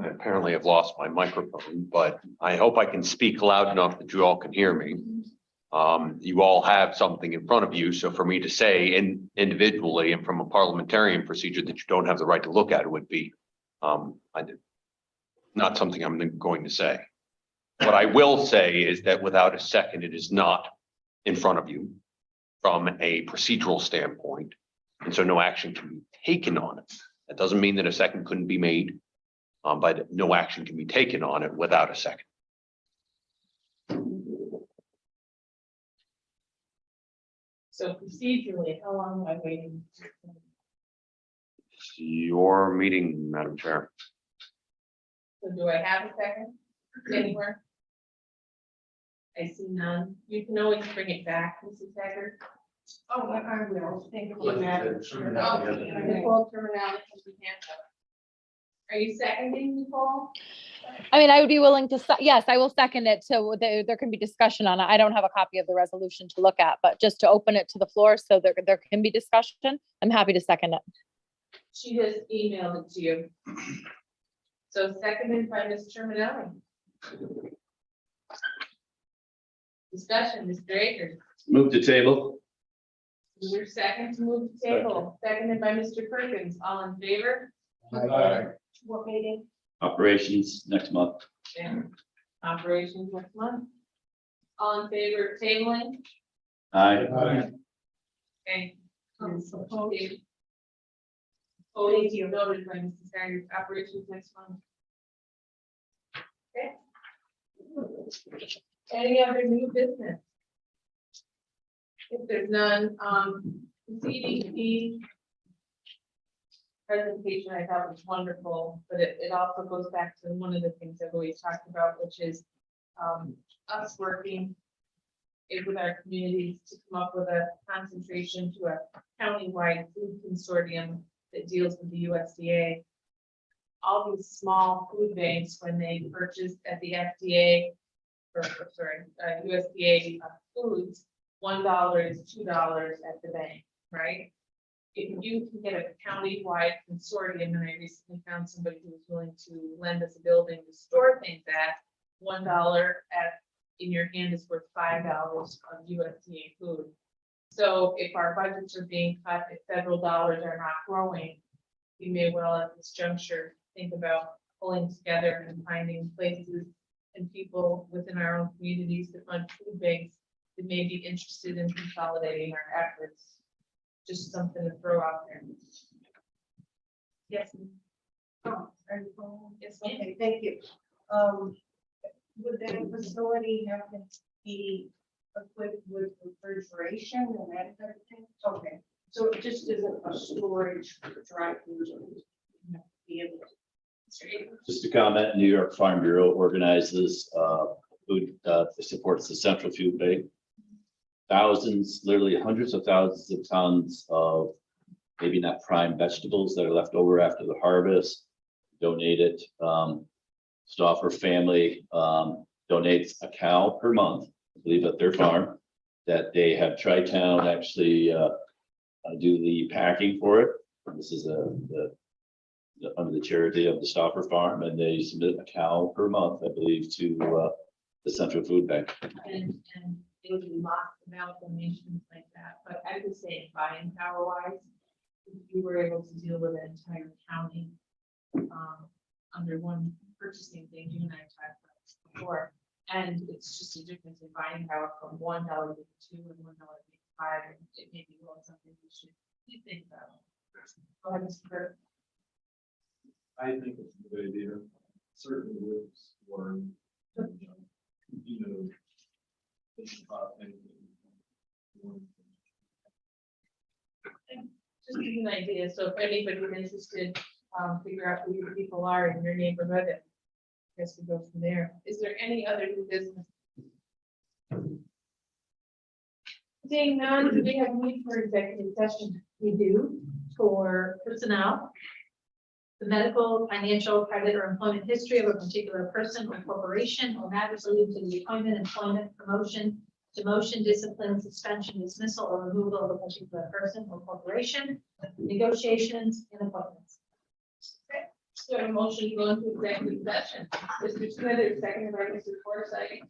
I apparently have lost my microphone, but I hope I can speak loud enough that you all can hear me. You all have something in front of you, so for me to say individually and from a parliamentarian procedure that you don't have the right to look at it would be not something I'm going to say. What I will say is that without a second, it is not in front of you from a procedural standpoint, and so no action can be taken on it. That doesn't mean that a second couldn't be made, but no action can be taken on it without a second. So procedurally, how long am I waiting? Your meeting, Madam Chair. So do I have a second anywhere? I see none. You can always bring it back, Mrs. Haggard. Oh, I will. Thank you. Like the terminology. Nicole terminology, we can't have it. Are you seconding, Nicole? I mean, I would be willing to, yes, I will second it. So there can be discussion on it. I don't have a copy of the resolution to look at, but just to open it to the floor so there can be discussion, I'm happy to second it. She just emailed it to you. So seconded by Ms. Terminelli. Discussion, Mr. Akers. Move to table. Your second to move to table, seconded by Mr. Perkins. All in favor? What meeting? Operations next month. Yeah. Operations next month. All in favor of tabling? Aye. Okay. Oh, you noted by Mrs. Haggard, operations next month. Okay. Any other new business? If there's none, CDP presentation I thought was wonderful, but it also goes back to one of the things I've always talked about, which is us working with our communities to come up with a concentration to a county-wide food consortium that deals with the USDA. All these small food banks, when they purchased at the FDA, USDA foods, $1 is $2 at the bank, right? If you can get a county-wide consortium, and I recently found somebody who was willing to lend us a building to store things at, $1 in your hand is worth $5 of USDA food. So if our budgets are being cut, if federal dollars are not growing, we may well at this juncture think about pulling together and finding places and people within our own communities that run food banks that may be interested in consolidating our efforts. Just something to throw out there. Yes. Oh, are you going? Yes, ma'am. Okay, thank you. Would that facility have to be equipped with refrigeration and that kind of thing? Okay, so it just isn't a storage for dry food. Be able to. Just a comment, New York Farm Bureau organizes food, supports the Central Food Bank. Thousands, literally hundreds of thousands of tons of maybe not prime vegetables that are left over after the harvest, donated. Stauffer family donates a cow per month, I believe, at their farm, that they have Tri-Town actually do the packing for it. This is under the charity of the Stauffer farm, and they submit a cow per month, I believe, to the Central Food Bank. And it would be lots of donations like that, but I would say buying power wise, if you were able to deal with an entire county under one purchasing thing, you and I talked about this before, and it's just a difference in buying power from $1 to $2 and $1 to $5, and it may be well something we should think about. Go ahead, Mr. Burke. I think it's a good idea. Certainly works for, you know, thinking about anything. Just give you an idea, so if anybody's interested, figure out who your people are in your neighborhood, and I guess we go from there. Is there any other new business? Seeing none, do we have need for executive session? We do for personnel, the medical, financial, credit, or employment history of a particular person or corporation, or matters related to the appointment, employment, promotion, demotion, discipline, suspension, dismissal, or removal of a particular person or corporation, negotiations, and appointments. Okay, so a motion to go into executive session. Mr. Smith, second by Mr. Forsythe.